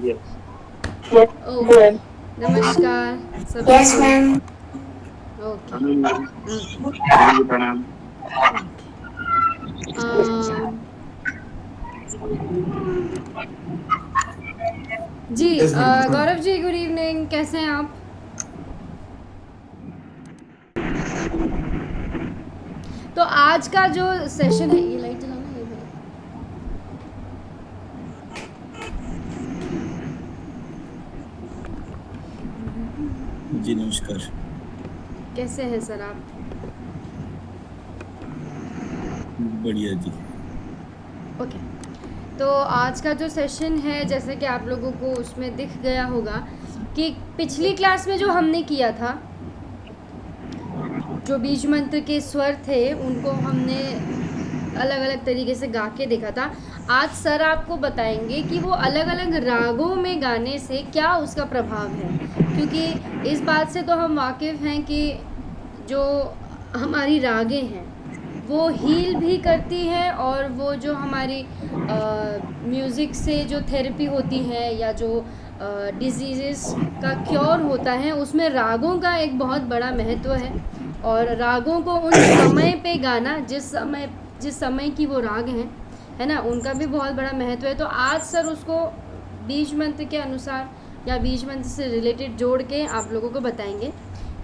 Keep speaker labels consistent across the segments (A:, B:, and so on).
A: Yes.
B: Okay, नमस्कार सभी
C: Yes,
B: को।
C: ma'am.
B: ओके
A: प्रणाम मैम।
B: ओके
A: मैम जी प्रणाम।
B: ओके। अम, जी
C: Yes, ma'am.
B: Gaurav ji, good evening, कैसे हैं आप? तो आज का जो सेशन है, ये लाइट जलाना, ये वाला।
C: जी नमस्कार।
B: कैसे हैं सर आप?
C: बढ़िया जी।
B: ओके। तो आज का जो सेशन है, जैसे कि आप लोगों को उसमें दिख गया होगा कि पिछली क्लास में जो हमने किया था, जो बीज मंत्र के स्वर थे उनको हमने अलग अलग तरीके से गा के देखा था। आज सर आपको बताएंगे कि वो अलग अलग रागों में गाने से क्या उसका प्रभाव है, क्योंकि इस बात से तो हम वाकिफ़ हैं कि जो हमारी रागें हैं वो हील भी करती हैं, और वो जो हमारी म्यूज़िक से जो थेरेपी होती है या जो डिजीज़ का क्योर होता है, उसमें रागों का एक बहुत बड़ा महत्व है। और रागों को उन समय पे गाना जिस समय की वो राग हैं, है ना, उनका भी बहुत बड़ा महत्व है। तो आज सर उसको बीज मंत्र के अनुसार या बीज मंत्र से रिलेटेड जोड़ के आप लोगों को बताएंगे।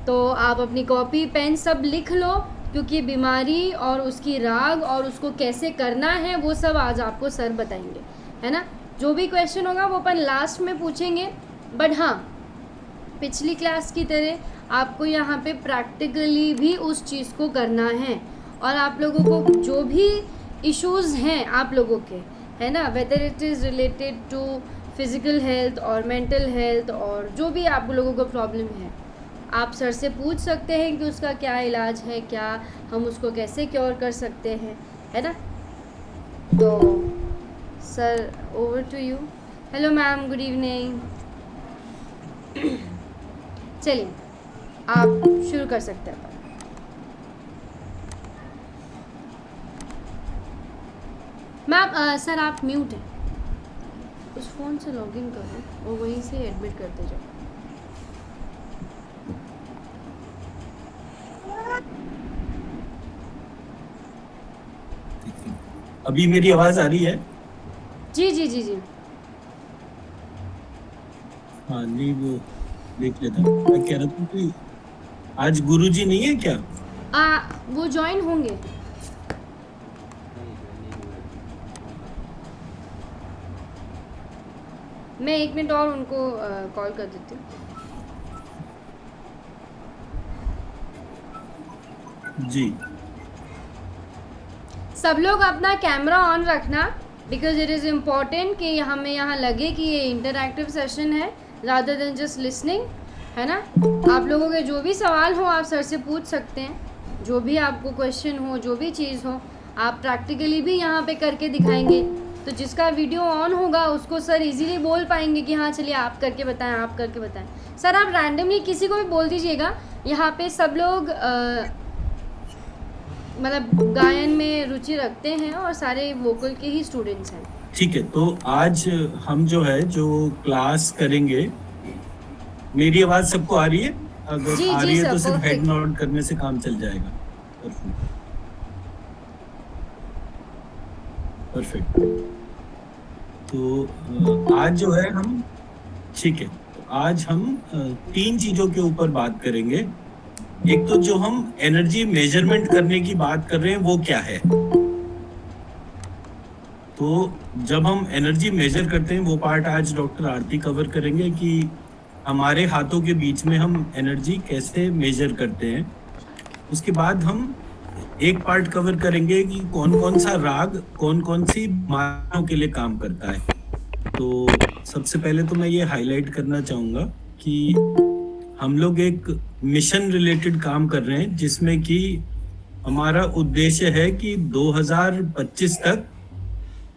B: तो आप अपनी कॉपी पेन सब लिख लो, क्योंकि बीमारी और उसकी राग और उसको कैसे करना है वो सब आज आपको सर बताएंगे, है ना। जो भी क्वेश्चन होगा वो अपन लास्ट में पूछेंगे, बट हाँ, पिछली क्लास की तरह आपको यहाँ पे प्रैक्टिकली भी उस चीज़ को करना है। और आप लोगों को जो भी इश्यूज़ हैं आप लोगों के, है ना, whether it is related to physical health और मेंटल हेल्थ, और जो भी आप लोगों को प्रॉब्लम है, आप सर से पूछ सकते हैं कि उसका क्या इलाज है, क्या हम उसको कैसे क्योर कर सकते हैं, है ना। तो sir, over to you. Hello ma'am, good evening. चलिए, आप शुरू कर सकते हैं। मैम सर आप म्यूट हैं, उस फ़ोन से लॉगिन करो और वहीं से एडमिट करते जाओ।
C: अभी मेरी आवाज आ रही है?
B: जी जी जी जी।
C: हाँ नहीं, वो देख लेता हूँ। मैं कह रहा था कि आज गुरुजी नहीं है क्या?
B: वो ज्वाइन होंगे। मैं 1 मिनट और उनको कॉल कर देती हूँ।
C: जी।
B: सब लोग अपना कैमरा ऑन रखना, बिकॉज इट इज़ इम्पॉर्टेंट कि हमें यहाँ लगे कि ये इंटरैक्टिव सेशन है रादर देन जस्ट लिसनिंग, है ना। आप लोगों के जो भी सवाल हो आप सर से पूछ सकते हैं, जो भी आपको क्वेश्चन हो, जो भी चीज़ हो, आप प्रैक्टिकली भी यहाँ पे करके दिखाएंगे, तो जिसका वीडियो ऑन होगा उसको सर इजीली बोल पाएंगे कि हाँ चलिए आप करके बताएं, आप करके बताएं। सर आप रैंडमली किसी को भी बोल दीजिएगा, यहाँ पे सब लोग मतलब गायन में रुचि रखते हैं और सारे वोकल के ही स्टूडेंट्स हैं।
C: ठीक है, तो आज हम जो है जो क्लास करेंगे, मेरी आवाज सबको आ रही है? अगर
B: जी
C: आ
B: जी
C: रही है
B: सर,
C: तो सिर्फ हेड
B: परफेक्ट।
C: नॉड करने से काम चल जाएगा। परफेक्ट। तो आज जो है हम, ठीक है, तो आज हम 3 चीजों के ऊपर बात करेंगे। एक तो जो हम एनर्जी मेजरमेंट करने की बात कर रहे हैं वो क्या है। तो जब हम एनर्जी मेजर करते हैं वो पार्ट आज डॉक्टर आरती कवर करेंगे कि हमारे हाथों के बीच में हम एनर्जी कैसे मेजर करते हैं। उसके बाद हम एक पार्ट कवर करेंगे कि कौन कौन सा राग कौन कौन सी बीमारियों के लिए काम करता है। तो सबसे पहले तो मैं ये हाईलाइट करना चाहूंगा कि हम लोग एक मिशन रिलेटेड काम कर रहे हैं, जिसमें कि हमारा उद्देश्य है कि 2025 तक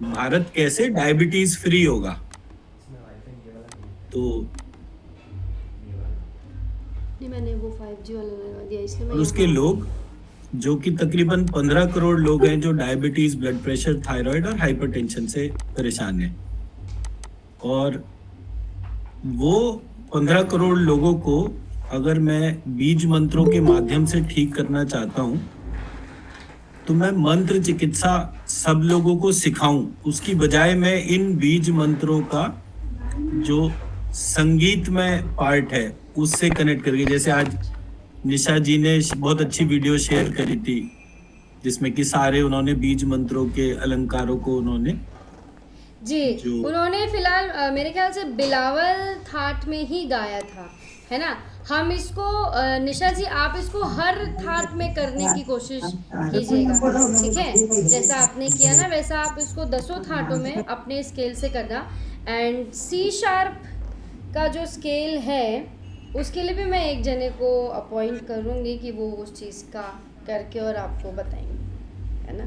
C: भारत कैसे डायबिटीज फ्री होगा। तो
B: नहीं, मैंने वो 5G वाला लगा दिया, इसलिए मैं
C: और उसके
B: यहाँ।
C: लोग जो कि तकरीबन 15 करोड़ लोग हैं जो डायबिटीज, ब्लड प्रेशर, थायराइड और हाइपरटेंशन से परेशान हैं। और वो 15 करोड़ लोगों को अगर मैं बीज मंत्रों के माध्यम से ठीक करना चाहता हूँ, तो मैं मंत्र चिकित्सा सब लोगों को सिखाऊं, उसकी बजाय मैं इन बीज मंत्रों का जो संगीतमय पार्ट है उससे कनेक्ट करके, जैसे आज निशा जी ने बहुत अच्छी वीडियो शेयर करी थी जिसमें कि सारे उन्होंने बीज मंत्रों के अलंकारों को उन्होंने
B: जी,
C: जो
B: उन्होंने फिलहाल मेरे ख्याल से बिलावल थाट में ही गाया था, है ना। हम इसको निशा जी, आप इसको हर थाट में करने की कोशिश कीजिएगा, ठीक है। जैसा आपने किया ना वैसा आप इसको 10 थाटों में अपने स्केल से करना। एंड सी शार्प का जो स्केल है उसके लिए भी मैं एक जने को अपॉइंट करूँगी कि वो उस चीज़ का करके और आपको बताएंगे, है ना।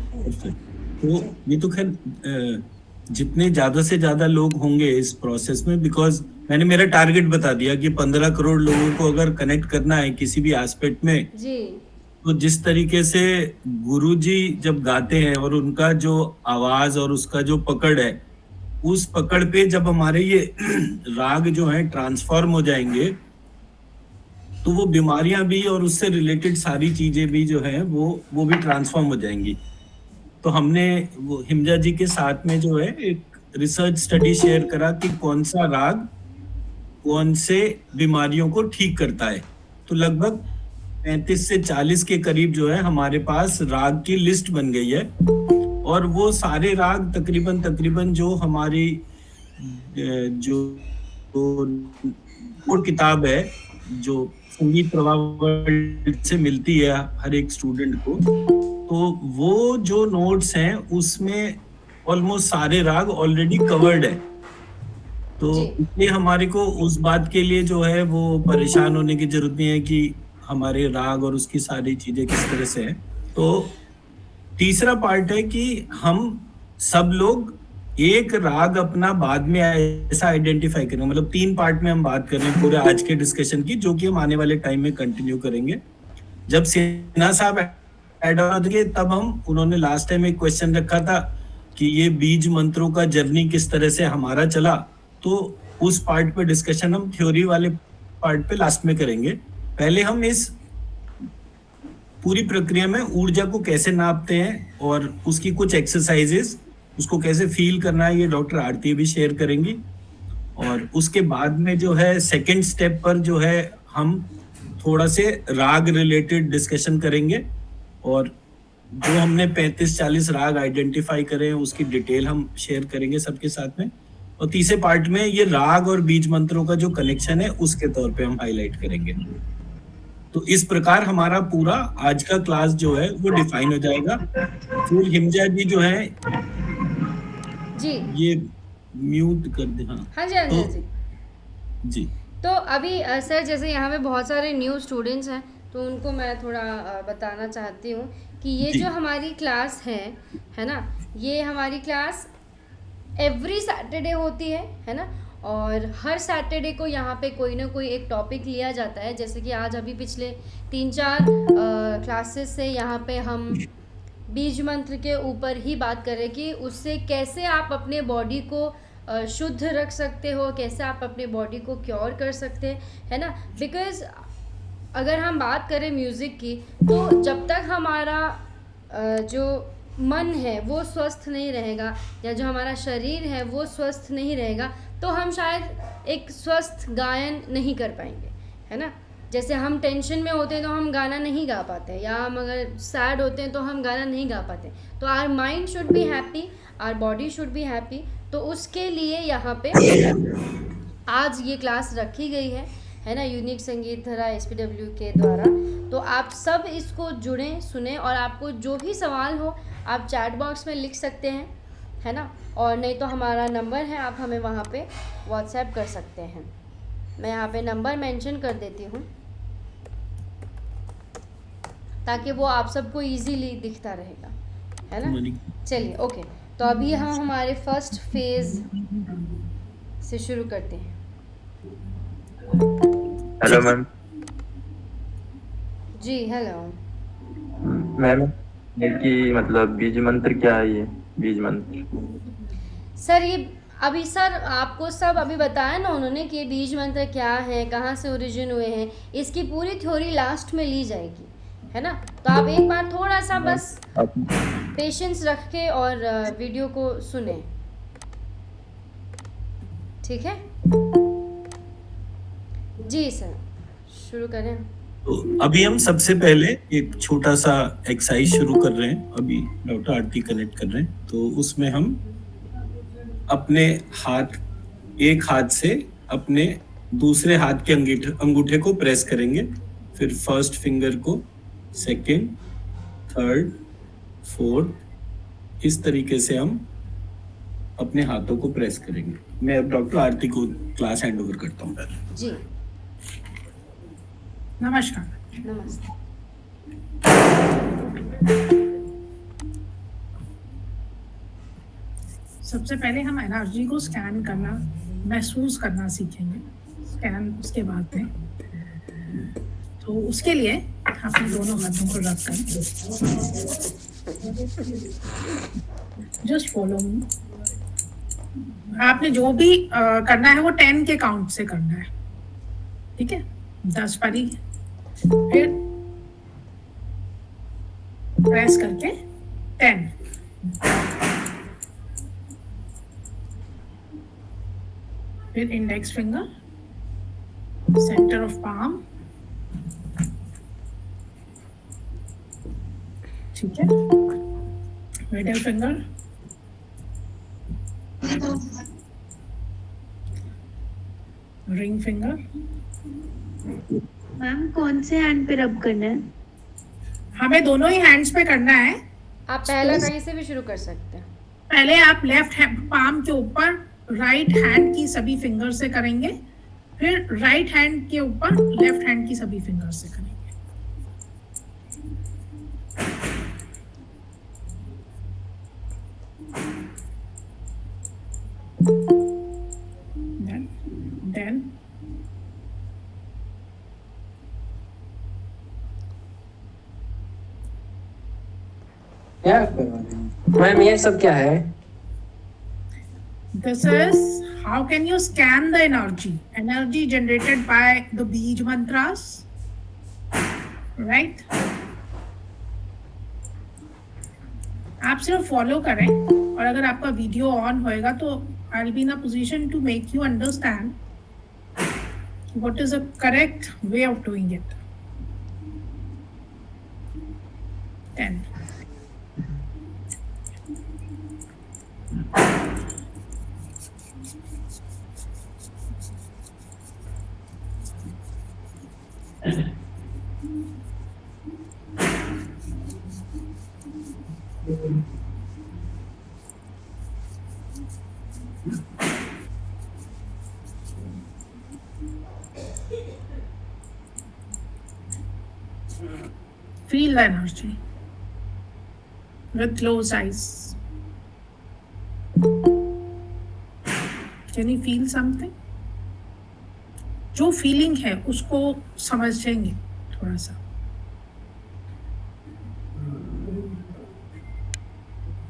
C: तो ये तो खैर जितने ज्यादा से ज्यादा लोग होंगे इस प्रोसेस में, बिकॉज मैंने मेरा टारगेट बता दिया कि 15 करोड़ लोगों को अगर कनेक्ट करना है किसी भी एस्पेक्ट में,
B: जी,
C: तो जिस तरीके से गुरुजी जब गाते हैं और उनका जो आवाज और उसका जो पकड़ है, उस पकड़ पे जब हमारे ये राग जो है ट्रांसफॉर्म हो जाएंगे, तो वो बीमारियां भी और उससे रिलेटेड सारी चीजें भी जो है वो भी ट्रांसफॉर्म हो जाएंगी। तो हमने वो हिमजा जी के साथ में जो है एक रिसर्च स्टडी शेयर करा कि कौन सा राग कौन से बीमारियों को ठीक करता है। तो लगभग 35 से 40 के करीब जो है हमारे पास राग की लिस्ट बन गई है, और वो सारे राग तकरीबन जो हमारी जो बोर्ड किताब है जो संगीत प्रवाह वर्ल्ड से मिलती है हर एक स्टूडेंट को, तो वो जो नोट्स हैं उसमें ऑलमोस्ट सारे राग ऑलरेडी कवर्ड है। तो
B: जी।
C: इसलिए हमारे को उस बात के लिए जो है वो परेशान होने की जरूरत नहीं है कि हमारे राग और उसकी सारी चीजें किस तरह से है। तो तीसरा पार्ट है कि हम सब लोग एक राग अपना बाद में ऐसा आइडेंटिफाई करेंगे। मतलब 3 पार्ट में हम बात कर रहे हैं पूरे आज के डिस्कशन की, जो कि हम आने वाले टाइम में कंटिन्यू करेंगे। जब सिन्हा साहब ऐड ऑन होंगे तब हम, उन्होंने लास्ट टाइम एक क्वेश्चन रखा था कि ये बीज मंत्रों का जर्नी किस तरह से हमारा चला, तो उस पार्ट पे डिस्कशन हम थ्योरी वाले पार्ट पे लास्ट में करेंगे। पहले हम इस पूरी प्रक्रिया में ऊर्जा को कैसे नापते हैं और उसकी कुछ एक्सरसाइजेस, उसको कैसे फील करना है, ये डॉक्टर आरती भी शेयर करेंगी। और उसके बाद में जो है सेकंड स्टेप पर जो है हम थोड़ा से राग रिलेटेड डिस्कशन करेंगे, और जो हमने 35-40 राग आइडेंटिफाई करे हैं उसकी डिटेल हम शेयर करेंगे सबके साथ में। और तीसरे पार्ट में ये राग और बीज मंत्रों का जो कनेक्शन है उसके तौर पे हम हाईलाइट करेंगे। तो इस प्रकार हमारा पूरा आज का क्लास जो है वो डिफाइन हो जाएगा। फिर हिमजा जी जो है
B: जी,
C: ये म्यूट कर दे। हाँ
B: हाँ जी, हाँ जी,
C: तो
B: हाँ जी।
C: जी
B: तो अभी सर जैसे यहाँ पे बहुत सारे न्यू स्टूडेंट्स हैं तो उनको मैं थोड़ा बताना चाहती हूँ कि ये
C: जी
B: जो हमारी क्लास है ना, ये हमारी क्लास एवरी सैटरडे होती है ना। और हर सैटरडे को यहाँ पे कोई ना कोई एक टॉपिक लिया जाता है, जैसे कि आज अभी पिछले 3-4 क्लासेस से यहाँ पे हम बीज मंत्र के ऊपर ही बात कर रहे हैं कि उससे कैसे आप अपने बॉडी को शुद्ध रख सकते हो, कैसे आप अपने बॉडी को क्योर कर सकते हैं, है ना। बिकॉज अगर हम बात करें म्यूज़िक की, तो जब तक हमारा जो मन है वो स्वस्थ नहीं रहेगा, या जो हमारा शरीर है वो स्वस्थ नहीं रहेगा, तो हम शायद एक स्वस्थ गायन नहीं कर पाएंगे, है ना। जैसे हम टेंशन में होते हैं तो हम गाना नहीं गा पाते, या हम अगर सैड होते हैं तो हम गाना नहीं गा पाते। तो our mind should be happy, our body should be happy. तो उसके लिए यहाँ पे आज ये क्लास रखी गई है ना, यूनिक संगीत धारा SPW के द्वारा। तो आप सब इसको जुड़ें, सुने, और आपको जो भी सवाल हो आप चैट बॉक्स में लिख सकते हैं, है ना। और नहीं तो हमारा नंबर है, आप हमें वहाँ पे व्हाट्सएप कर सकते हैं। मैं यहाँ पे नंबर मेंशन कर देती हूँ ताकि वो आप सबको इजीली दिखता रहेगा, है ना। चलिए, ओके। तो अभी हम हमारे फर्स्ट फेज से शुरू करते हैं।
A: Hello ma'am.
B: जी, हेलो
A: मैम, ये कि मतलब बीज मंत्र क्या है? ये बीज मंत्र
B: सर, ये अभी सर आपको सब अभी बताया ना उन्होंने कि ये बीज मंत्र क्या है, कहाँ से ओरिजिन हुए हैं, इसकी पूरी थ्योरी लास्ट में ली जाएगी, है ना। तो आप एक बार थोड़ा सा बस पेशेंस रख के और वीडियो को सुने, ठीक है जी सर, शुरू करें।
C: तो अभी हम सबसे पहले एक छोटा सा एक्सरसाइज शुरू कर रहे हैं। अभी डॉक्टर आरती कनेक्ट कर रहे हैं, तो उसमें हम अपने हाथ, एक हाथ से अपने दूसरे हाथ के अंगूठे को प्रेस करेंगे, फिर फर्स्ट फिंगर को, सेकंड, थर्ड, फोर्थ, इस तरीके से हम अपने हाथों को प्रेस करेंगे। मैं अब डॉक्टर आरती को क्लास हैंड ओवर करता हूँ पहले।
B: जी
D: नमस्कार।
B: नमस्ते।
D: सबसे पहले हम एनर्जी को स्कैन करना, महसूस करना सीखेंगे, स्कैन उसके बाद में। तो उसके लिए अपने दोनों हाथों को रखकर जस्ट फॉलो मी। आपने जो भी करना है वो 10 के काउंट से करना है, ठीक है। 10 पारी, फिर प्रेस करके 10, फिर index finger, centre of palm, ठीक है, middle finger, ring finger.
E: Ma'am कौन से हैंड पे रब करना है?
D: हमें दोनों ही हैंड्स पे करना है।
B: आप पहला कहीं से भी शुरू कर सकते हैं।
D: पहले आप लेफ्ट पाम के ऊपर राइट हैंड की सभी फिंगर से करेंगे, फिर राइट हैंड के ऊपर लेफ्ट हैंड की सभी फिंगर से करेंगे। Then
F: क्या मैम ये सब क्या है?
D: this is how can you scan the energy generated by the beej mantras, right? आप सिर्फ फॉलो करें, और अगर आपका वीडियो ऑन होएगा तो I will be in a position to make you understand what is a correct way of doing it. 10. Feel the energy with closed eyes. Can you feel something? जो feeling है उसको समझेंगे थोड़ा सा।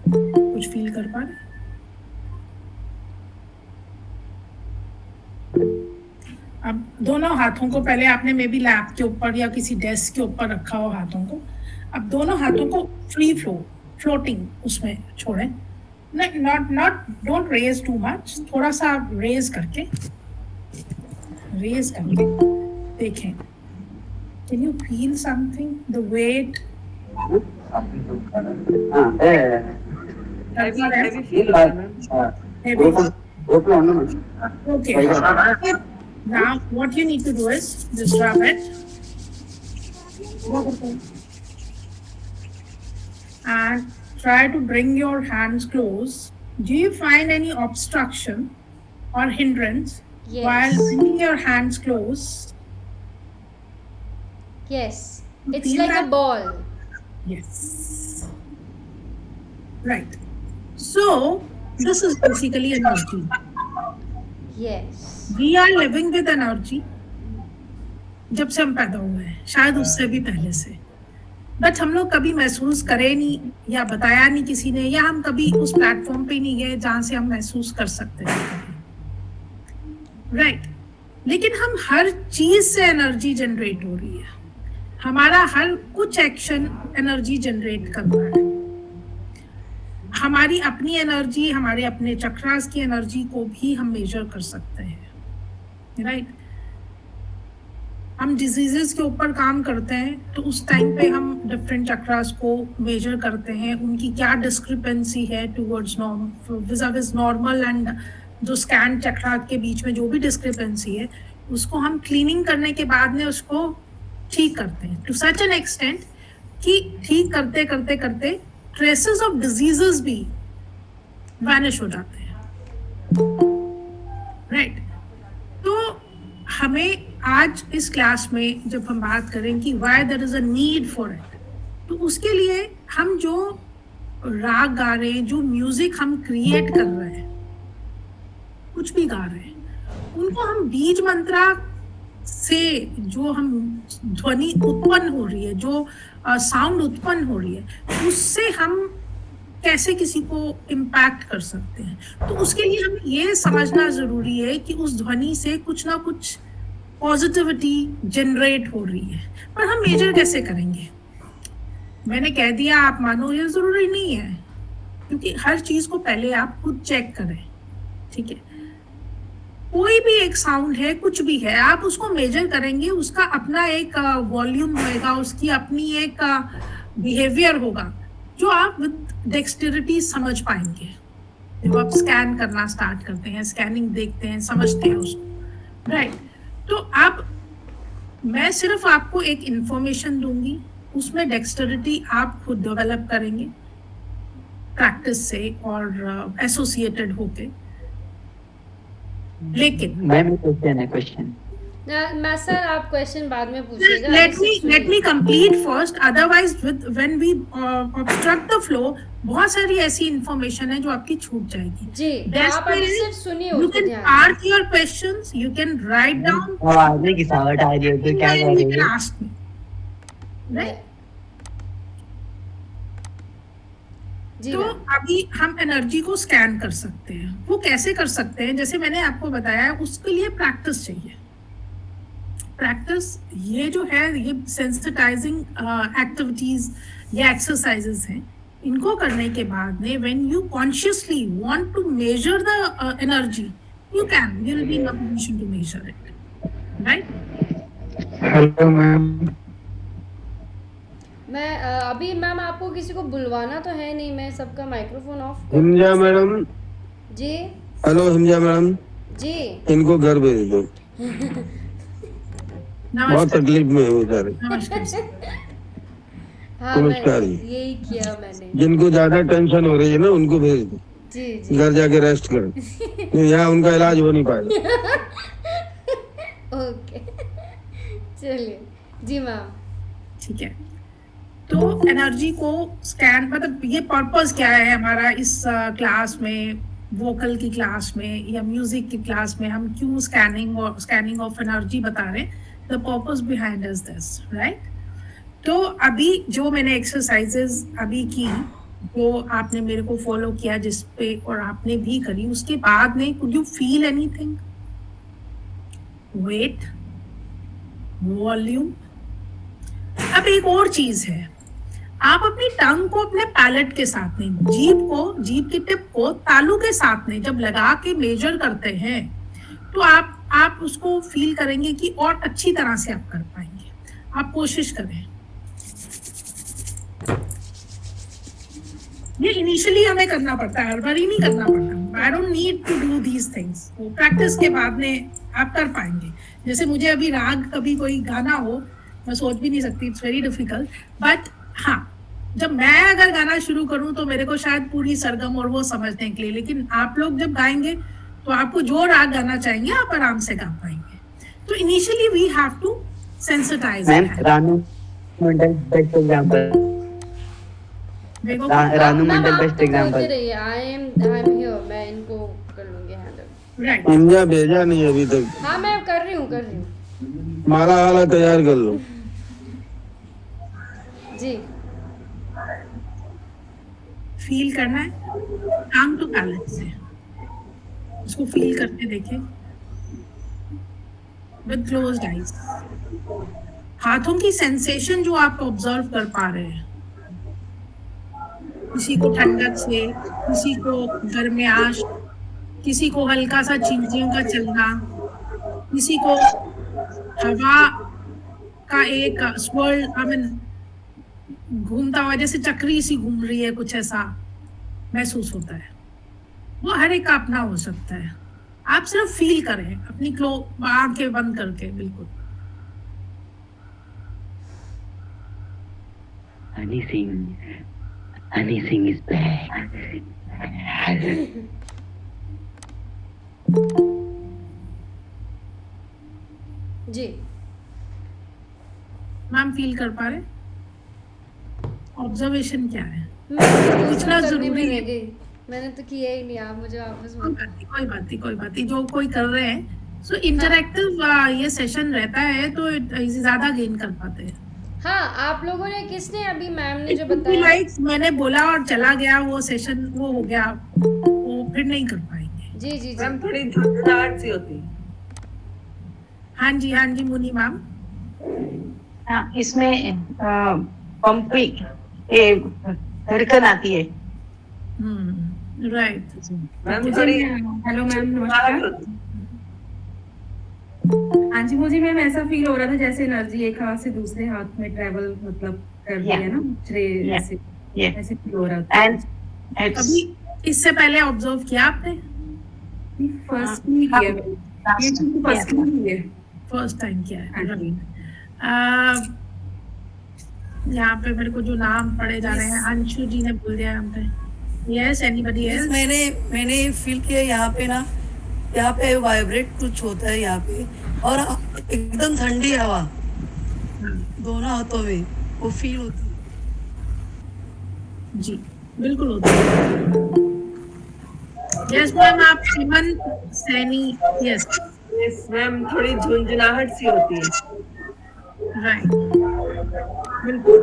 D: कुछ feel कर पा रहे? अब दोनों हाथों को, पहले आपने मे बी लैप के ऊपर या किसी डेस्क के ऊपर रखा हो हाथों को, अब दोनों हाथों को फ्री फ्लोटिंग उसमें छोड़ें। Not don't raise too much, थोड़ा सा रेज करके देखें। Can you feel something, the weight? Okay. Now what you need to do is just rub it and try to bring your hands close. Do you find any obstruction or hindrance
B: Yes.
D: while bringing your hands close?
B: Yes, it's
D: Feel
B: like a
D: that?
B: ball.
D: Yes. Right. So this is basically energy.
B: Yes.
D: We are living with energy जब से हम पैदा हुए हैं, शायद उससे भी पहले से। बट हम लोग कभी महसूस करे नहीं या बताया नहीं किसी ने, या हम कभी उस प्लेटफॉर्म पे नहीं गए जहां से हम महसूस कर सकते थे कभी, राइट। लेकिन हम हर चीज से एनर्जी जनरेट हो रही है, हमारा हर कुछ एक्शन एनर्जी जनरेट कर रहा है। हमारी अपनी एनर्जी, हमारे अपने चक्रास की एनर्जी को भी हम मेजर कर सकते हैं, राइट। हम डिजीजेस के ऊपर काम करते हैं तो उस टाइम पे हम डिफरेंट चक्रास को मेजर करते हैं, उनकी क्या डिस्क्रिपेंसी है टुवर्ड्स विज़ नॉर्मल एंड जो स्कैन चक्रा के बीच में जो भी डिस्क्रिपेंसी है उसको हम क्लीनिंग करने के बाद में उसको ठीक करते हैं टू सच एन एक्सटेंट कि ठीक करते करते करते ट्रेसेस ऑफ डिजीजेस भी वैनिश हो जाते हैं, राइट। तो हमें आज इस क्लास में जब हम बात करें कि why there is a need for it, तो उसके लिए हम जो राग गा रहे हैं, जो म्यूजिक हम क्रिएट कर रहे हैं, कुछ भी गा रहे हैं, उनको हम बीज मंत्रा से जो हम ध्वनि उत्पन्न हो रही है, जो साउंड उत्पन्न हो रही है, उससे हम कैसे किसी को इम्पैक्ट कर सकते हैं। तो उसके लिए हमें ये समझना जरूरी है कि उस ध्वनि से कुछ ना कुछ पॉजिटिविटी जनरेट हो रही है, पर हम मेजर कैसे करेंगे? मैंने कह दिया, आप मानो ये जरूरी नहीं है, क्योंकि हर चीज को पहले आप खुद चेक करें, ठीक है। कोई भी एक साउंड है, कुछ भी है, आप उसको मेजर करेंगे, उसका अपना एक वॉल्यूम होगा, उसकी अपनी एक बिहेवियर होगा जो आप विद डेक्सटेरिटी समझ पाएंगे। जब आप स्कैन करना स्टार्ट करते हैं, स्कैनिंग देखते हैं, समझते हैं उसको, राइट। तो आप, मैं सिर्फ आपको एक इंफॉर्मेशन दूंगी, उसमें डेक्सटेरिटी आप खुद डेवलप करेंगे प्रैक्टिस से और एसोसिएटेड होके। लेकिन
F: मैम क्वेश्चन
B: मैं सर, आप क्वेश्चन बाद में पूछिएगा।
D: let me complete first, otherwise when we obstruct the flow, बहुत सारी ऐसी इंफॉर्मेशन है जो आपकी छूट जाएगी।
B: जी, आप अभी सिर्फ सुनिए,
D: you
B: उसको
D: can
B: ध्यान
D: mark your questions, you can write down,
F: आगे की सावट आ रही है तो क्या
D: and you can
F: करेंगे?
D: ask me, right?
B: जी
D: तो
B: मैम।
D: अभी हम एनर्जी को स्कैन कर सकते हैं। वो कैसे कर सकते हैं? जैसे मैंने आपको बताया, उसके लिए प्रैक्टिस चाहिए। प्रैक्टिस ये जो है, ये सेंसिटाइजिंग एक्टिविटीज या एक्सरसाइजेस हैं, इनको करने के बाद में when you consciously want to measure the energy, you will be in a position to measure it, right.
A: Hello ma'am.
B: मैं अभी मैम आपको किसी को बुलवाना तो है नहीं, मैं सबका माइक्रोफोन ऑफ
A: हिमजा मैडम।
B: जी
A: हेलो हिमजा मैडम,
B: जी।
A: इनको घर भेज दो, बहुत तकलीफ में है बेचारे।
D: नमस्कार।
B: हाँ, मैं
A: नमस्कार जी।
B: यही किया मैंने।
A: जिनको ज्यादा टेंशन हो रही है ना, उनको भेज दो,
B: जी जी।
A: घर जाके रेस्ट करें, नहीं यहाँ उनका इलाज हो नहीं पाएगा।
B: ओके, चलिए जी मैम।
D: ठीक है, तो एनर्जी को स्कैन, मतलब ये पर्पस क्या है हमारा इस क्लास में, वोकल की क्लास में या म्यूजिक की क्लास में, हम क्यों स्कैनिंग ऑफ एनर्जी बता रहे हैं? The purpose behind is this, right. तो अभी जो मैंने एक्सरसाइजेज अभी की, जो आपने मेरे को फॉलो किया जिस पे, और आपने भी करी, उसके बाद में could you feel anything? Wait, volume. अब एक और चीज है, आप अपनी टंग को अपने पैलेट के साथ में, जीभ की टिप को तालू के साथ में जब लगा के मेजर करते हैं, तो आप उसको फील करेंगे कि और अच्छी तरह से आप कर पाएंगे। आप कोशिश करें। ये इनिशियली हमें करना पड़ता है, हर बार ही नहीं करना पड़ता। I don't need to do these things. वो प्रैक्टिस के बाद में आप कर पाएंगे। जैसे मुझे अभी राग कभी कोई गाना हो, मैं सोच भी नहीं सकती, इट्स वेरी डिफिकल्ट, बट हाँ, जब मैं अगर गाना शुरू करूं तो मेरे को शायद पूरी सरगम और वो समझने के लिए, लेकिन आप लोग जब गाएंगे तो आपको जो राग गाना चाहेंगे आप आराम से गा पाएंगे। तो initially we have to sensitize.
F: Ma'am Ranu Mondal best example, Ranu Mondal best example.
B: I am here, मैं इनको कर लूंगी हैंडल।
D: राइट,
A: हिमजा भेजा नहीं अभी तक,
B: हाँ मैं कर रही हूँ।
A: माला वाला तैयार कर लो।
B: जी
D: फील करना है काम टू पैलेट से, उसको फील करके देखें विद क्लोज्ड आईज। हाथों की सेंसेशन जो आप ऑब्जर्व कर पा रहे हैं, किसी को ठंडक से, किसी को गर्माश, किसी को हल्का सा चींटियों का चलना, किसी को हवा का एक स्वर्ल आई मीन घूमता हुआ जैसे चक्री सी घूम रही है, कुछ ऐसा महसूस होता है। वो हर एक का अपना हो सकता है। आप सिर्फ फील करें अपनी आंखें बंद करके, बिल्कुल।
G: Honey Singh is back.
B: जी
D: मैम फील कर पा रहे? ऑब्जर्वेशन क्या है?
B: मैं
D: पूछना
B: करने
D: जरूरी
B: में
D: है।
B: रह गई, मैंने तो किया ही नहीं। आप मुझे वापस बोलो।
D: कोई बात नहीं, जो कोई कर रहे हैं सो इंटरैक्टिव ये सेशन रहता है तो ज्यादा गेन कर पाते हैं।
B: हाँ, आप लोगों ने, किसने अभी मैम ने जो बताया,
D: लाइक मैंने बोला और चला गया, वो सेशन वो हो गया, वो फिर नहीं कर पाएंगे।
B: जी जी जी,
H: मैम थोड़ी झंझनाहट सी होती है।
D: हाँ जी मुनी मैम।
I: हाँ, इसमें पंपिंग धड़कन आती है।
D: राइट।
H: मैम थोड़ी
J: हेलो मैम,
H: झंझनाहट
J: नमस्कार।
H: होती है।
J: हाँ जी, मुझे मैम ऐसा फील हो रहा था जैसे एनर्जी एक हाथ से दूसरे हाथ में ट्रेवल मतलब कर रही है ना, ऐसे ऐसे फील हो रहा था।
I: एंड
D: अभी इससे पहले ऑब्जर्व किया आपने?
J: फर्स्ट ही किया ये फर्स्ट ही है।
D: फर्स्ट टाइम किया है। यहाँ पे मेरे को जो नाम पढ़े जा रहे हैं, अंशु जी ने बोल दिया यहाँ पे। Yes, anybody else?
K: मैंने फील किया यहाँ पे वाइब्रेट कुछ होता है यहाँ पे, और एकदम ठंडी हवा दोनों हाथों में वो फील होती है।
D: जी बिल्कुल होता है। यस मैम, आप सिमन सैनी। यस
H: यस मैम, थोड़ी झुंझुनाहट सी होती है।
D: राइट, बिल्कुल।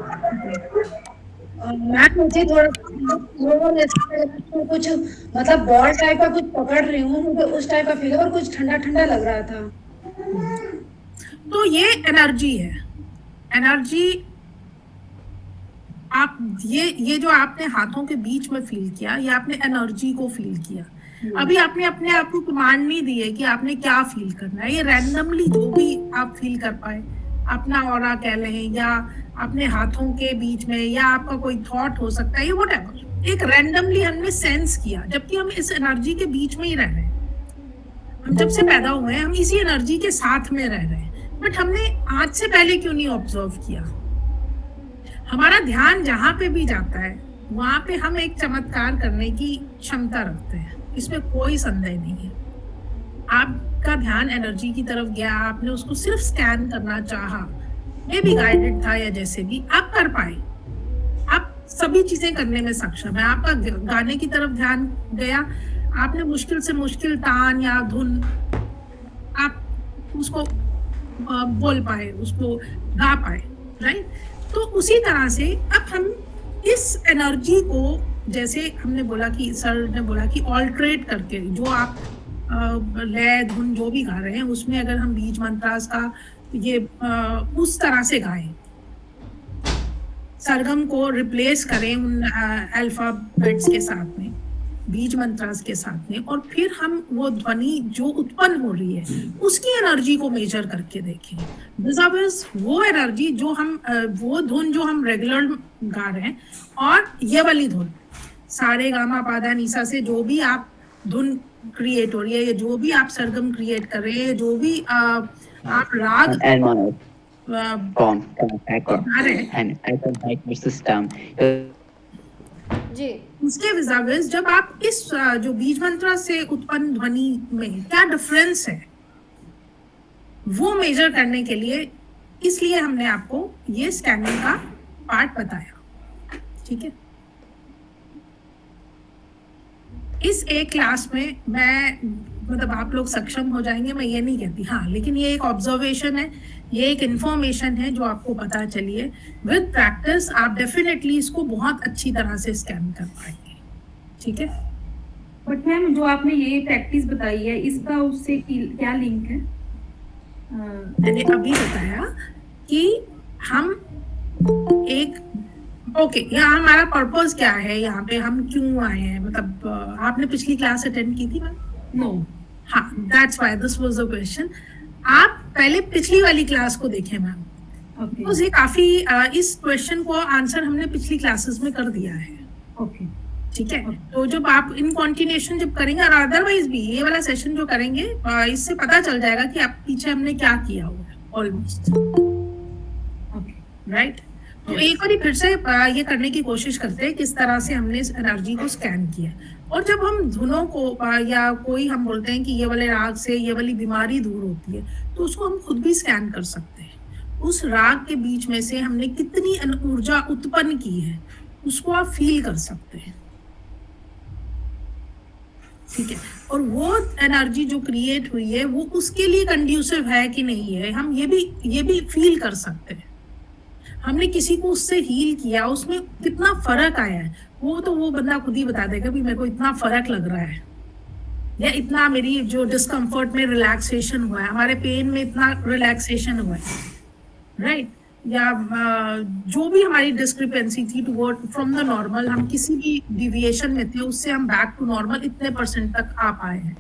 L: मैम मुझे थोड़ा कुछ मतलब बॉल टाइप का कुछ पकड़ रही हूँ, मुझे उस टाइप का फील है और कुछ ठंडा ठंडा लग रहा था।
D: तो ये एनर्जी है। एनर्जी आप ये जो आपने हाथों के बीच में फील किया, ये आपने एनर्जी को फील किया। अभी आपने अपने आप को कमांड नहीं दी है कि आपने क्या फील करना है। ये रैंडमली जो भी आप फील कर पाए, अपना ऑरा कह लें या अपने हाथों के बीच में, या आपका कोई थॉट हो सकता है, ये व्हाटएवर, एक रैंडमली हमने सेंस किया, जबकि हम इस एनर्जी के बीच में ही रह रहे हैं। हम जब से पैदा हुए हैं हम इसी एनर्जी के साथ में रह रहे हैं, बट हमने आज से पहले क्यों नहीं ऑब्जर्व किया? हमारा ध्यान जहां पे भी जाता है वहां पे हम एक चमत्कार करने की क्षमता रखते हैं, इसमें कोई संदेह नहीं है। आपका ध्यान एनर्जी की तरफ गया, आपने उसको सिर्फ स्कैन करना चाहा, मे बी गाइडेड था या जैसे भी, आप कर पाए। आप सभी चीजें करने में सक्षम है। आपका गाने की तरफ ध्यान गया, आपने मुश्किल से मुश्किल तान या धुन आप उसको बोल पाए, उसको गा पाए, राइट? तो उसी तरह से अब हम इस एनर्जी को, जैसे हमने बोला कि सर ने बोला कि ऑल्टरेट करके, जो आप लय धुन जो भी गा रहे हैं उसमें अगर हम बीज मंत्रास का ये उस तरह से गाएं, सरगम को रिप्लेस करें उन अल्फाबेट्स के साथ में, बीज मंत्रास के साथ में, और फिर हम वो ध्वनि जो उत्पन्न हो रही है उसकी एनर्जी को मेजर करके देखें। वो एनर्जी जो हम वो धुन जो हम रेगुलर गा रहे हैं और ये वाली धुन सारे गामा पादा निसा से जो भी आप धुन क्रिएट हो रही है, जो भी आप सरगम क्रिएट कर रहे हैं, जो भी आप राग
G: सिस्टम
B: जी,
D: उसके विजाविज जब आप इस जो बीज मंत्र से उत्पन्न ध्वनि में क्या डिफरेंस है वो मेजर करने के लिए, इसलिए हमने आपको ये स्कैनिंग का पार्ट बताया। ठीक है, इस एक क्लास में मैं मतलब आप लोग सक्षम हो जाएंगे, मैं ये नहीं कहती, हाँ, लेकिन ये एक ऑब्जर्वेशन है, ये एक इंफॉर्मेशन है जो आपको पता चली है। विद प्रैक्टिस आप डेफिनेटली इसको बहुत अच्छी तरह से स्कैन कर पाएंगे। ठीक है।
J: बट मैम जो आपने ये प्रैक्टिस बताई है इसका उससे क्या लिंक है?
D: मैंने अभी बताया कि हम एक ओके यहाँ हमारा पर्पस क्या है, यहाँ पे हम क्यों आए हैं, मतलब आपने पिछली क्लास अटेंड की थी मैम?
J: नो।
D: हाँ, that's why this was the question. आप पहले पिछली वाली क्लास को देखें मैम।
J: ओके
D: मुझे काफी इस क्वेश्चन को आंसर हमने पिछली क्लासेस में कर दिया है।
J: ओके
D: ठीक है, तो जब आप इन कॉन्टिन्यूएशन जब करेंगे और अदरवाइज भी ये वाला सेशन जो करेंगे इससे पता चल जाएगा कि आप पीछे हमने क्या किया हुआ है ऑलमोस्ट। राइट, तो एक बार फिर से ये करने की कोशिश करते हैं किस तरह से हमने इस एनर्जी को स्कैन किया। और जब हम धुनों को या कोई हम बोलते हैं कि ये वाले राग से ये वाली बीमारी दूर होती है, तो उसको हम खुद भी स्कैन कर सकते हैं। उस राग के बीच में से हमने कितनी ऊर्जा उत्पन्न की है उसको आप फील कर सकते हैं। ठीक है, और वो एनर्जी जो क्रिएट हुई है वो उसके लिए कंड्यूसिव है कि नहीं है, हम ये भी फील कर सकते हैं। हमने किसी को उससे हील किया, उसमें कितना फर्क आया है वो तो वो बंदा खुद ही बता देगा भी मेरे को इतना फर्क लग रहा है, या इतना मेरी जो डिस्कम्फर्ट में रिलैक्सेशन हुआ है, हमारे पेन में इतना रिलैक्सेशन हुआ है। राइट, या जो भी हमारी डिस्क्रिपेंसी थी टुवर्ड फ्रॉम द नॉर्मल, हम किसी भी डिविएशन में थे उससे हम बैक टू नॉर्मल इतने % तक आ पाए हैं।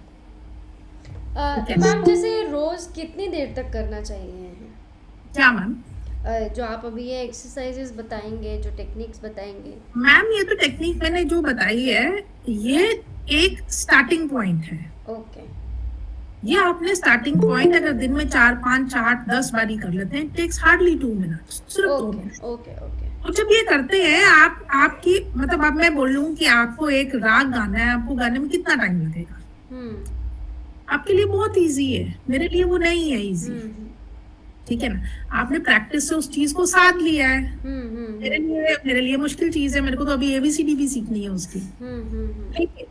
B: मैम जैसे रोज कितनी देर तक करना चाहिए?
D: क्या मैम?
B: जो आप अभी ये एक्सरसाइजेस बताएंगे, जो टेक्निक्स बताएंगे
D: मैम, ये तो टेक्निक मैंने जो बताई है ये एक स्टार्टिंग पॉइंट है।
B: ओके,
D: ये आपने स्टार्टिंग पॉइंट अगर दिन में 4, 5, 8, 10 बारी कर लेते हैं, टेक्स हार्डली 2 मिनट्स, सिर्फ 2 मिनट।
B: Okay okay.
D: और जब ये करते हैं आपकी मतलब अब मैं बोल लूं कि आपको एक राग गाना है, आपको गाने में कितना टाइम लगेगा? आपके लिए बहुत इजी है, मेरे लिए वो नहीं है इजी। ठीक है ना, आपने प्रैक्टिस से उस चीज को साध लिया है। मेरे लिए मुश्किल चीज है, मेरे को तो अभी ABCD भी सीखनी है उसकी। ठीक है,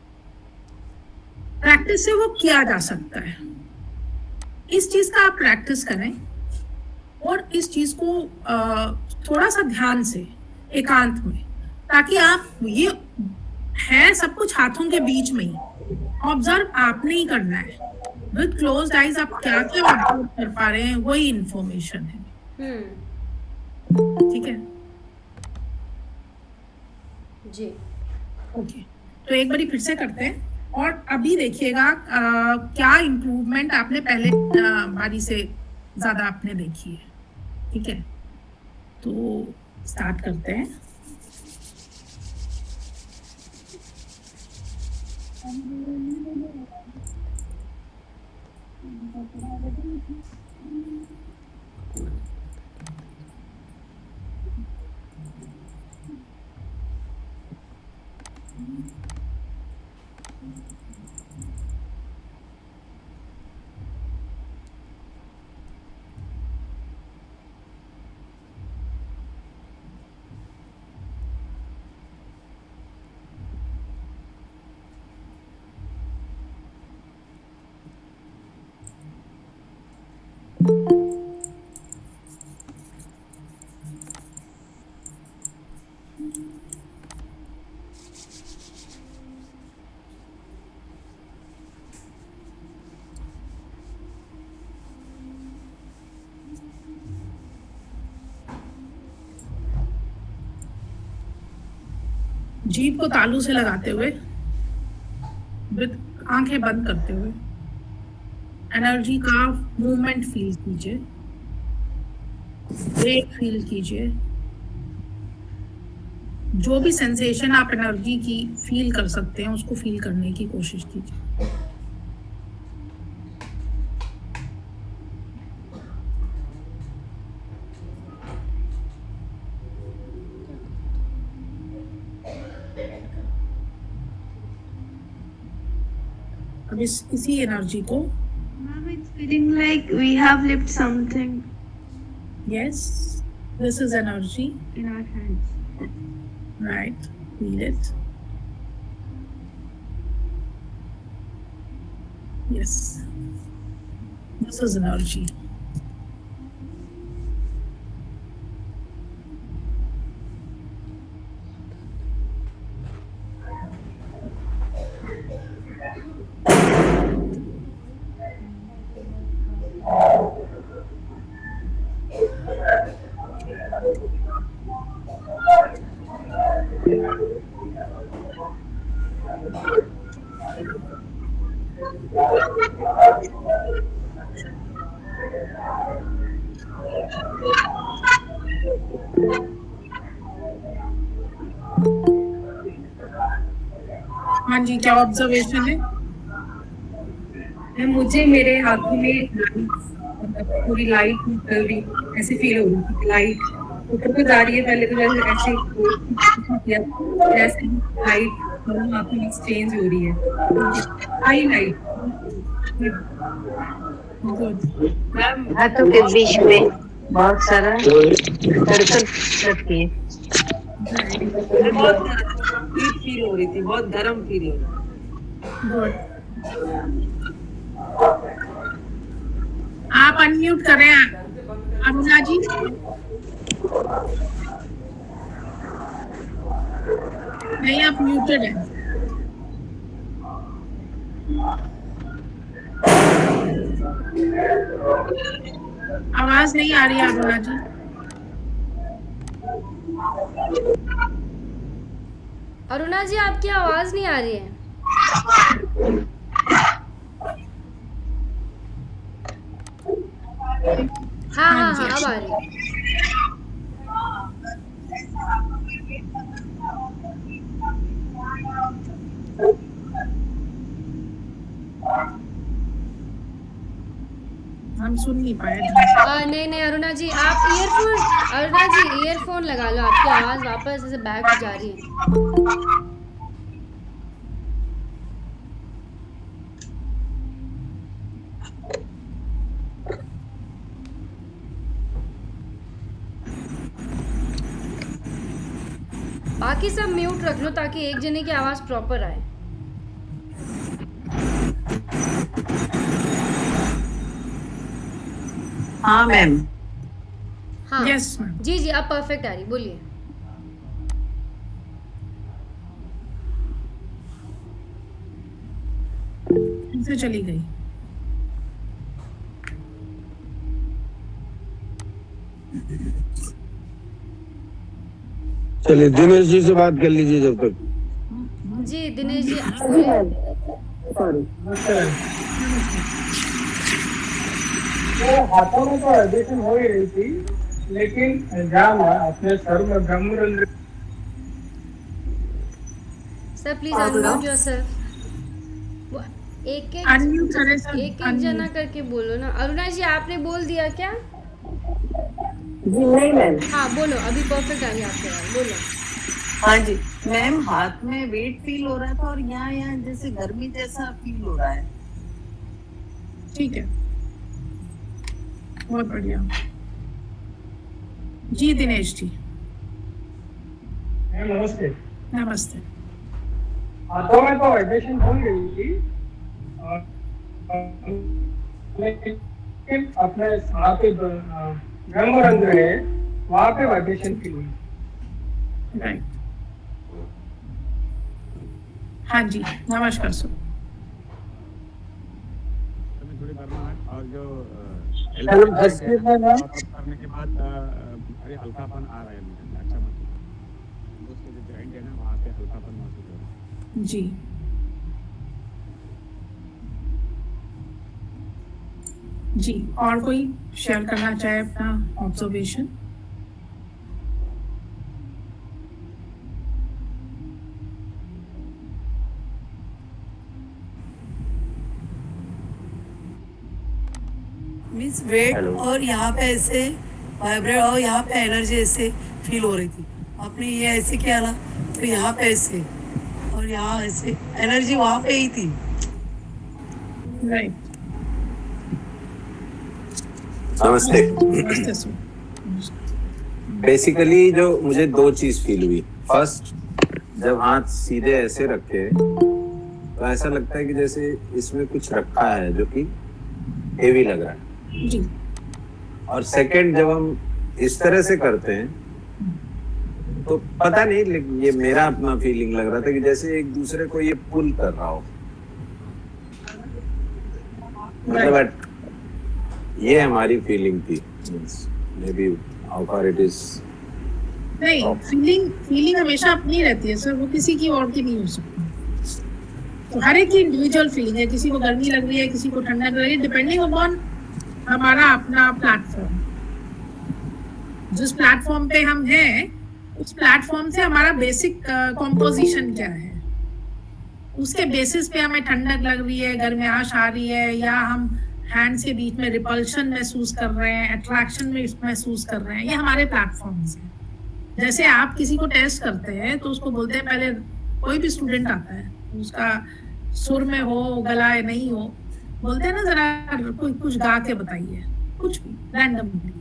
D: प्रैक्टिस से वो किया जा सकता है। इस चीज का आप प्रैक्टिस करें और इस चीज को थोड़ा सा ध्यान से एकांत में, ताकि आप ये है सब कुछ हाथों के बीच में ही ऑब्जर्व आपने ही करना है। विद क्लोज्ड आइज आप क्या क्या ऑब्जर्व कर पा रहे हैं वही इंफॉर्मेशन है। ठीक है
B: जी,
D: ओके, तो एक बारी फिर से करते हैं और अभी देखिएगा क्या इम्प्रूवमेंट आपने पहले बारी से ज्यादा आपने देखी है। ठीक है, तो स्टार्ट करते हैं। जीभ को तालू से लगाते हुए, आंखें बंद करते हुए एनर्जी का मूवमेंट फील कीजिए, वेट फील कीजिए। जो भी सेंसेशन आप एनर्जी की फील कर सकते हैं उसको फील करने की कोशिश कीजिए। अब इसी एनर्जी को
E: Ma'am, it's feeling like we have left something
D: yes, this is energy
E: in our hands.
D: right, feel it, yes, this is energy. हाँ जी, क्या ऑब्जर्वेशन है?
J: मुझे मेरे हाथों में मतलब पूरी लाइट निकल रही ऐसे फील हो रही थी। लाइट ऊपर को जा रही है, पहले तो जैसे ऐसे जैसे लाइट दोनों हाथों में एक्सचेंज हो रही है, हाई लाइट।
I: हाथों के बीच में बहुत सारा धड़कन लगती है।
H: बहुत हीट फील हो रही थी, बहुत गर्म फील हो रही थी।
D: गुड। आप अनम्यूट करें अरुणा जी। नहीं, आप म्यूटेड हैं। आवाज नहीं आ रही है अरुणा जी।
B: अरुणा जी, आपकी आवाज नहीं आ रही है। हाँ हाँ हाँ, अब आ रही है।
D: हम सुन नहीं पाए।
B: नहीं अरुणा जी, आप ईयरफोन लगा लो, आपकी आवाज वापस ऐसे बैक जा रही है। बाकी सब म्यूट रख लो ताकि एक जने की आवाज प्रॉपर आए।
I: हाँ मैम।
B: हाँ
D: यस मैम।
B: जी जी, अब परफेक्ट आ रही, बोलिए।
D: से चली गई।
A: चलिए दिनेश जी से बात कर लीजिए जब तक।
B: जी दिनेश जी।
G: तो हाथों में तो एडिशन हो ही रही थी, लेकिन जाम अपने सर में ब्रह्मरंध्र।
B: Sir please unmute yourself. एक जना करके बोलो ना। अरुणा जी, आपने बोल दिया क्या?
I: जी नहीं मैम।
B: हाँ बोलो, अभी परफेक्ट आ रही आपके आवाज, बोलो।
K: हाँ जी मैम, हाथ में वेट फील हो रहा था और यहाँ जैसे गर्मी जैसा फील हो रहा है।
D: ठीक है, बहुत बढ़िया जी। दिनेश जी
G: नमस्ते।
D: नमस्ते।
G: हाथों में तो वाइब्रेशन हो गई थी, लेकिन अपने हाथ के ब्रह्मरंध्र है वहां पे वाइब्रेशन फील हुई।
D: राइट। हाँ जी, नमस्कार सर।
M: थोड़ी गर्माहट और जो करने के बाद अरे हल्कापन आ रहा है मुझे, अच्छा मतलब उसके जो जॉइंट है ना वहाँ पे हल्कापन महसूस हो रहा है।
D: जी जी, और कोई शेयर करना चाहे अपना ऑब्जर्वेशन?
K: मीन्स वेट और यहाँ पे ऐसे वाइब्रेट और यहाँ पे एनर्जी ऐसे फील हो रही थी। आपने ये ऐसे किया ना तो यहाँ पे ऐसे और यहाँ ऐसे एनर्जी वहाँ पे ही थी।
D: राइट।
N: नमस्ते। बेसिकली जो मुझे दो चीज फील हुई। फर्स्ट, जब हाथ सीधे ऐसे रखे तो ऐसा लगता है कि जैसे इसमें कुछ रखा है जो कि हेवी लग रहा है
D: जी।
N: और सेकंड, जब हम इस तरह से करते हैं तो पता नहीं, लेकिन ये मेरा अपना फीलिंग लग रहा था कि जैसे एक दूसरे को ये पुल कर रहा हो। मतलब ये हमारी फीलिंग थी। May be how far it is.
D: नहीं, फीलिंग हमेशा अपनी रहती है सर, वो किसी की और की नहीं हो सकती। तो हर एक की इंडिविजुअल फीलिंग है, किसी को गर्मी लग रही है, किसी को ठंडक लग रही है, डिपेंडिंग अपॉन हमारा अपना प्लेटफॉर्म। जिस प्लेटफॉर्म पे हम हैं उस प्लेटफॉर्म से हमारा बेसिक कॉम्पोजिशन क्या है, उसके बेसिस पे हमें ठंडक लग रही है, गर्माहट आ रही है, या हम हैंड्स के बीच में रिपल्शन महसूस कर रहे हैं, अट्रैक्शन में महसूस कर रहे हैं, ये हमारे प्लेटफॉर्म्स हैं। जैसे आप किसी को टेस्ट करते हैं तो उसको बोलते हैं, पहले कोई भी स्टूडेंट आता है उसका सुर में हो, गला है नहीं हो, बोलते हैं ना जरा कोई कुछ गा के बताइए, कुछ भी रैंडमली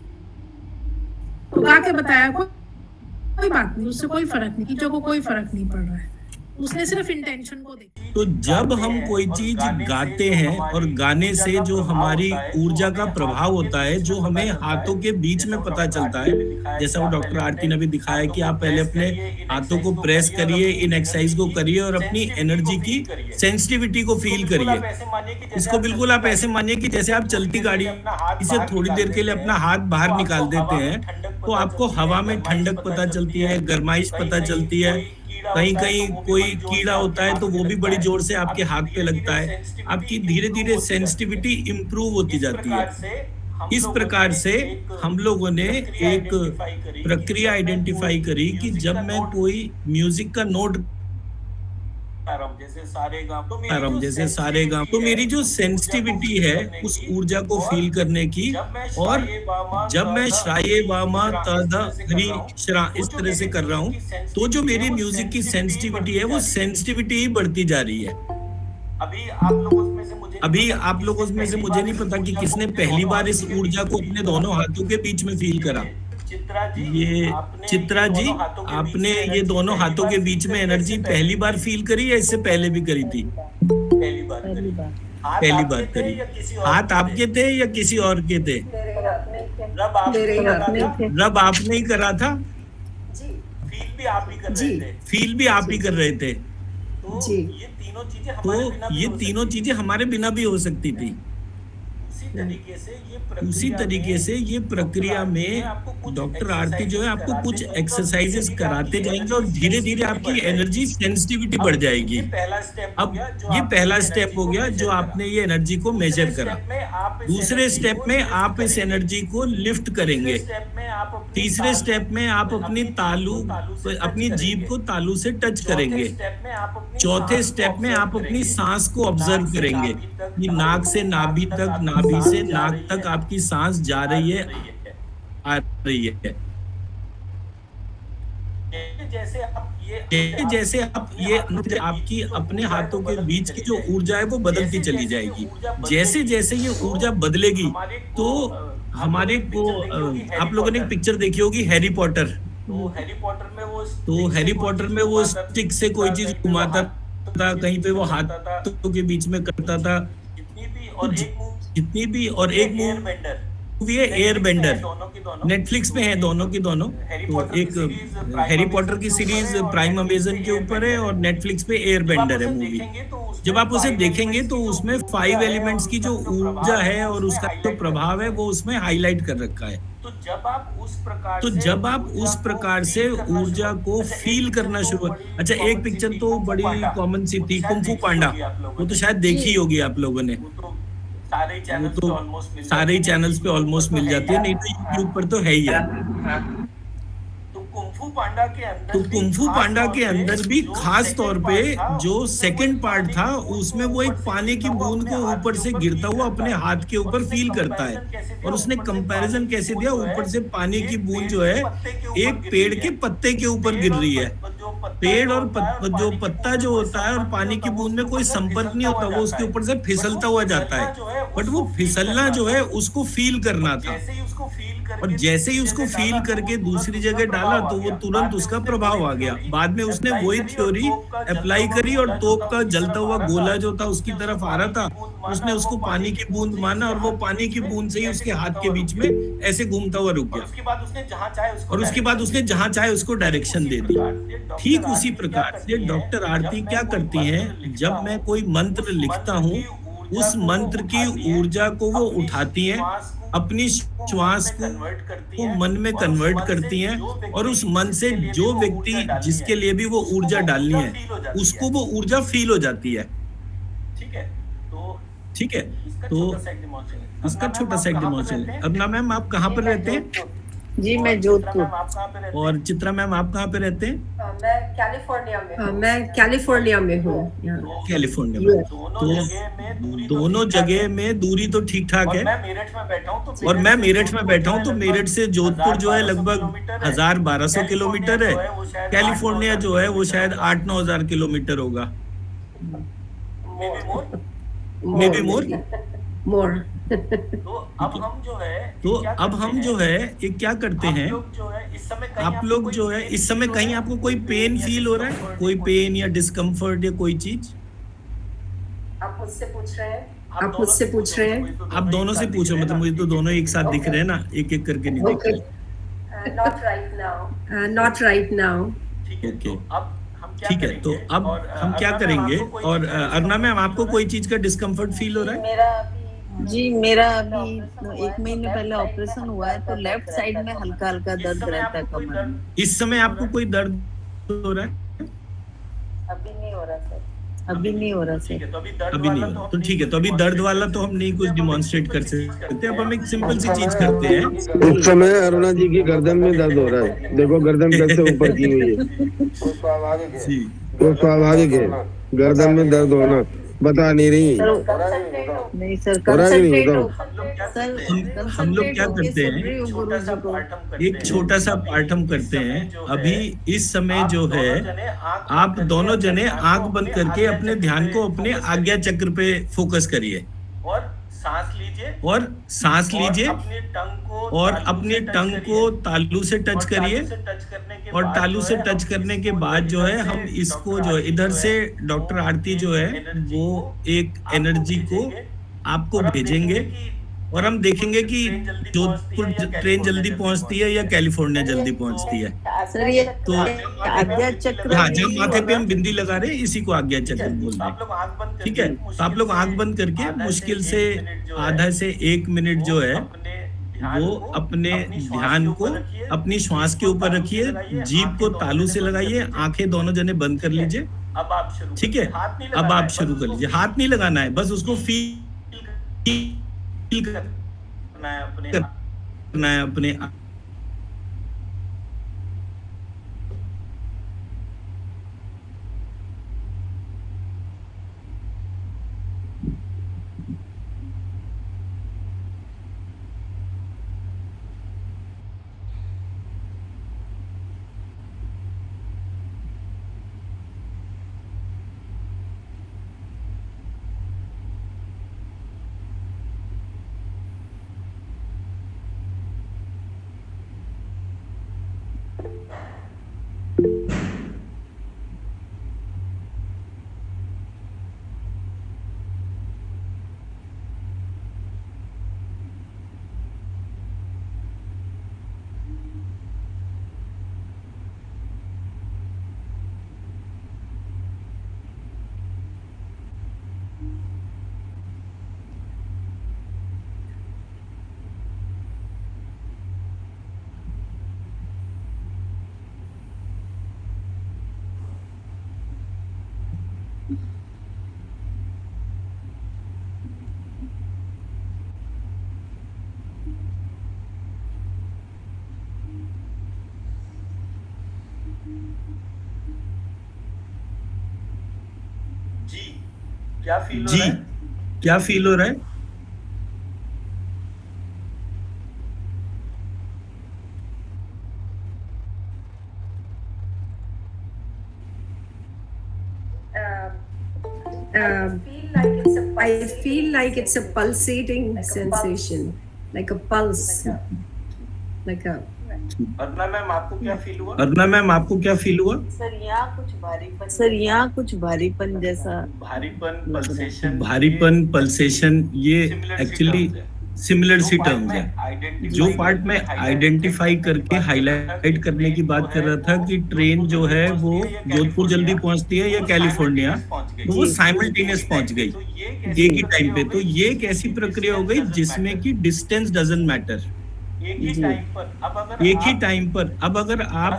D: तो गा के बताया, कोई बात नहीं, उससे कोई फर्क नहीं, टीचर को कोई फर्क नहीं पड़ रहा है, उसने सिर्फ इंटेंशन को देखा।
C: तो जब हम कोई चीज गाते हैं और गाने से जो हमारी ऊर्जा का प्रभाव होता है, जो हमें हाथों के बीच में पता चलता है, जैसा वो डॉक्टर आरती ने भी दिखाया कि आप पहले अपने हाथों को प्रेस करिए, इन एक्सरसाइज को करिए और अपनी एनर्जी की सेंसिटिविटी को फील करिए। इसको बिल्कुल आप ऐसे मानिए कि जैसे आप चलती गाड़ी से थोड़ी देर के लिए अपना हाथ बाहर निकाल देते हैं तो आपको हवा में ठंडक पता चलती है, गर्माइश पता चलती है, कहीं कहीं कोई कीड़ा होता है तो वो भी बड़ी जोर से आपके हाथ पे लगता है, आपकी धीरे धीरे सेंसिटिविटी इम्प्रूव होती जाती है। इस प्रकार से हम लोगों ने एक प्रक्रिया आइडेंटिफाई करी कि जब मैं कोई म्यूजिक का नोट जैसे सारे गाँव, तो मेरी जो सेंसिटिविटी है उस ऊर्जा को फील करने की, और जब मैं श्राये वामा तादा हरी श्रा इस तरह से कर रहा हूँ तो जो मेरी म्यूजिक की सेंसिटिविटी है वो सेंसिटिविटी ही बढ़ती जा रही है। अभी आप लोगों में से मुझे नहीं पता कि किसने पहली बार इस ऊर्जा को अपने दोनों हाथों के बीच में फील करा। ये चित्रा जी, आपने ये दोनों हाथों के बीच में एनर्जी पहली बार फील करी या इससे पहले भी करी थी? पहली बार करी। हाथ आपके थे या किसी और के थे? रब आपने ही करा था? फील भी आप ही कर रहे थे। तो ये तीनों चीजें हमारे बिना भी हो सकती थी। उसी तरीके से ये प्रक्रिया में डॉक्टर आरती जो है आपको कुछ एक्सरसाइजेस कराते जाएंगे और धीरे धीरे आपकी एनर्जी सेंसिटिविटी बढ़ जाएगी। अब ये पहला स्टेप हो गया जो आपने ये एनर्जी को मेजर करा। दूसरे स्टेप में आप इस एनर्जी को लिफ्ट करेंगे। तीसरे स्टेप में आप अपनी जीभ को तालू से टच करेंगे। चौथे स्टेप में आप अपनी सांस को ऑब्जर्व करेंगे कि नाक से नाभि तक, नाभि से नाक तक आपकी सांस जा रही है, आ रही है। जैसे आप ये आपकी अपने हाथों के बीच की जो ऊर्जा है वो बदलती चली जाएगी। जैसे जैसे ये ऊर्जा बदलेगी तो हमारे को आप लोगों ने एक पिक्चर देखी होगी हैरी पॉटर। तो हैरी पॉटर में वो स्टिक से कोई चीज घुमाता था, कहीं पे वो हाथों के बीच में करता था। जितनी भी और एक मूवी है एयर बेंडर, नेटफ्लिक्स पे है दोनों की दोनों। तो एक हैरी पॉटर की सीरीज प्राइम अमेजन के ऊपर है और नेटफ्लिक्स पे एयर बेंडर है मूवी। जब आप उसे देखेंगे तो उसमें 5 एलिमेंट्स की जो ऊर्जा है और उसका जो प्रभाव है वो उसमें हाईलाइट कर रखा है। तो जब आप उस प्रकार से ऊर्जा को फील करना शुरू। अच्छा, एक पिक्चर तो बड़ी कॉमन सी थी, कुंफू पांडा, वो तो शायद देखी होगी आप लोगों ने। वो तो सारे ही चैनल्स पे ऑलमोस्ट मिल जाती है, नहीं तो यूट्यूब पर तो है ही है। तो कुंफू पांडा के अंदर भी खास तौर पे जो सेकंड पार्ट था उसमें वो एक पानी की बूंद को ऊपर से गिरता हुआ अपने हाथ के ऊपर फील करता है। और उसने कंपैरिजन कैसे दिया, ऊपर से पानी की बूंद जो है एक पेड़ के पत्ते के ऊपर गिर रही है। पेड़ और जो पत्ता जो होता है और पानी की बूंद में कोई संपर्क नहीं होता, वो उसके ऊपर से फिसलता हुआ जाता है। बट वो फिसलना जो है उसको फील करना था, और जैसे ही उसको फील करके दूसरी जगह डाला तो वो तुरंत उसका प्रभाव आ गया। बाद में उसने वही थ्योरी अप्लाई करी और तोप का जलता हुआ गोला जो था उसकी तरफ आ रहा था, उसने उसको पानी की बूंद माना और वो पानी की बूंद से ही उसके हाथ के बीच में ऐसे घूमता हुआ रुक गया। और उसके बाद उसने जहां चाहे उसको डायरेक्शन दे दी। ठीक उसी प्रकार से डॉक्टर आरती क्या करती हैं, जब मैं कोई मंत्र लिखता हूँ उस मंत्र की ऊर्जा को वो उठाती हैं, अपनी श्वास को मन में कन्वर्ट करती हैं और उस मन से जो व्यक्ति जिसके लिए भी वो ऊर्जा डालनी है उसको वो ऊर्जा फील हो जाती है। ठीक है, तो इसका छोटा सा एक डेमोन्स्ट्रेशन है। अर्पणा मैम आप कहाँ पर रहते हैं?
I: जी मैं जोधपुर।
C: और चित्रा मैम आप कहाँ पे रहते हैं?
O: मैं कैलिफोर्निया में हूँ।
I: मैं कैलिफोर्निया में हूँ।
C: कैलिफोर्निया में। तो दोनों जगह में दूरी तो ठीक ठाक है, और मैं मेरठ में बैठा हूँ, तो मेरठ से जोधपुर जो है लगभग 1000-1200 किलोमीटर है। कैलिफोर्निया जो है वो शायद 8-9 हजार किलोमीटर होगा, मे बी मोर।
O: तो अब हम जो है
C: ये क्या करते हैं, आप लोग जो है इस समय कहीं आपको कोई पेन फील हो रहा है, कोई पेन या डिस्कम्फर्ट या कोई चीज?
O: आप मुझसे पूछ रहे हैं?
C: आप दोनों से पूछो, मतलब मुझे तो दोनों एक साथ दिख रहे हैं ना, एक एक करके नहीं दिख रहे।
O: Not right now.
C: ओके, ठीक है, तो अब हम क्या करेंगे? और अर्पणा मैम आपको कोई चीज का डिस्कम्फर्ट फील हो रहा है?
I: जी मेरा अभी 1 महीने पहले ऑपरेशन हुआ है, तो लेफ्ट साइड में हल्का हल्का दर्द रहता है कमर में।
C: इस समय आपको कोई दर्द हो रहा है?
O: अभी नहीं हो रहा सर।
I: अभी नहीं हो रहा सर।
C: अभी नहीं हो रहा, तो ठीक है, तो अभी दर्द वाला तो हम नहीं कुछ डिमॉन्स्ट्रेट कर सकते। अब हम एक सिंपल सी चीज करते हैं।
A: इस समय अरुणा जी की गर्दन में दर्द हो रहा है, देखो गर्दन कैसे ऊपर की हुई है, वो स्वाभाविक है। गर्दन में दर्द होना बता नहीं रही।
I: नहीं सर,
C: हम लोग क्या करते हैं, एक छोटा सा पार्ट हम करते हैं। अभी इस समय जो है आप दोनों जने आंख बंद करके अपने ध्यान को अपने आज्ञा चक्र पे फोकस करिए, और सांस लीजिए, और अपने टंग को तालू से टच करिए, और तालू से टच करने के बाद जो है हम इसको जो है इधर से डॉक्टर आरती जो है वो एक एनर्जी को आपको भेजेंगे, और हम देखेंगे कि जोधपुर ट्रेन जल्दी पहुंचती है या कैलिफोर्निया जल्दी पहुंचती है।
I: सर ये
C: तो
I: आज्ञा चक्र,
C: हाँ, जब माथे पे हम बिंदी लगा रहे हैं इसी को आज्ञा चक्र बोलते हैं। ठीक है, तो आप लोग आंख बंद करके मुश्किल से आधा से 1 मिनट जो है वो अपने ध्यान को अपनी श्वास के ऊपर रखिए, जीभ को तालू से लगाइए, आंखें दोनों जने बंद कर लीजिए। ठीक है, अब आप शुरू कर लीजिए। हाथ नहीं लगाना है, बस उसको फील करना है अपने। जी क्या फील हो रहा है?
O: I feel like it's a pulsating sensation, like a pulse, like a.
C: Arpana ma'am आपको क्या फील हुआ? अर्पणा मैम आपको क्या फील हुआ?
I: सर यहाँ कुछ भारीपन जैसा,
C: भारीपन पल्सेशन, ये एक्चुअली सिमिलर सी टर्म्स है। जो पार्ट में आइडेंटिफाई करके हाईलाइट करने की बात कर रहा था कि ट्रेन जो है वो जोधपुर जल्दी पहुंचती है या कैलिफोर्निया, तो वो साइमल्टेनियस पहुंच गई एक ही टाइम पे। तो ये एक ऐसी प्रक्रिया हो गई जिसमें कि डिस्टेंस डजंट मैटर। एक ही टाइम पर अब अगर आप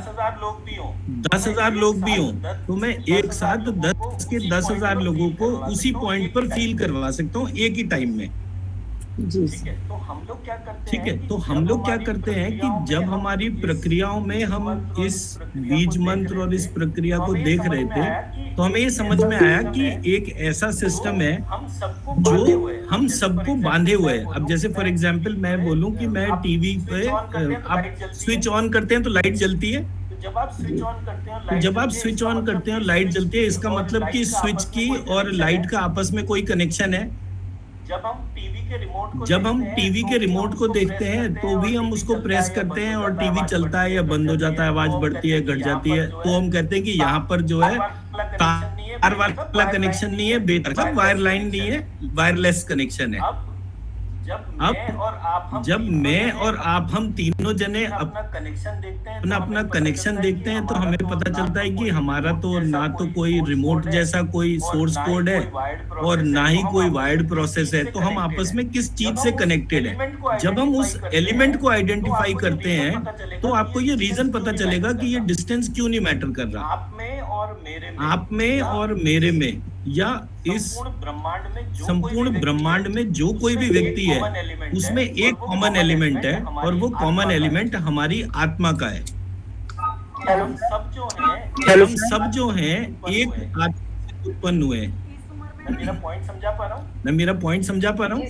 C: 10,000 लोग भी हों तो मैं एक साथ 10 के 10,000 लोगों को उसी पॉइंट पर फील करवा सकता हूँ एक ही टाइम में। ठीक है, तो हम लोग क्या करते हैं कि जब हमारी प्रक्रियाओं में हम इस बीज मंत्र और इस प्रक्रिया को देख रहे थे तो हमें ये समझ में आया कि एक ऐसा सिस्टम है जो हम सबको बांधे हुए है। अब जैसे फॉर एग्जांपल मैं बोलूं कि मैं टीवी पे आप स्विच ऑन करते हैं तो लाइट जलती है, जब आप स्विच ऑन करते हैं लाइट जलती है, इसका मतलब कि स्विच की और लाइट का आपस में कोई कनेक्शन है। जब हम टीवी के रिमोट को देखते हैं तो भी हम उसको प्रेस करते हैं और टीवी चलता है या बंद हो जाता है, आवाज बढ़ती है घट जाती है, तो हम कहते हैं कि यहाँ पर जो है तार वाला कनेक्शन नहीं है, बेतार वायर लाइन नहीं है, वायरलेस कनेक्शन है। अब जब मैं और आप हम तीनों जने अपना कनेक्शन देखते हैं तो हमें पता चलता है कि हमारा तो ना तो कोई रिमोट जैसा कोई सोर्स कोड है और ना ही कोई वायर्ड प्रोसेस है, तो हम आपस में किस चीज से कनेक्टेड है। जब हम उस एलिमेंट को आइडेंटिफाई करते हैं तो आपको ये रीजन पता चलेगा कि ये डिस्टेंस क्यों नहीं मैटर कर रहा, आप में और मेरे में या इस संपूर्ण ब्रह्मांड में जो कोई भी व्यक्ति है उसमें एक कॉमन एलिमेंट है और वो कॉमन एलिमेंट हमारी आत्मा का है। हम सब जो हैं एक आत्मा से उत्पन्न हुए हैं। मैं मेरा पॉइंट समझा पा रहा हूँ?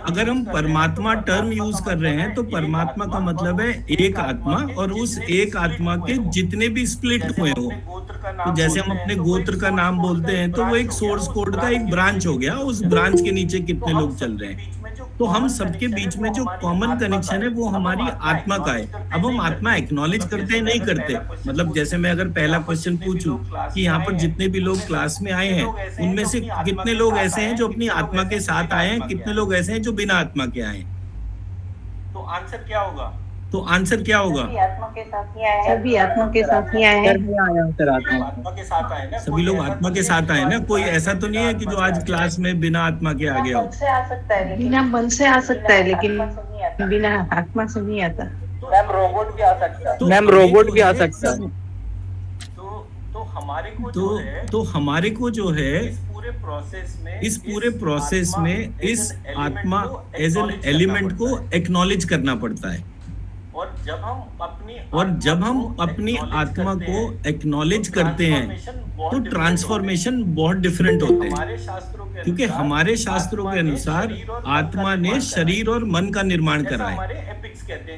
C: अगर हम परमात्मा टर्म यूज कर रहे हैं तो परमात्मा का मतलब है एक आत्मा और उस एक आत्मा के जितने भी स्प्लिट हुए हो, तो जैसे हम अपने गोत्र का नाम बोलते हैं तो वो एक सोर्स कोड का एक ब्रांच हो गया, उस ब्रांच के नीचे कितने लोग चल रहे हैं, तो हम सबके बीच में जो कॉमन कनेक्शन है वो हमारी आत्मा का है। अब हम आत्मा एक्नॉलेज करते हैं नहीं करते, मतलब जैसे मैं अगर पहला क्वेश्चन पूछूं कि यहाँ पर जितने भी लोग क्लास में आए हैं उनमें से कितने लोग ऐसे हैं जो अपनी आत्मा के साथ आए हैं, कितने लोग ऐसे हैं जो बिना आत्मा के आए हैं, तो आंसर क्या होगा?
I: सभी आत्मा के साथ ही आए हैं।
C: सभी लोग आत्मा के साथ आए ना, कोई ऐसा तो नहीं है कि जो आज क्लास में बिना आत्मा के आ गया हो।
I: बिना मन से आ सकता है लेकिन बिना आत्मा से नहीं आता।
P: मैम रोबोट भी आ सकता है।
C: तो हमारे को जो है इस पूरे प्रोसेस में इस आत्मा एज एन एलिमेंट को एक्नॉलेज करना पड़ता है। और जब हम अपनी आत्मा को एक्नॉलेज करते हैं तो ट्रांसफॉर्मेशन बहुत डिफरेंट होते हैं, क्योंकि हमारे शास्त्रों के अनुसार आत्मा ने शरीर और मन का निर्माण करा है,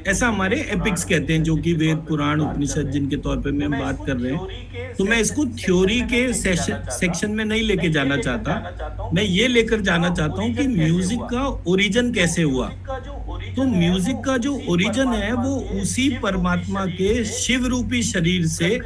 C: ऐसा हमारे एपिक्स कहते हैं, जो कि वेद पुराण उपनिषद जिनके तौर पे हम बात कर रहे हैं। तो मैं इसको थ्योरी के सेक्शन में नहीं लेके जाना चाहता, मैं ये लेकर जाना चाहता हूँ कि म्यूजिक का ओरिजिन कैसे हुआ। तो म्यूजिक का जो ओरिजिन है वो उसी परमात्मा के शिव रूपी शरीर से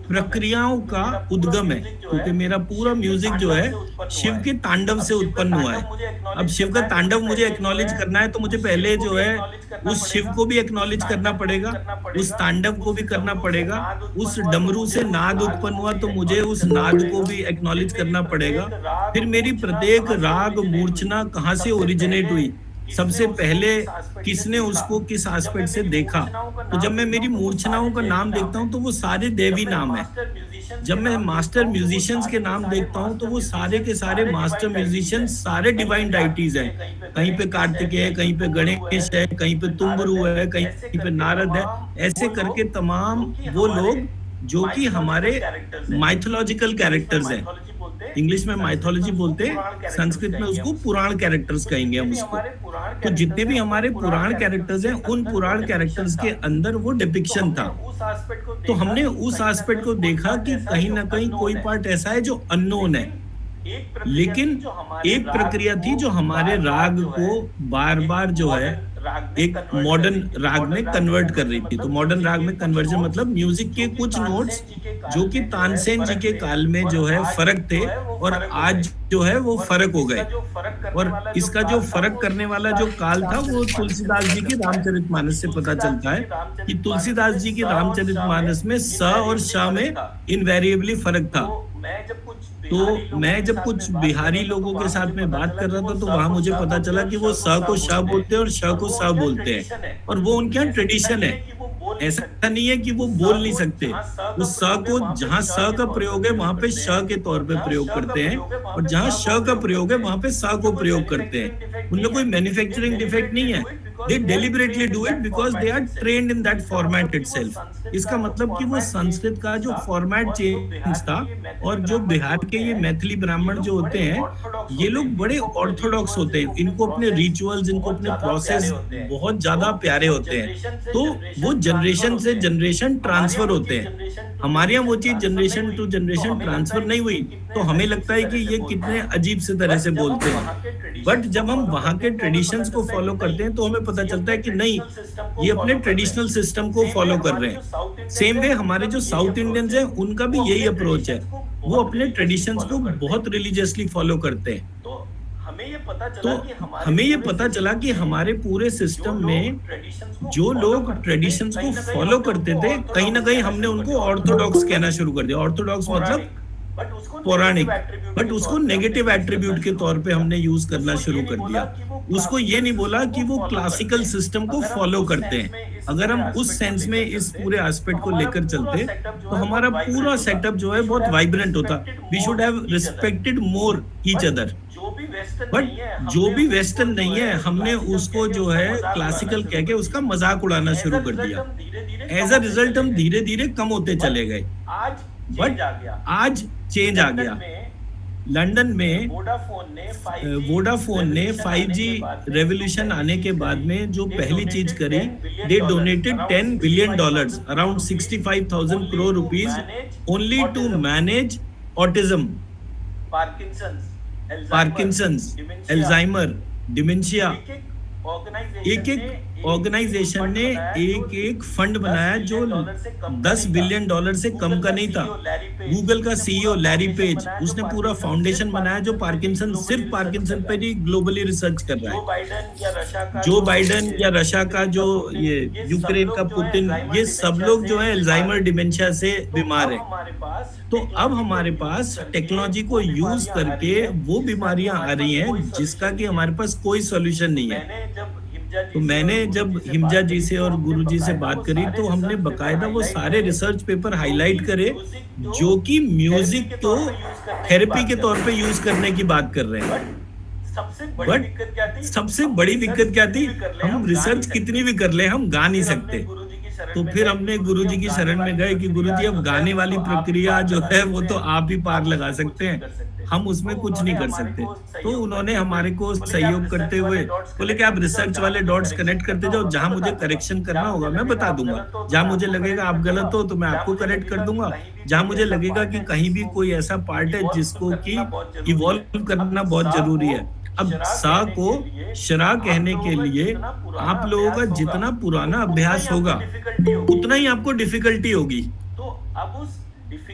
C: प्रक्रियाओं का उद्गम है, क्योंकि मेरा पूरा म्यूजिक जो है शिव के तांडव से उत्पन्न हुआ है। अब शिव का तांडव मुझे एक्नॉलेज करना है तो मुझे पहले जो है उस शिव को भी एक्नॉलेज करना पड़ेगा, उस तांडव को भी करना पड़ेगा, उस डमरू से नाद उत्पन्न हुआ तो मुझे उस नाद को भी एक्नॉलेज करना पड़ेगा। फिर मेरी प्रत्येक राग मूर्छना कहाँ से ओरिजिनेट हुई, सबसे पहले किसने उसको किस एस्पेक्ट से देखा। तो जब मैं मेरी मूर्छनाओं का नाम देखता हूँ तो वो सारे देवी नाम है। जब मैं मास्टर म्यूजिशियंस के नाम देखता हूँ तो वो सारे के सारे मास्टर म्यूजिशियंस सारे डिवाइन डाइटीज हैं। कहीं पे कार्तिकेय है, कहीं पे गणेश है, कहीं पे तुम्बरू है, कहीं पे नारद है, ऐसे करके तमाम वो लोग जो कि हमारे माइथोलॉजिकल कैरेक्टर्स हैं। इंग्लिश में माइथोलॉजी बोलते हैं, संस्कृत में उसको पुराण कैरेक्टर्स कहेंगे हम उसको। तो जितने भी हमारे पुराण कैरेक्टर्स हैं उन पुराण कैरेक्टर्स के अंदर वो डिपिक्शन था। तो हमने उस एस्पेक्ट को देखा कि कहीं ना कहीं कोई पार्ट ऐसा है जो अननोन है, लेकिन एक प्रक्रिया थी जो हमारे राग को बार बार जो है एक मॉडर्न राग में कन्वर्ट कर रही थी। तो मॉडर्न राग में कन्वर्जन मतलब म्यूजिक के कुछ नोट्स जो कि तानसेन जी के काल में जो है फर्क थे और आज जो है वो फर्क हो गए। और इसका जो फर्क करने वाला जो काल था वो तुलसीदास जी के रामचरितमानस से पता चलता है कि तुलसीदास जी के रामचरितमानस में स और श में इनवेरिएबली फर्क था। मैं जब कुछ तो मैं जब कुछ बिहारी लोगों के साथ में बात कर रहा था तो वहां मुझे पता चला कि वो स को श बोलते हैं और श को स बोलते हैं, और वो उनके यहाँ ट्रेडिशन है। ऐसा नहीं है कि वो बोल नहीं सकते, वो स को जहाँ स का प्रयोग है वहां पे श के तौर पे प्रयोग करते हैं, और जहाँ श का प्रयोग है वहां पे स को प्रयोग करते हैं। उनमें कोई मैन्युफैक्चरिंग डिफेक्ट नहीं है, they deliberately do it because they are trained in that format itself। इसका मतलब कि वो संस्कृत का जो फॉर्मेट चेंज था, और जो बिहार के ये मैथिली ब्राह्मण जो होते हैं ये लोग बड़े ऑर्थोडॉक्स होते हैं, इनको अपने रिचुअल्स, इनको अपने प्रोसेस बहुत ज्यादा प्यारे होते हैं, तो वो जनरेशन से जनरेशन ट्रांसफर होते हैं। हमारे यहाँ वो चीज जनरेशन टू जनरेशन ट्रांसफर नहीं हुई, तो हमें लगता है कि ये कितने अजीब से तरह से बोलते हैं, बट जब हम वहाँ के ट्रेडिशंस को फॉलो करते हैं तो हमें पता चलता है कि नहीं, ये अपने ट्रेडिशनल सिस्टम को फॉलो कर रहे हैं। सेम वे हमारे जो साउथ इंडियंस हैं उनका भी यही अप्रोच है, वो अपने ट्रेडिशंस को बहुत रिलीजियसली फॉलो करते हैं। तो हमें ये पता चला कि हमारे पूरे सिस्टम में जो लोग ट्रेडिशंस को फॉलो करते थे, कहीं ना कहीं हमने उनको ऑर्थोडॉक्स कहना शुरू कर दिया। ऑर्थोडॉक्स मतलब पौराणिक, बट उसको नेगेटिव एट्रीब्यूट के तौर पे हमने यूज करना शुरू कर दिया। उसको ये नहीं बोला कि वो क्लासिकल सिस्टम को फॉलो करते हैं। अगर हम उस सेंस में इस पूरे एस्पेक्ट को लेकर चलते तो हमारा पूरा सेटअप जो है बहुत वाइब्रेंट होता। We should have respected more each other, but जो भी वेस्टर्न नहीं है हमने उसको जो है क्लासिकल कह के उसका मजाक उड़ाना शुरू कर दिया। एज अ रिजल्ट हम धीरे धीरे कम होते चले गए, बट आज चेंज आ गया। लंदन में वोडाफोन ने 5G रेवोल्यूशन आने के बाद में जो पहली चीज करी, they donated $10 billion, around 65,000 crore rupees only to manage autism, Parkinson's, Alzheimer's, dementia. एक ऑर्गेनाइजेशन ने एक फंड बनाया जो $10 बिलियन से कम का नहीं था। गूगल का सीईओ लैरी पेज, उसने पूरा फाउंडेशन बनाया जो सिर्फ पार्किंसन पर ही ग्लोबली रिसर्च कर रहा है। जो बाइडेन या रशिया का जो ये यूक्रेन का पुतिन, ये सब लोग जो है अल्जाइमर, डिमेंशिया से बीमार है। तो अब हमारे पास टेक्नोलॉजी को यूज करके वो बीमारियां आ रही हैं जिसका कि हमारे पास कोई सॉल्यूशन नहीं है। तो मैंने जब हिमजा जी से और गुरु जी से बात करी तो हमने बकायदा वो सारे रिसर्च पेपर हाईलाइट करे जो कि म्यूजिक को थेरेपी के तौर पे यूज करने की बात कर रहे हैं। बट सबसे बड़ी दिक्कत क्या थी, हम रिसर्च कितनी भी कर ले हम गा नहीं सकते। तो फिर हमने गुरुजी की शरण में गए कि गुरुजी अब गाने वाली प्रक्रिया जो है वो तो आप ही पार लगा सकते हैं, हम उसमें कुछ नहीं कर सकते। तो उन्होंने हमारे को सहयोग करते हुए बोले कि आप रिसर्च वाले डॉट्स कनेक्ट करते जाओ, जहां मुझे करेक्शन करना होगा मैं बता दूंगा, जहां मुझे लगेगा आप गलत हो तो मैं आपको करेक्ट कर दूंगा, जहां मुझे लगेगा कि कहीं भी कोई ऐसा पार्ट है जिसको कि इवॉल्व करना बहुत जरूरी है। अब सा को शरा कहने के लिए आप लोगों का जितना पुराना अभ्यास होगा उतना ही आपको डिफिकल्टी होगी।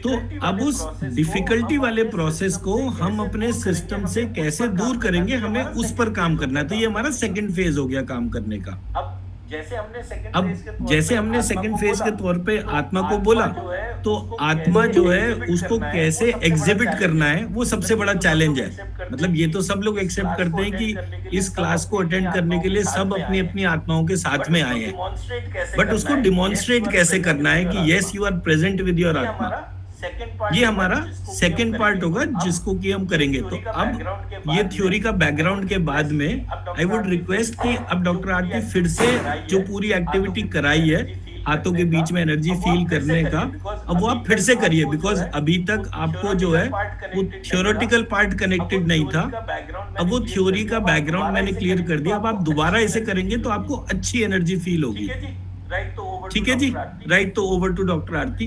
C: तो अब उस डिफिकल्टी वाले प्रोसेस को हम अपने सिस्टम से कैसे दूर करेंगे, हमें उस पर काम करना है। तो ये हमारा सेकंड फेज हो गया काम करने का। अब जैसे हमने सेकंड फेज के तौर पे आत्मा को बोला, तो आत्मा जो है उसको कैसे एग्जिबिट करना है वो सबसे बड़ा चैलेंज है। मतलब ये तो सब लोग एक्सेप्ट करते हैं कि इस क्लास को अटेंड करने के लिए सब अपनी अपनी आत्माओं के साथ में आए हैं, बट उसको डिमॉन्स्ट्रेट कैसे करना है कि yes you are present with your आत्मा, ये हमारा सेकंड पार्ट होगा जिसको कि हम करेंगे। तो अब ये थ्योरी का बैकग्राउंड के बाद में आई वुड रिक्वेस्ट कि अब डॉक्टर आरती फिर से जो पूरी एक्टिविटी कराई है हाथों के बीच में एनर्जी फील करने का, अब वो आप फिर से करिए, बिकॉज अभी तक आपको जो है वो थ्योरेटिकल पार्ट कनेक्टेड नहीं था। अब वो थ्योरी का बैकग्राउंड मैंने क्लियर कर दिया। अब आप दोबारा इसे करेंगे तो आपको अच्छी एनर्जी फील होगी। ठीक है जी, राइट। तो over to doctor Aarti.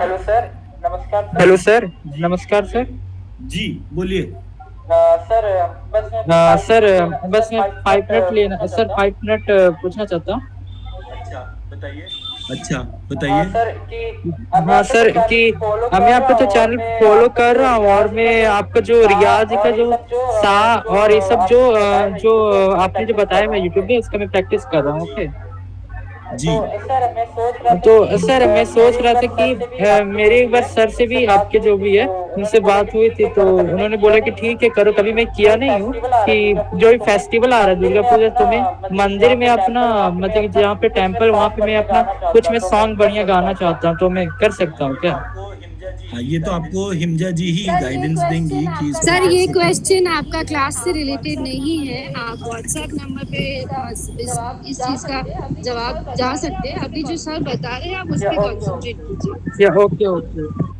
P: Hello sir, नमस्कार। हेलो सर, नमस्कार सर।
C: जी बोलिए।
P: सर बस मैं 5 मिनट लेना सर, 5 मिनट पूछना चाहता हूँ।
C: अच्छा बताइए।
P: हाँ सर कि मैं आपका तो चैनल फॉलो कर रहा हूँ और मैं आपका जो रियाज का जो सा और ये सब जो आपने जो बताया मैं यूट्यूब में इसका मैं प्रैक्टिस कर रहा हूँ। ओके
C: जी
P: तो सर मैं सोच रहा था कि मेरे एक बार सर से भी आपके जो भी है उनसे बात हुई थी, तो उन्होंने बोला कि ठीक है करो। कभी मैं किया नहीं हूँ कि जो भी फेस्टिवल आ रहा है दुर्गा पूजा, तो मैं मंदिर में अपना मतलब कि जहाँ पे टेम्पल वहाँ पे मैं अपना कुछ मैं सॉन्ग बढ़िया गाना चाहता हूँ, तो मैं कर सकता हूँ क्या?
C: हाँ, ये तो आपको हिमजा जी ही गाइडेंस देंगी कि इसमें
B: सर ये
C: कैसे
B: क्वेश्चन आपका क्लास से रिलेटेड नहीं है, आप व्हाट्सएप नंबर पे इस चीज़ का जवाब जा सकते हैं। अभी जो सर बता रहे हैं आप उस पर कॉन्सेंट्रेट कीजिए।
P: या ओके ओके।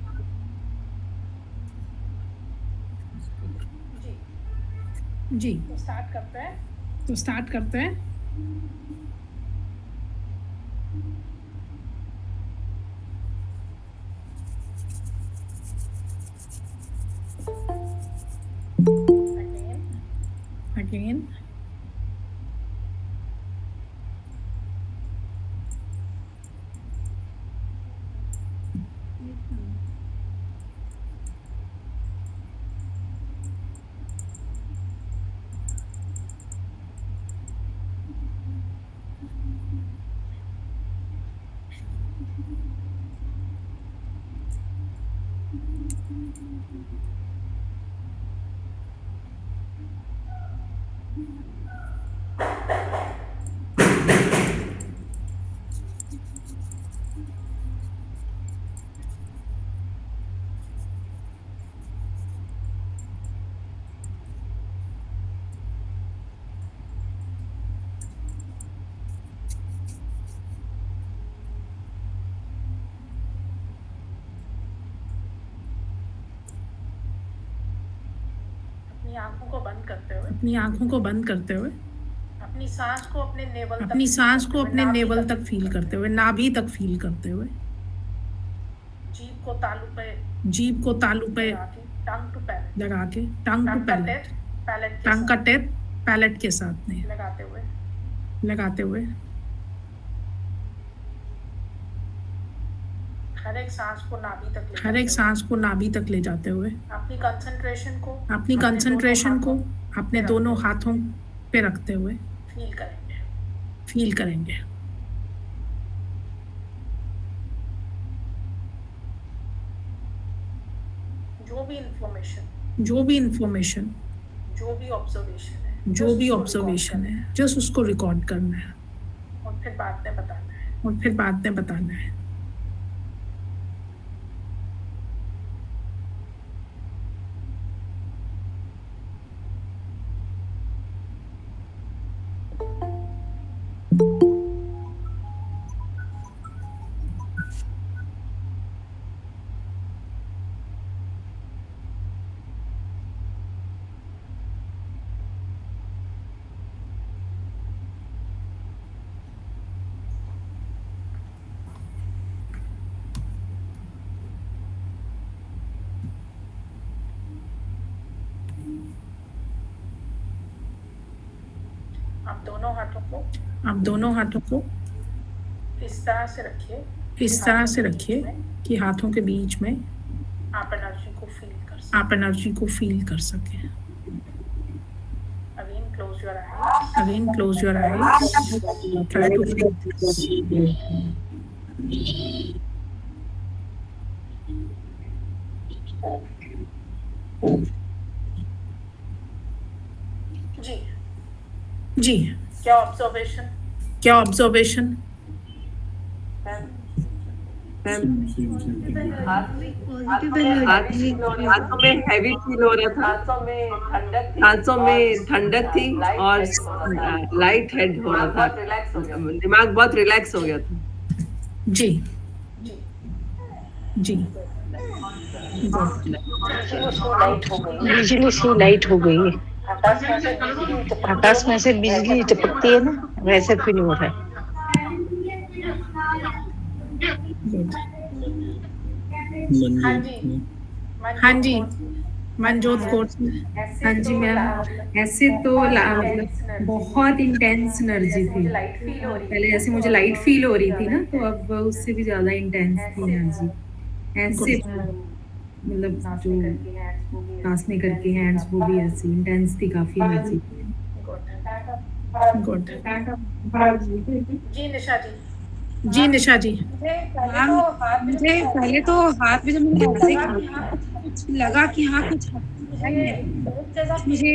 D: जी तो स्टार्ट करते हैं। Again. अपनी आंखों को बंद करते हुए अपनी सांस को अपने नेवल तक फील करते हुए, नाभि तक फील करते हुए, जीभ को तालू पे लगा के टंग टू पैलेट, टंग का टिप पैलेट के साथ में लगाते हुए हर एक सांस को नाभि तक ले जाते हुए अपनी कंसंट्रेशन को अपने दोनों हाथों पे रखते हुए फील करेंगे। जो भी इंफॉर्मेशन जो भी ऑब्जर्वेशन है जस्ट उसको रिकॉर्ड करना है और फिर बाद में बताना है। आप दोनों हाथों को इस तरह से रखिए कि हाथों के बीच में आप एनर्जी को फील कर सकें। Again close your eyes. Try to feel this. जी क्या ऑब्जर्वेशन
H: हाथों में हैवी फील हो रहा था, हाथों में ठंडक थी और लाइट हेड हो रहा था, दिमाग बहुत रिलैक्स हो गया था।
D: जी
Q: बिजली सी लाइट हो गई है, आकाश में से बिजली चपकती है ना, वैसे फील हो रहा है।
D: हाँ जी मनजोत कोर्स।
J: हाँ जी मैम, ऐसे तो मतलब बहुत इंटेंस एनर्जी थी, पहले जैसे मुझे लाइट फील हो रही थी ना, तो अब उससे भी ज्यादा इंटेंस थी एनर्जी। ऐसे मतलब जो नाचने करके हैंड्स वो भी ऐसी इंटेंस थी, काफी एनर्जी।
D: गुड जी निशा जी। जी निशा जी।
L: मैम मुझे पहले तो हाथ में जब मैंने ऐसे किया कुछ लगा कि हाँ कुछ है मेरे। मुझे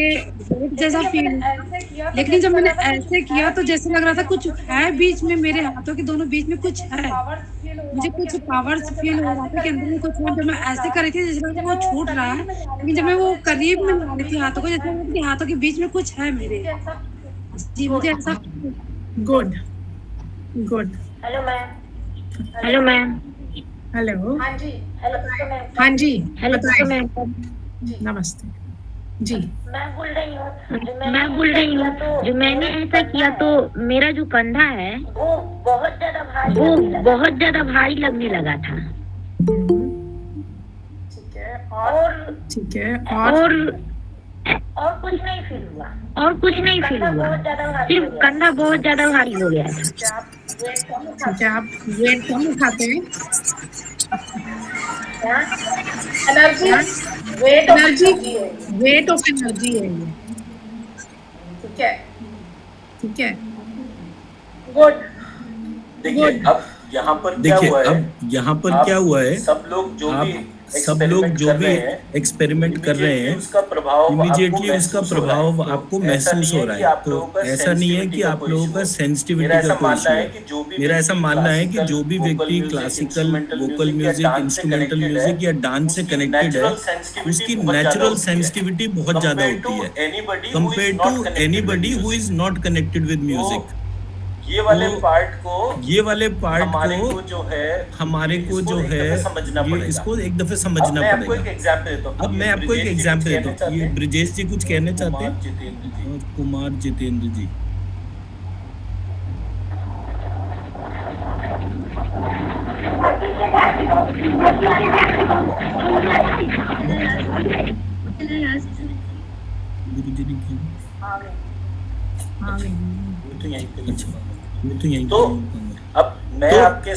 L: वेट जैसा फील हुआ, लेकिन जब मैंने ऐसे किया तो जैसे लग रहा था कुछ है बीच में, मेरे हाथों के दोनों बीच में कुछ है। मुझे कुछ पावर्स फील हो रहा था कि अंदर में कुछ है। जब मैं ऐसे कर रही थी जैसे लग रहा था वो छूट रहा है, लेकिन जब मैं वो करीब में ला रही थी हाथों को, जैसे लग रहा था कि हाथों के बीच में कुछ है मेरे। जी मुझे ऐसा
D: good good.
R: Hello ma'am.
Q: Hello ma'am.
D: Hello.
R: हाँ जी। हेलो
D: हाँ जी
Q: हेलो
D: बताइए।
Q: मैम।
D: नमस्ते जी।
R: मैं बोल रही हूँ
Q: मैं बोल रही हूँ जो मैंने ऐसा किया तो मेरा जो कंधा है
R: वो बहुत ज्यादा भारी
Q: वो
R: लगने लगा।
Q: बहुत ज्यादा भारी लगने लगा था।
R: ठीक है। और
D: ठीक है।
R: और कुछ नहीं फील हुआ।
Q: और कुछ नहीं फील हुआ,
R: बहुत ज्यादा भारी
Q: सिर्फ
R: हो गया।
Q: कंधा बहुत ज्यादा भारी हो गया था।
R: क्या आप वेट कम
D: ठीक है। आप वेट कम उठाते हैं।
R: एनर्जी वेट
D: एनर्जी
R: है।
D: वेट ऑफ एनर्जी है ये।
R: ठीक है।
D: ठीक है।
R: गुड।
C: देखिए अब यहाँ पर क्या हुआ है, अब यहाँ पर क्या हुआ है, सब लोग जो भी एक्सपेरिमेंट कर रहे हैं इमीडिएटली उसका प्रभाव आपको महसूस हो रहा है। तो ऐसा नहीं है कि आप लोगों का सेंसिटिविटी का कोई इशू है। मेरा ऐसा मानना है कि जो भी व्यक्ति classical vocal music, instrumental music या डांस से कनेक्टेड है उसकी नेचुरल सेंसिटिविटी बहुत ज्यादा होती है compare to anybody who is not connected with music. ये वाले पार्ट को हमारे को जो है ये इसको एक दफे समझना पड़ेगा। अब मैं आपको एक एग्जांपल देता हूँ। ये ब्रिजेश जी कुछ कहना चाहते हैं और कुमार जितेंद्र जी। तो अब मैं आपके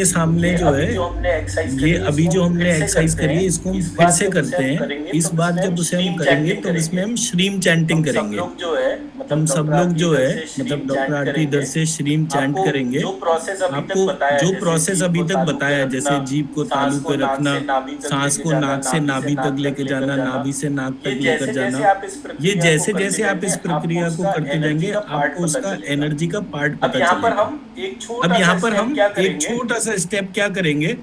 C: सामने जो है ये अभी जो हमने एक्सरसाइज करी है इसको हम फिर से करते हैं। इस बार जब उसे हम करेंगे तो इसमें हम श्रीम चैंटिंग करेंगे। हम सब लोग जो है मतलब डॉक्टर आरती इधर से श्रीम चैंट करेंगे। आपको जो प्रोसेस अभी तक बताया जैसे जीभ को तालू पे रखना, सांस को नाक से नाभि तक लेके जाना, नाभि से नाक तक लेकर जाना, ये जैसे जैसे आप इस प्रक्रिया को करते जाएंगे आपको उसका एनर्जी का पार्ट पता चलेगा। अब यहाँ पर हम एक छोटा सा स्टेप क्या करेंगे,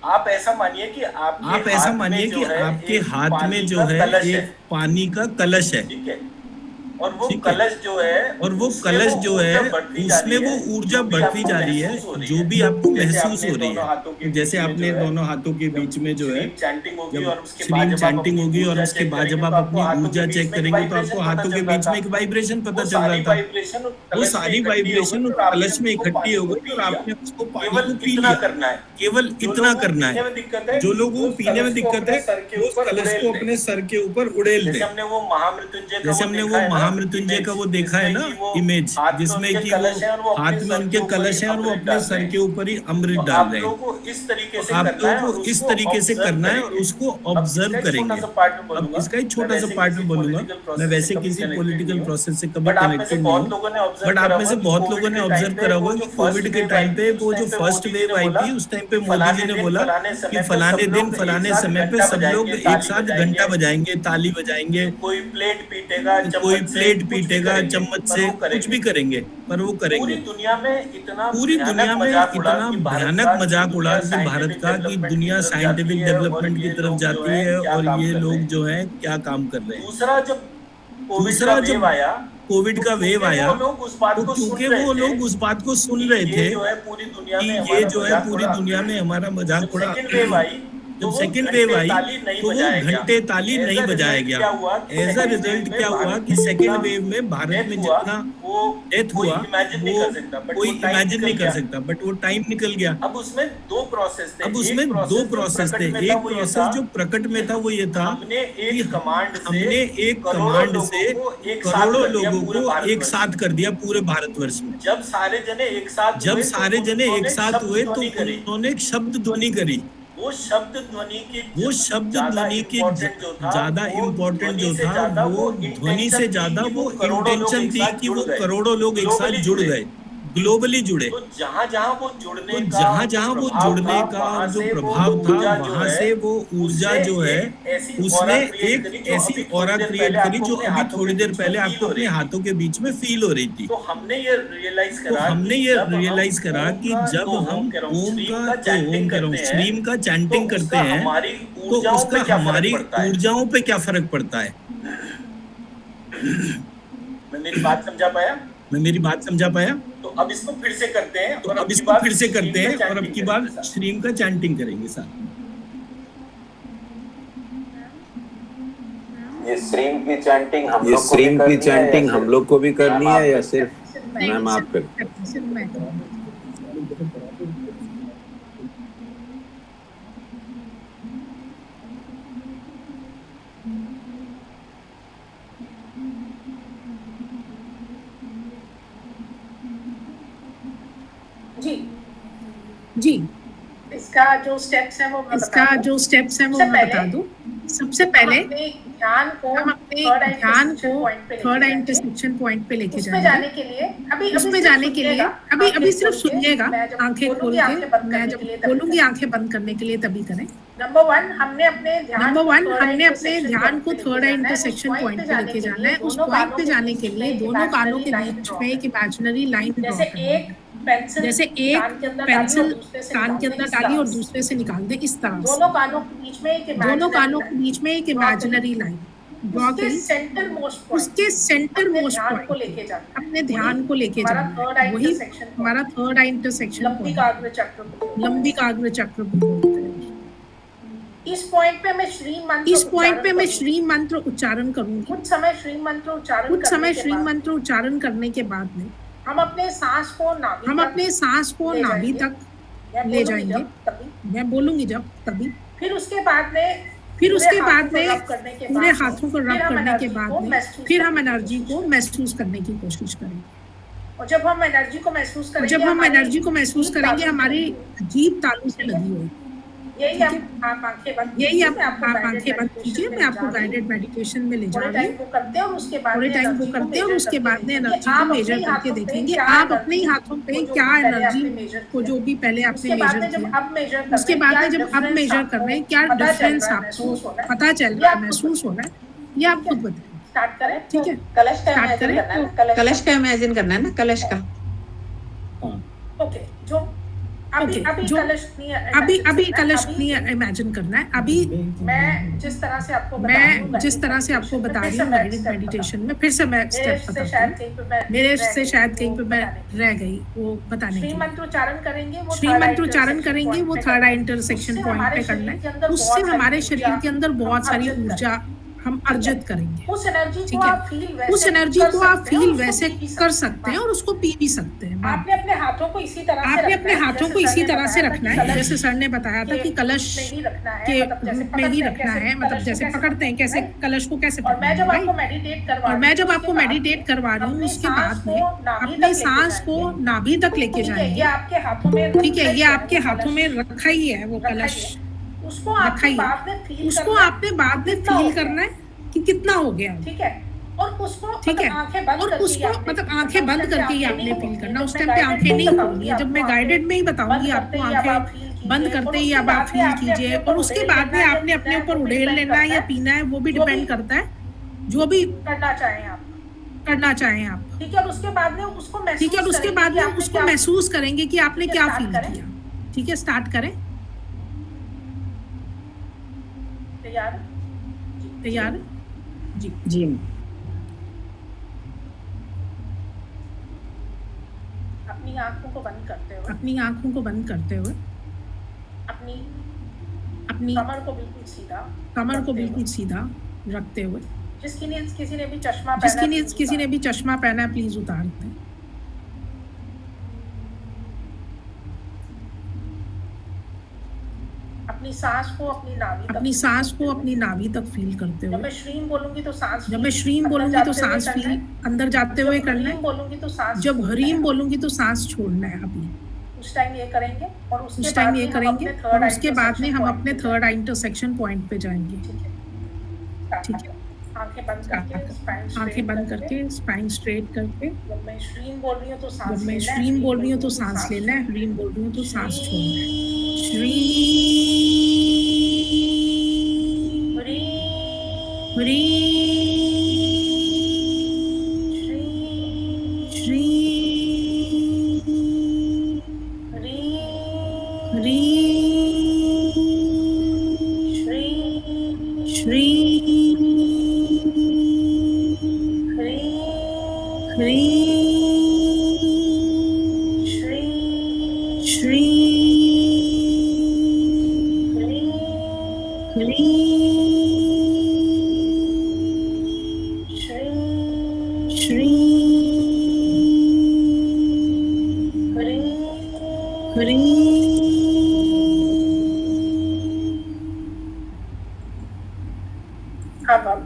C: आप ऐसा मानिए कि आपके हाथ में जो है एक पानी का कलश है और वो कलश जो है उसमें वो ऊर्जा बढ़ती जा रही है जो भी आपको महसूस हो रही है। जैसे आपने दोनों हाथों के बीच में जो है जब श्रीम चैंटिंग होगी और उसके बाद जब आप अपनी ऊर्जा चेक करेंगे तो आपको हाथों के बीच में एक वाइब्रेशन पता चल रहा था। वो सारी वाइब्रेशन उस कलश में इकट्ठी हो गई और आपने उसको पानी को पी लिया। केवल इतना करना है। जो लोगों को पीने में दिक्कत है वो उस कलश को अपने सर के ऊपर उड़ेल दें। जैसे हमने वो महामृत्युंजय का वो देखा है ना इमेज, जिसमें कि वो हाथ में उनके कलश है और वो अपने सर के ऊपर ही अमृत डाल रहे हैं। आप लोगों को इस तरीके से करना है और उसको ऑब्जर्व करेंगे। अब इसका एक छोटा सा पार्ट में बोलूंगा, मैं वैसे किसी पॉलिटिकल प्रोसेस से कभी कनेक्टेड नहीं हूँ, बट आप में से बहुत लोगों ने ऑब्जर्व करा होगा कि कोविड के टाइम पे वो जो फर्स्ट वेव आई थी उस टाइम पे मोदी जी ने बोला कि फलाने दिन फलाने समय पे सब लोग एक साथ घंटा बजाएंगे, ताली बजाएंगे, कोई प्लेट पीटेगा चम्मच से, कुछ भी करेंगे पर वो करेंगे। पूरी दुनिया में इतना भयानक मजाक उड़ा कि भारत का कि दुनिया साइंटिफिक डेवलपमेंट की तरफ जाती है और ये लोग जो है क्या काम कर रहे हैं। दूसरा जब कोविड का वेव आया तो क्योंकि वो लोग उस बात को सुन रहे थे कि ये जो है पूरी दुनिया में हमारा मजाक उड़ा। जब सेकेंड वेव आई तो वो घंटे ताली नहीं बजाया गया। एज अ रिजल्ट क्या हुआ कि सेकेंड वेव में भारत में जितना डेथ हुआ वो कोई इमेजिन नहीं कर सकता, बट वो टाइम निकल गया। अब उसमें दो प्रोसेस थे। एक प्रोसेस जो प्रकट में था वो ये था कि हमने एक कमांड से करोड़ों लोगों को एक साथ कर दिया पूरे भारतवर्ष में। जब सारे जने एक साथ हुए तो उन्होंने एक शब्द ध्वनि करी। वो शब्द ध्वनि के ज्यादा इम्पोर्टेंट जो था वो ध्वनि से ज्यादा वो इंटेंशन थी कि वो करोड़ों लोग एक साथ जुड़ गए। ग्लोबली जुड़े।
S: तो जहां जहां वो जुड़ने
C: तो
S: का
C: जहां वो जुड़ने का जो प्रभाव था, वहां से वो ऊर्जा जो है उसने एक ऐसी ऑरा क्रिएट करी जो अभी थोड़ी देर पहले आपको अपने हाथों के बीच में फील हो रही थी।
S: तो हमने ये रियलाइज करा
C: कि जब हम ओम का श्रीम का चैंटिंग करते हैं तो उसका हमारी ऊर्जाओं पे क्या फर्क पड़ता है।
S: मैं मेरी बात समझा पाया? तो अब इसको फिर से करते हैं और अब की बार
C: श्रीम का चैंटिंग करेंगे साथ।
N: ये श्रीम की चैंटिंग हम लोग को भी करनी है या सिर्फ मैम आप कर?
D: जी
R: इसका जो स्टेप्स है वो
D: मैं बता दूं। सबसे पहले हम अपने ध्यान को थर्ड आई इंटरसेक्शन पॉइंट पे लेके जाएंगे। उसमें जाने के लिए अभी सिर्फ सुनिएगा, आंखें खोल के। मैं जब बोलूंगी आंखें बंद करने के लिए तभी करें।
R: नंबर वन हमने अपने
D: ध्यान को थर्ड आई इंटरसेक्शन पॉइंट पे लेके जाना है। उस पॉइंट पे जाने के लिए दोनों कानों के बीच में एक इमेजिनरी लाइन ड्रॉ करना है। जैसे एक पेंसिल कान के अंदर डाली और दूसरे से निकाल दे, इस तरह से
R: दोनों कानों के बीच में एक
D: इमेजिनरी लाइन ड्रॉ करी। उसके सेंटर मोस्ट पॉइंट अपने ध्यान को लेके जाना है। वही हमारा थर्ड आई इंटरसेक्शन पॉइंट, लंबिकाग्र चक्र बोलते हैं।
R: इस पॉइंट पे मैं
D: श्री मंत्र उच्चारण करूंगी।
R: कुछ समय श्री मंत्र
D: उच्चारण करने के बाद में
R: हम अपने सांस को नाभि तक
D: ले जाएंगे। मैं बोलूंगी जब तभी।
R: फिर उसके बाद में
D: पूरे हाथों को रब करने के बाद में फिर हम एनर्जी को महसूस करने की कोशिश करेंगे।
R: और जब हम एनर्जी को महसूस करेंगे
D: हमारी जीभ तालू से लगी होगी।
R: यही आप आंखें बंद
D: कीजिए। मैं आपको गाइडेड मेडिटेशन में ले जा रही हूँ।
R: थोड़े टाइम वो करते हैं
D: और उसके बाद में एनर्जी को मेजर करके देखेंगे आप अपने ही हाथों पे क्या एनर्जी को जो भी पहले आपने मेजर किया, उसके बाद में जब अब मेजर कर रहे हैं क्या डिफरेंस आपको पता चल रहा है, महसूस हो रहा है, ये आप खुद बताएं।
R: स्टार्ट करें?
D: ठीक है,
R: स्टार्ट करें।
H: कलश का इमेजिन करना है ना, कलश का।
R: ओके, जो अभी कलश नहीं
D: इमेजिन करना है। अभी
R: मैं जिस तरह से आपको
D: बता रही हूँ गाइडेड मेडिटेशन में, फिर से मैं स्टेप बताती हूँ। मेरे से शायद कहीं पे मैं रह गई वो बताने की।
R: श्री मंत्र उच्चारण
D: करेंगे वो थर्ड आई इंटरसेक्शन पॉइंट पे करना है। उससे हमारे शरीर के अंदर बहुत सारी ऊर्जा हम अर्जित करेंगे।
R: उस एनर्जी
D: को आप फील वैसे कर सकते हैं और उसको पी भी सकते हैं।
R: आपने अपने हाथों को इसी तरह से रखना है
D: जैसे सर ने बताया था कि कलश के रूप में ही रखना है। मतलब जैसे पकड़ते हैं कैसे कलश को कैसे
R: और मैं
D: जब आपको मेडिटेट करवा रही हूँ उसके बाद में अपनी सांस को नाभि तक लेके जाएंगे। ठीक है, ये आपके हाथों में रखा ही है वो कलश,
R: उसको आपने
D: बाद में फील करना है कि कितना हो गया।
R: ठीक है, और उसको
D: मतलब आंखें बंद करके ही आपने फील करना। उस टाइम पे आंखें नहीं खोलनी है। जब मैं गाइडेड में ही बताऊंगी आपको आंखें बंद करते ही अब आप फील कीजिए। और उसके बाद में आपने अपने ऊपर उड़ेल लेना है या पीना है, वो भी डिपेंड करता है, जो भी करना चाहें आप।
R: ठीक है, और उसके बाद में
D: उसको महसूस करेंगे कि आपने क्या फील किया। ठीक है, स्टार्ट करें। तैयार? जी।
R: अपनी आंखों को बंद करते हुए अपनी कमर को बिल्कुल सीधा रखते हुए, किसी ने भी चश्मा पहना है प्लीज उतार दें। अपनी सांस को अपनी नाभि तक फील करते हुए। जब मैं श्रीम बोलूंगी तो सांस फील अंदर जाते हुए करना है। जब हरीम बोलूंगी तो सांस छोड़ना है। अभी उस टाइम ये करेंगे और उसके बाद में हम अपने थर्ड आई इंटरसेक्शन पॉइंट पे जाएंगे। ठीक है, आंखें बंद करके स्पाइन स्ट्रेट करके जब मैं स्ट्रीम बोल रही हूँ तो सांस लेना है, ह्रीम बोल रही हूँ तो सांस छोड़ना है। श्री अब हम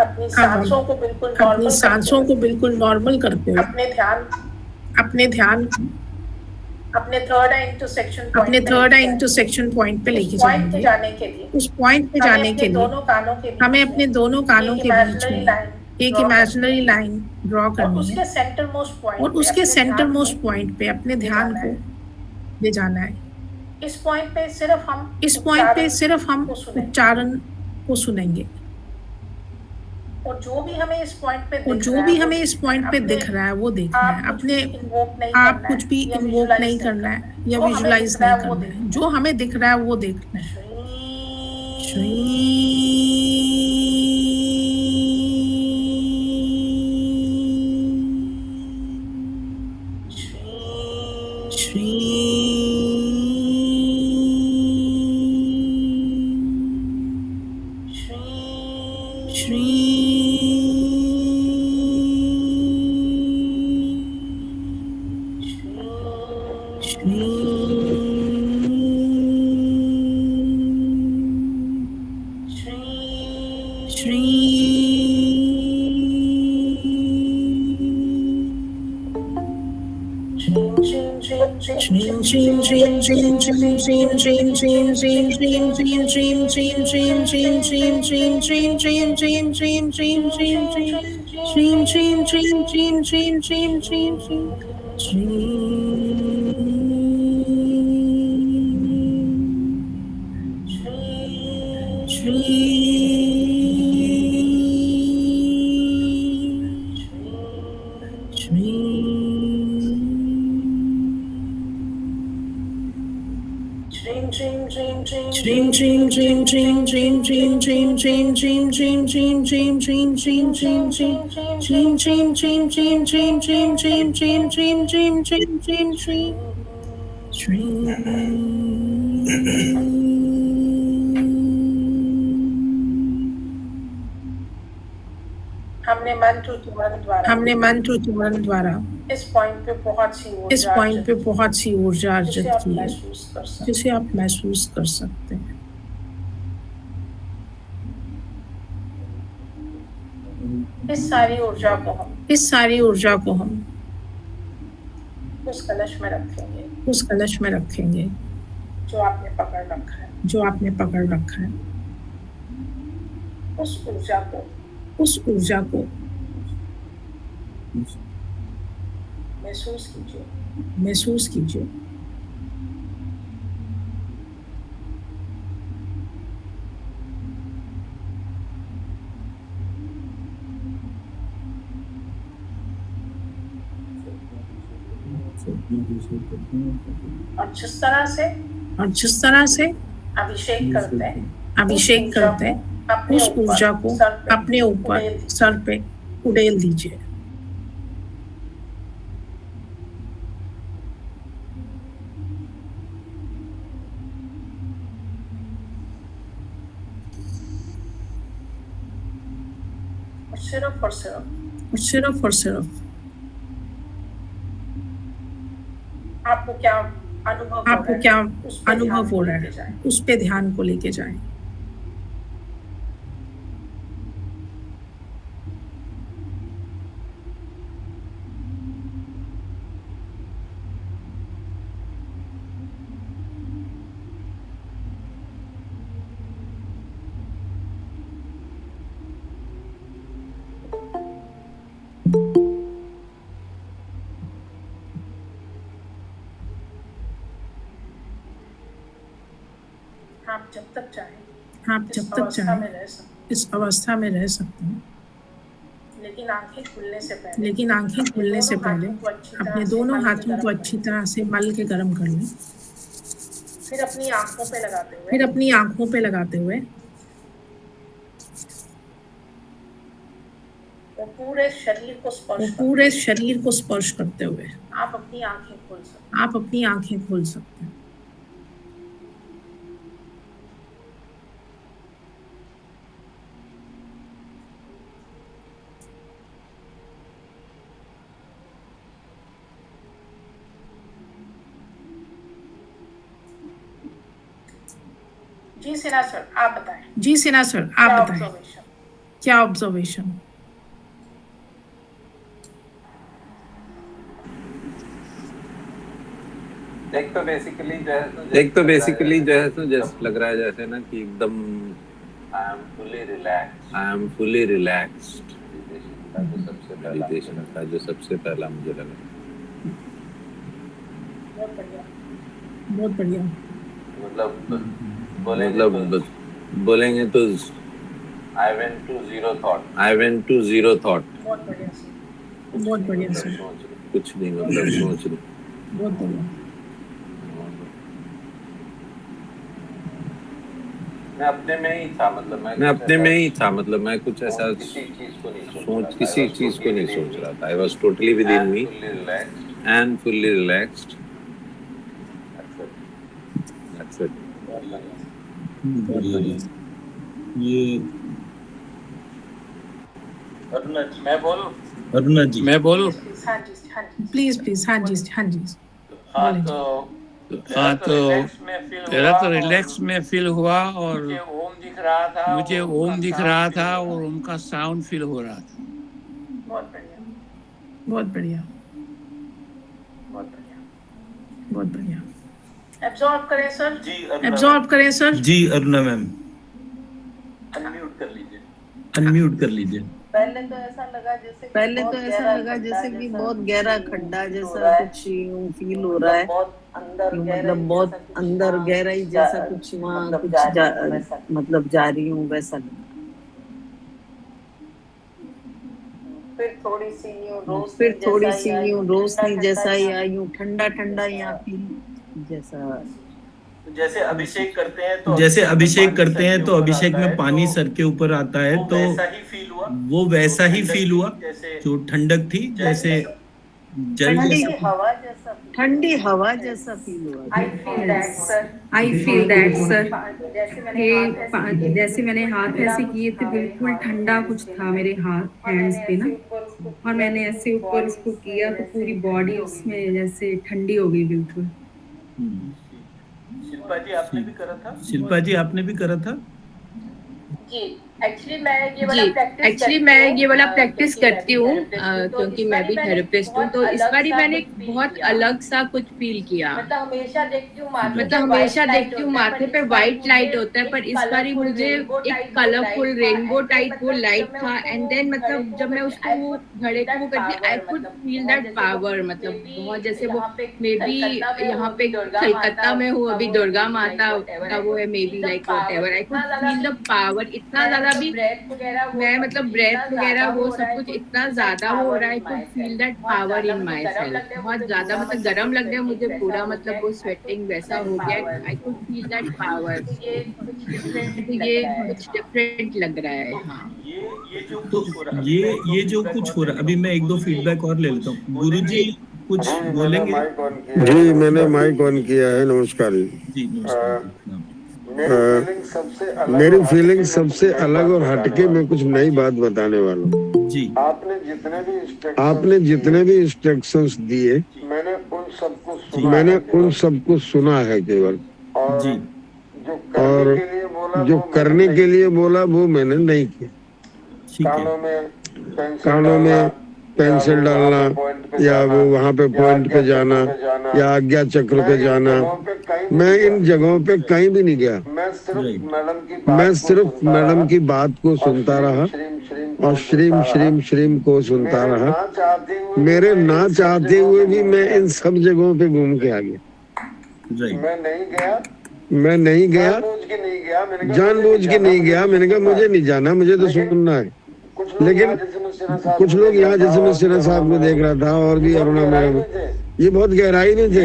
R: अपनी सांसों को बिल्कुल नॉर्मल करते हुए अपने ध्यान अपने थर्ड आई इंटरसेक्शन पॉइंट पे लेके जाएंगे। उस पॉइंट पे जाने के लिए हमें अपने दोनों कानों के बीच में एक इमेजिनरी लाइन ड्रॉ करनी है और उसके सेंटर मोस्ट पॉइंट पे अपने ध्यान को ले जाना है। इस पॉइंट पे सिर्फ हम उच्चारण को सुनेंगे और जो भी हमें इस पॉइंट पे दिख रहा है वो देखना है। अपने आप कुछ भी इन्वोक नहीं करना है या विजुलाइज नहीं करना है, जो हमें दिख रहा है वो देखना है। हमने मंत्र उच्चारण द्वारा इस पॉइंट पे बहुत सी ऊर्जा अर्जित की है जिसे आप महसूस कर सकते हैं। इस सारी ऊर्जा को हम उस कलश में रखेंगे जो आपने पकड़ रखा है। उस ऊर्जा को महसूस कीजिए। और जिस तरह से अभिषेक करते हैं उस ऊर्जा को अपने ऊपर सर पे उड़ेल दीजिए। सिर्फ और सिर्फ आपको क्या अनुभव हो रहा है उस पे ध्यान को लेके जाएं। आप जब तक चाहें इस अवस्था में रह सकते हैं, लेकिन आंखें खुलने से पहले अपने दोनों हाथों को अच्छी तरह से मल के गर्म कर लें। फिर अपनी आंखों पे लगाते हुए वो पूरे शरीर को स्पर्श करते हुए आप अपनी आंखें खोल सकते हैं। जी सिन्हा सर आप बताएं क्या ऑब्जर्वेशन?
N: एक तो बेसिकली जो है तो जैसे लग रहा है जैसे ना कि एकदम I am fully relaxed meditation का जो सबसे पहला मुझे लगा।
R: बहुत बढ़िया।
N: मतलब बोलेंगे तो I went to zero thought.
R: बहुत बढ़िया सर।
N: कुछ नहीं, मतलब सोच रही।
R: बहुत बढ़िया।
N: मैं अपने में ही था, मतलब मैं कुछ ऐसा किसी चीज को नहीं सोच रहा था। I was totally with in me and fully relaxed. That's it.
C: ये
S: अरुणा जी
C: मैं बोलूं?
R: प्लीज हाँ जी।
T: हाँ तो मेरा तो रिलैक्स में फील हुआ और मुझे ओम दिख रहा था और ओम का साउंड फील हो रहा था।
R: बहुत बढ़िया। एब्जॉर्ब करें सर।
C: जी अरुणा मैम अनम्यूट कर लीजिए।
I: पहले तो ऐसा लगा जैसे कि बहुत गहरा खड्डा जैसा कुछ यूं फील हो रहा है, मतलब बहुत अंदर गहराई जैसा कुछ वहाँ कुछ मतलब जा रही हूँ वैसा लगा। फिर थोड़ी सी यूं रोशनी जैसा या यूं ठंडा ठंडा या फील जैसा।
S: जैसे अभिषेक
C: करते हैं तो अभिषेक में पानी सर के ऊपर आता है तो वो वैसा ही फील हुआ जो ठंडक थी, जैसे जल
I: ठंडी हवा जैसा फील हुआ।
J: I feel that sir. जैसे मैंने हाथ ऐसे किए थे, बिल्कुल ठंडा कुछ था मेरे हैंड्स पे ना, और मैंने ऐसे ऊपर उसको किया तो पूरी बॉडी उसमें जैसे ठंडी हो गई बिल्कुल।
S: शिल्पा जी आपने भी करा था?
B: जी एक्चुअली मैं ये वाला प्रैक्टिस करती हूँ क्योंकि मैं भी थेरेपिस्ट हूँ, तो इस बार मैंने बहुत अलग सा कुछ फील किया। मतलब हमेशा देखती हूँ माथे पे व्हाइट लाइट होता है, पर इस बार मुझे एक कलरफुल रेनबो टाइप वो लाइट था। एंड देन मतलब जब मैं उसको घड़े को करती I could feel that power, मतलब बहुत जैसे वो मे बी यहाँ पे कलकत्ता में हूँ अभी, दुर्गा माता का वो है may be like whatever, I could feel the power इतना ज्यादा भी। मैं मतलब ब्रेथ वगैरह वो सब कुछ इतना ज्यादा हो रहा है, I could feel that power in my self. बहुत ज्यादा मतलब गर्म लग रहा है मुझे पूरा, मतलब वो स्वेटिंग वैसा हो गया, I could feel that power. ये कुछ डिफरेंट लग रहा है। हाँ
C: ये जो कुछ हो रहा है, अभी मैं एक दो फीडबैक और ले लेता हूँ। गुरुजी कुछ बोलेंगे?
A: जी मैंने माइक ऑन किया है। नमस्कार
C: जी।
A: मेरी फीलिंग सबसे अलग और हटके, मैं कुछ नई बात बताने वाला हूँ
C: जी।
A: आपने जितने भी इंस्ट्रक्शंस दिए मैंने उन सबको सुना है केवल,
C: जी।
A: और जो करने के लिए बोला वो मैंने नहीं किया। कानों में पेंसिल डालना या वो वहाँ पे पॉइंट पे जाना या आज्ञा चक्र पे जाना, मैं इन जगहों पे कहीं भी नहीं गया। मैं सिर्फ मैडम की बात को सुनता रहा और श्रीम श्रीम श्रीम को सुनता रहा। मेरे ना चाहते हुए भी मैं इन सब जगहों पे घूम के आ गया। मैं नहीं गया, जानबूझ के नहीं गया। मैंने कहा मुझे नहीं जाना, मुझे तो सुनना है। लेकिन कुछ लोग यहाँ, जैसे मैं सिन्हा साहब को देख रहा था और भी अरुणा मैडम, ये बहुत गहराई में थे।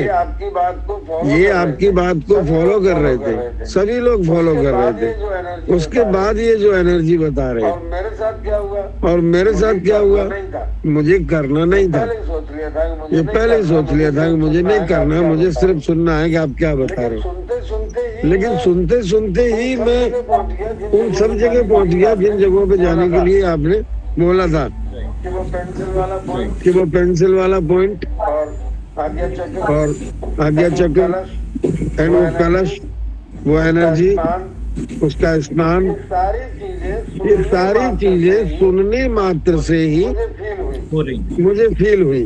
A: ये आपकी बात को फॉलो कर रहे थे, सभी लोग फॉलो कर रहे थे। उसके बाद ये जो एनर्जी बता रहे, और मेरे साथ क्या हुआ, मुझे करना नहीं था। ये पहले ही सोच लिया था कि मुझे नहीं करना, मुझे सिर्फ सुनना है कि आप क्या बता रहे हो। लेकिन सुनते सुनते ही मैं उन सब जगह पहुंच गया जिन जगहों पे जाने के लिए आपने बोला था, कि वो पेंसिल वाला पॉइंट और आज्ञा चक्र एंड वो कलश, वो एनर्जी, उसका स्नान, ये सारी चीजें सुनने मात्र से ही मुझे फील हुई।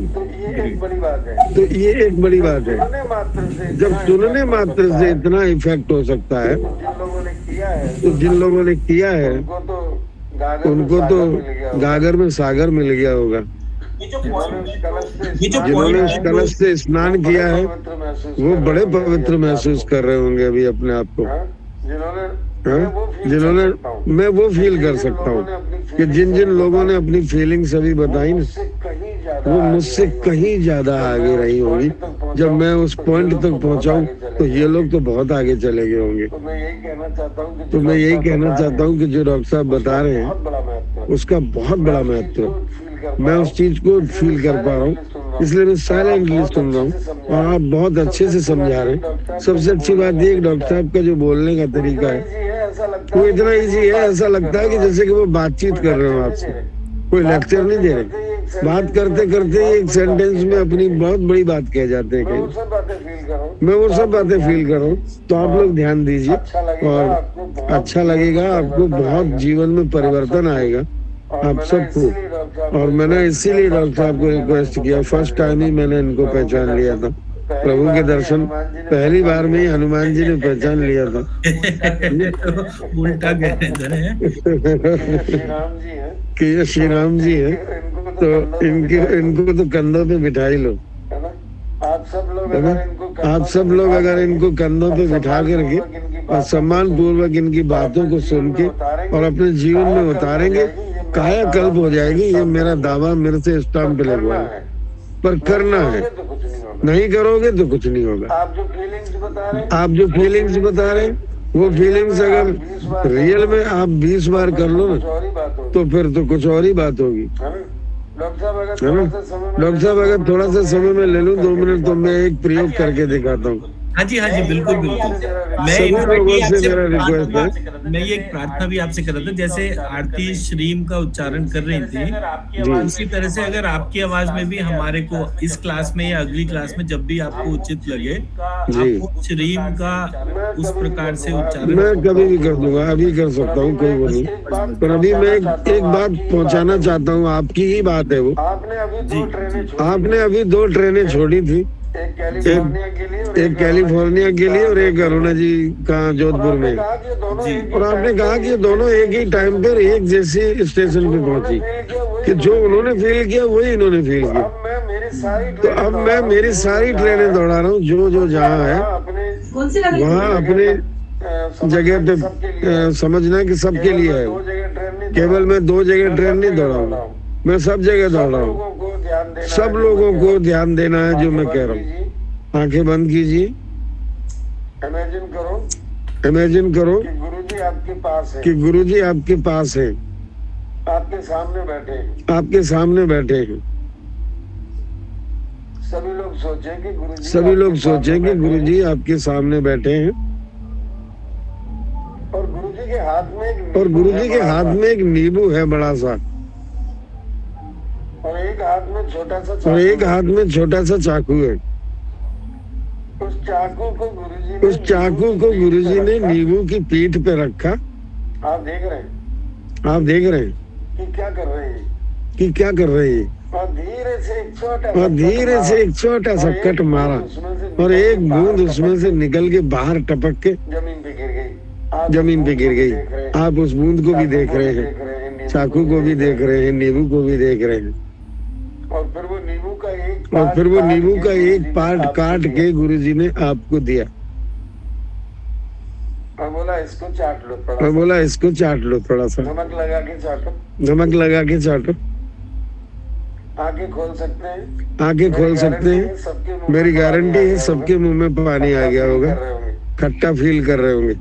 A: तो ये एक बड़ी बात है। जब सुनने मात्र से इतना इफेक्ट हो सकता है, तो जिन लोगों ने किया है उनको तो गागर में सागर मिल गया होगा। जिन्होंने उस कलश से स्नान किया है वो बड़े पवित्र महसूस कर रहे होंगे अभी अपने आप को। जिन्होंने, मैं वो फील कर सकता हूँ कि जिन जिन लोगों ने अपनी फीलिंग्स अभी बताई ना, वो मुझसे कहीं ज्यादा आगे रही होंगी। जब मैं उस पॉइंट तक पहुँचाऊँ तो ये लोग तो बहुत आगे चले गए होंगे। तो मैं यही कहना चाहता हूँ कि जो डॉक्टर साहब बता रहे हैं उसका बहुत बड़ा महत्व, मैं उस चीज को फील कर पा रहा हूँ, इसलिए मैं साइलेंटली सुन रहा हूँ और आप बहुत अच्छे से समझा रहे हैं। सबसे अच्छी बात ये डॉक्टर साहब का जो बोलने का तरीका है वो इतना इजी है, ऐसा लगता है कि जैसे कि वो बातचीत कर रहे हो आपसे, कोई लेक्चर नहीं दे रहे। बात करते करते एक सेंटेंस में अपनी बहुत बड़ी बात कह जाते हैं कहीं। मैं वो सब बातें फील कर रहा हूँ। तो आप लोग ध्यान दीजिए और अच्छा लगेगा, आपको बहुत जीवन में परिवर्तन आएगा आप सबको। और मैंने इसीलिए डॉक्टर साहब को रिक्वेस्ट किया, फर्स्ट टाइम ही मैंने इनको पहचान लिया था। प्रभु के दर्शन पहली बार में ही हनुमान जी ने पहचान लिया था।
C: उल्टा कह रहे हैं
A: कि ये श्री राम जी है, तो इनको तो कंधों पे बिठा ही लो। आप सब लोग अगर इनको कंधों पे बिठा करके और सम्मान पूर्वक इनकी बातों को सुन के और अपने जीवन में उतारेंगे, कायाकल्प हो जाएगी। ये मेरा दावा, मेरे से स्टाम्प पे लगवा है, पर करना है। नहीं करोगे तो कुछ नहीं होगा। आप जो फीलिंग्स बता रहे हैं वो फीलिंग्स अगर रियल में आप 20 बार कर लो ना, तो फिर तो कुछ और ही बात होगी। डॉक्टर साहब अगर थोड़ा सा समय में ले लूं 2 मिनट, तो मैं एक प्रयोग करके दिखाता हूँ।
C: हाँ जी बिल्कुल बिल्कुल। मैं ये एक प्रार्थना भी आपसे कर रहा था, जैसे आरती श्रीम का उच्चारण कर रही थी, उसी तरह से अगर आपकी आवाज में भी हमारे को इस क्लास में या अगली क्लास में जब भी आपको उचित लगे, आप श्रीम का उस प्रकार से उच्चारण।
A: मैं कभी भी कर दूंगा, अभी कर सकता हूँ, कोई वो नहीं। पर अभी मैं एक बात पहुँचाना चाहता हूँ, आपकी ही बात है वो। आपने अभी 2 ट्रेनें छोड़ी थी, एक कैलिफोर्निया के लिए और एक अरुणा जी का जोधपुर में। और आपने कहा कि दोनों एक ही टाइम पर एक जैसे स्टेशन पे पहुंची, कि जो उन्होंने फील किया वही इन्होंने फील किया। तो अब मैं मेरी सारी ट्रेनें दौड़ा रहा हूँ, जो जहाँ है वहाँ अपने जगह पे समझना कि सबके लिए है। केवल मैं 2 जगह ट्रेन नहीं दौड़ाऊंगा, मैं सब जगह दौड़ रहा हूँ। सब लोगों को ध्यान देना है जो मैं कह रहा हूँ। आंखें बंद कीजिए, इमेजिन करो कि गुरुजी आपके पास है, आपके सामने बैठे हैं। सभी लोग सोचें कि गुरुजी आपके सामने बैठे हैं और गुरुजी के हाथ में एक नींबू है बड़ा सा, और एक हाथ में छोटा सा चाकू है। उस चाकू को गुरुजी ने नींबू की पीठ पे रखा। आप देख रहे हैं कि क्या कर रहे हैं। और धीरे से एक छोटा सा कट मारा और एक बूंद उसमें से निकल के बाहर टपक के जमीन पे गिर गई। आप उस बूंद को भी देख रहे हैं। चाकू को भी देख रहे हैं, नींबू को भी देख रहे हैं।
U: और फिर वो नींबू का एक
A: पार्ट काट के गुरुजी ने आपको दिया
U: और बोला इसको चाट लो
A: थोड़ा सा,
U: नमक लगा के चाटो। आंखें खोल सकते हैं। मेरी गारंटी है सबके मुंह में पानी आ गया होगा, खट्टा फील कर रहे होंगे।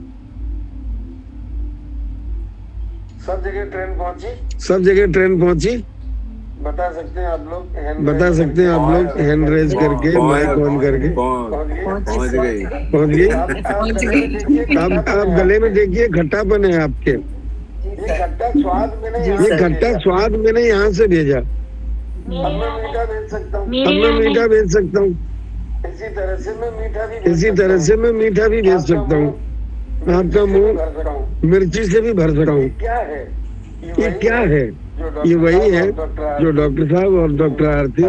U: सब जगह ट्रेन पहुंची। बता सकते हैं आप लोग हैंड रेज करके, माइक ऑन करके। पहुंच गई। अब आप गले में देखिए खट्टापन है आपके। ये खट्टा स्वाद मैंने यहाँ से भेजा। अब मैं मीठा भेज सकता हूँ। इसी तरह से मैं मीठा भी भेज सकता हूँ। आपका मुंह मिर्ची से भी भर सकता हूँ। ये क्या है? ये वही है जो डॉक्टर साहब और डॉक्टर आरती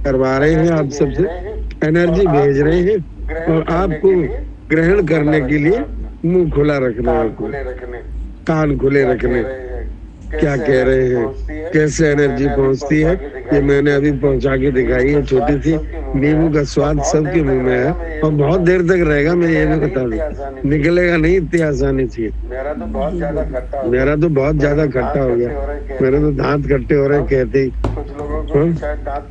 U: करवा रहे हैं आप सबसे। एनर्जी भेज रहे हैं और आपको ग्रहण करने के लिए मुंह खुला रखना है, आपको कान खुले रखने। क्या कह रहे हैं, कैसे एनर्जी पहुंचती है, ये मैंने अभी पहुंचा के दिखाई है। छोटी सी नींबू का स्वाद सबके मुंह में है और बहुत देर तक रहेगा, मैं ये भी बता दूं। निकलेगा नहीं इतनी आसानी से। मेरा तो बहुत ज्यादा खट्टा हो गया। मेरे तो दांत खट्टे हो रहे कहते ही।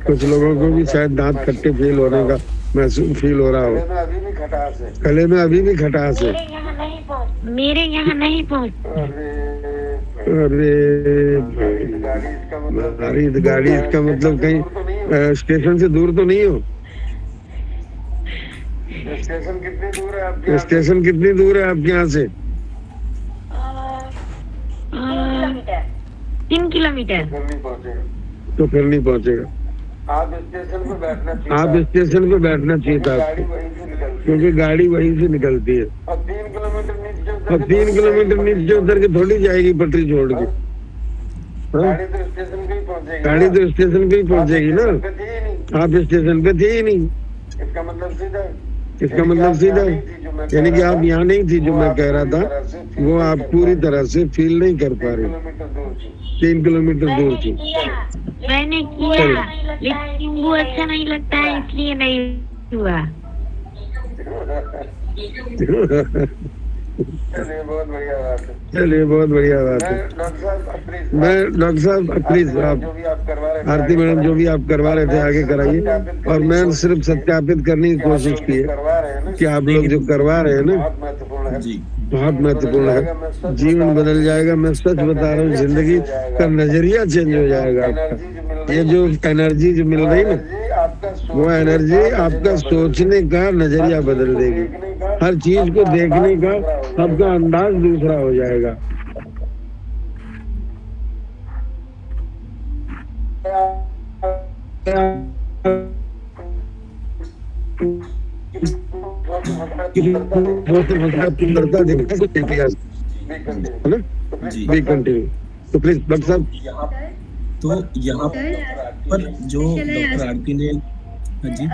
U: कुछ लोगों को भी शायद दांत खट्टे फील होने का महसूस फील हो रहा हो। गले में अभी भी खटास है।
Q: मेरे यहाँ नहीं पहुँच।
A: अरे गाड़ी इसका मतलब कहीं स्टेशन से दूर तो नहीं हो? स्टेशन कितनी दूर है आपके यहाँ से?
Q: 3 किलोमीटर।
A: तो फिर नहीं पहुँचेगा। आप स्टेशन पे बैठना चाहिए था आपको, क्योंकि गाड़ी वहीं से निकलती है। अब 3 किलोमीटर नीचे उतर के थोड़ी जाएगी पटरी छोड़ के। गाड़ी तो स्टेशन पे ही पहुंचेगी ना। आप स्टेशन पे थे ही नहीं। इसका मतलब सीधा है। यानी कि आप यहाँ नहीं थी। जो मैं कह रहा था वो आप पूरी तरह से फील नहीं कर पा रहे। 3 किलोमीटर दूर थी।
Q: मैंने किया लेकिन वो अच्छा नहीं लगता है, इसलिए नहीं हुआ।
U: चलिए बहुत बढ़िया बात है। मैं डॉक्टर साहब प्लीज आप आरती मैडम जो भी आप करवा रहे थे आगे कराइए। और मैं सिर्फ सत्यापित करने की कोशिश की है कि आप लोग जो करवा रहे हैं ना बहुत महत्वपूर्ण है। जीवन बदल जाएगा। मैं सच बता रहा हूँ, जिंदगी का नजरिया चेंज हो जाएगा आपका। ये जो एनर्जी जो मिल रही ना, वो एनर्जी आपका सोचने का नजरिया बदल देगी। हर चीज को देखने का आपका अंदाज दूसरा हो जाएगा। सुंदरता देखना है ना। B continue. तो प्लीज डॉक्टर साहब।
C: तो यहाँ पर जो डॉक्टर आरती ने, हाँ जी,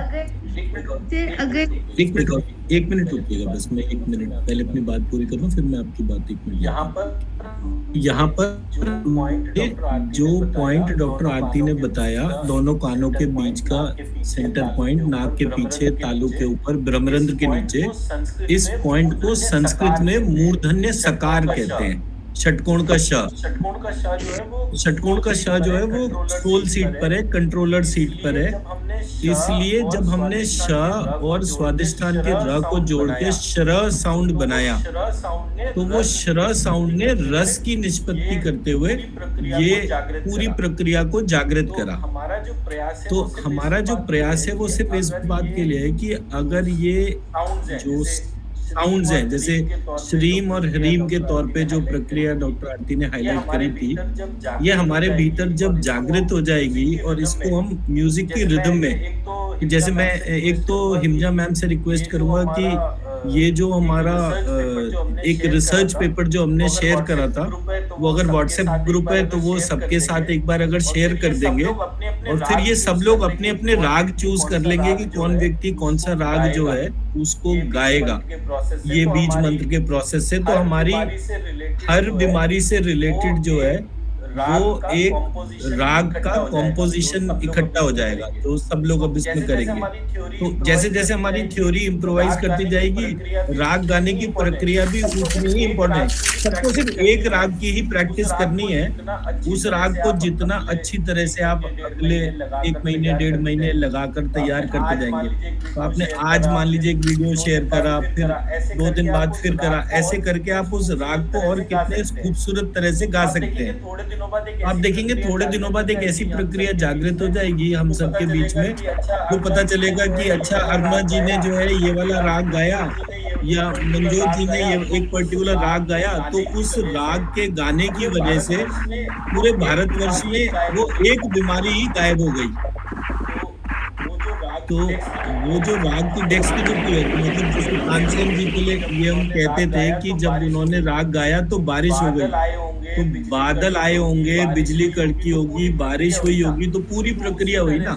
C: एक मिनट रुकिएगा बस। मैं 1 मिनट पहले अपनी बात पूरी करूँ, फिर मैं आपकी बात 1 मिनट। यहाँ पर जो पॉइंट डॉक्टर आरती ने बताया, दोनों कानों के बीच का सेंटर पॉइंट, नाक के पीछे, तालू के ऊपर, ब्रह्मरंध्र के नीचे, इस पॉइंट को संस्कृत में मूर्धन्य सकार कहते हैं। षटकोण का ष जो है वो सोल सीट पर है, कंट्रोलर सीट पर है। इसलिए जब हमने श और स्वादिष्ठान के र को जोड़ के श्र साउंड बनाया, तो वो श्र साउंड ने रस की निष्पत्ति करते हुए ये पूरी प्रक्रिया को जागृत करा। तो हमारा जो प्रयास है वो सिर्फ इस बात के लिए है कि अगर ये जो साउंड्स हैं, जैसे श्रीम और हरीम के तौर पे जो प्रक्रिया डॉक्टर आरती ने हाईलाइट करी थी, ये हमारे भीतर जब जागृत हो जाएगी और इसको हम म्यूजिक की रिदम में, जैसे मैं एक तो हिमजा मैम से रिक्वेस्ट करूंगा कि ये जो हमारा एक रिसर्च पेपर जो हमने शेयर करा था, वो अगर व्हाट्सएप ग्रुप है तो वो सबके साथ एक बार अगर शेयर कर देंगे और फिर ये सब लोग अपने अपने राग चूज कर लेंगे कि कौन व्यक्ति कौन सा राग जो है उसको गाएगा ये बीज मंत्र के प्रोसेस से। तो हमारी हर बीमारी से रिलेटेड जो है वो एक राग का कॉम्पोजिशन इकट्ठा हो जाएगा, तो सब लोग अब इसमें करेंगे। तो जैसे जैसे हमारी थ्योरी इम्प्रोवाइज करती जाएगी, राग गाने की प्रक्रिया भी उतनी ही इम्पोर्टेंट है। सबको सिर्फ एक राग की ही प्रैक्टिस करनी है, उस राग को जितना अच्छी तरह से आप अगले 1 महीने 1.5 महीने लगाकर तैयार करते जाएंगे। तो आपने आज मान लीजिए एक वीडियो शेयर करा, फिर 2 दिन बाद फिर करा, ऐसे करके आप उस राग को और कितने खूबसूरत तरह से गा सकते हैं। आप देखेंगे थोड़े दिनों बाद एक ऐसी प्रक्रिया जागृत हो जाएगी हम सबके बीच में, तो पता चलेगा कि अच्छा अरुणा जी ने जो है ये वाला राग गाया या मंजोत जी ने ये एक पर्टिकुलर राग गाया, तो उस राग के गाने की वजह से पूरे भारतवर्ष में वो एक बीमारी ही गायब हो गई। तो वो जो राग की डेस्क की जो मतलब जैसे तानसेन जी के लिए ये हम कहते थे कि जब उन्होंने राग गाया तो बारिश हो गई, तो बादल आए होंगे, बिजली कड़की होगी, बारिश हुई होगी, तो पूरी प्रक्रिया हुई ना।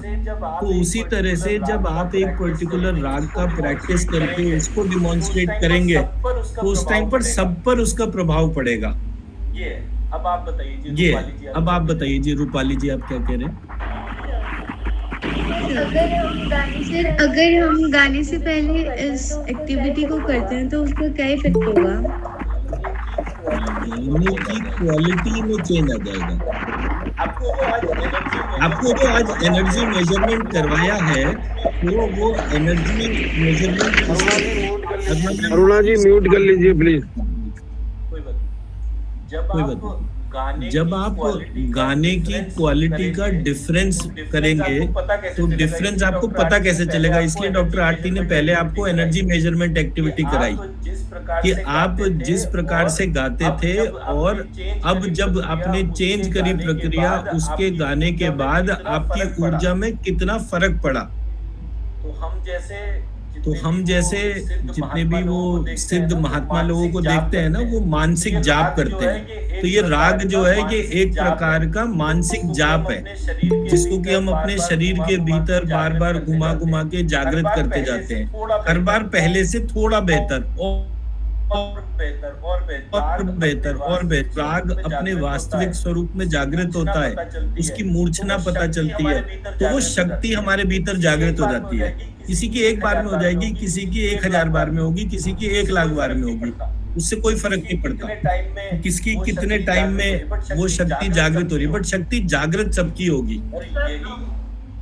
C: तो उसी तरह से जब आप एक पर्टिकुलर राग का प्रैक्टिस करके उसको डिमॉन्स्ट्रेट करेंगे तो उस टाइम पर सब पर उसका प्रभाव पड़ेगा।
S: अब आप बताइए
C: अब आप बताइए जी रूपाली जी, आप क्या कह रहे हैं?
E: अगर हम गाने से पहले इस एक्टिविटी को करते हैं तो उसका क्या इफेक्ट होगा?
C: गाने की क्वालिटी में चेंज आ जाएगा। आपको जो आज एनर्जी मेजरमेंट करवाया है तो वो एनर्जी मेजरमेंट
A: अरुणा जी म्यूट कर लीजिए प्लीज।
C: कोई बात जब आप गाने की क्वालिटी का डिफरेंस करेंगे तो डिफरेंस आपको पता कैसे चलेगा, इसलिए डॉक्टर आरती ने पहले आपको एनर्जी मेजरमेंट एक्टिविटी कराई कि आप जिस प्रकार से गाते थे और अब जब आपने चेंज करी प्रक्रिया उसके गाने के बाद आपकी ऊर्जा में कितना फर्क पड़ा। तो हम जैसे जितने भी वो सिद्ध महात्मा लोगों को देखते हैं ना, वो मानसिक जाप करते हैं। तो ये राग जो है ये एक प्रकार का मानसिक जाप है जिसको कि हम अपने शरीर के भीतर बार बार घुमा घुमा के जागृत करते जाते हैं, हर बार पहले से थोड़ा बेहतर और बेहतर। राग अपने वास्तविक स्वरूप में जागृत होता है, उसकी मूर्छना पता चलती है, तो वो शक्ति हमारे भीतर जागृत हो जाती है। किसी की 1 बार में हो जाएगी, किसी की 1000 बार में होगी, किसी की 1 लाख बार में होगी, उससे कोई फर्क नहीं पड़ता किसकी कितने टाइम में वो शक्ति जागृत हो रही है, बट शक्ति जागृत सबकी होगी।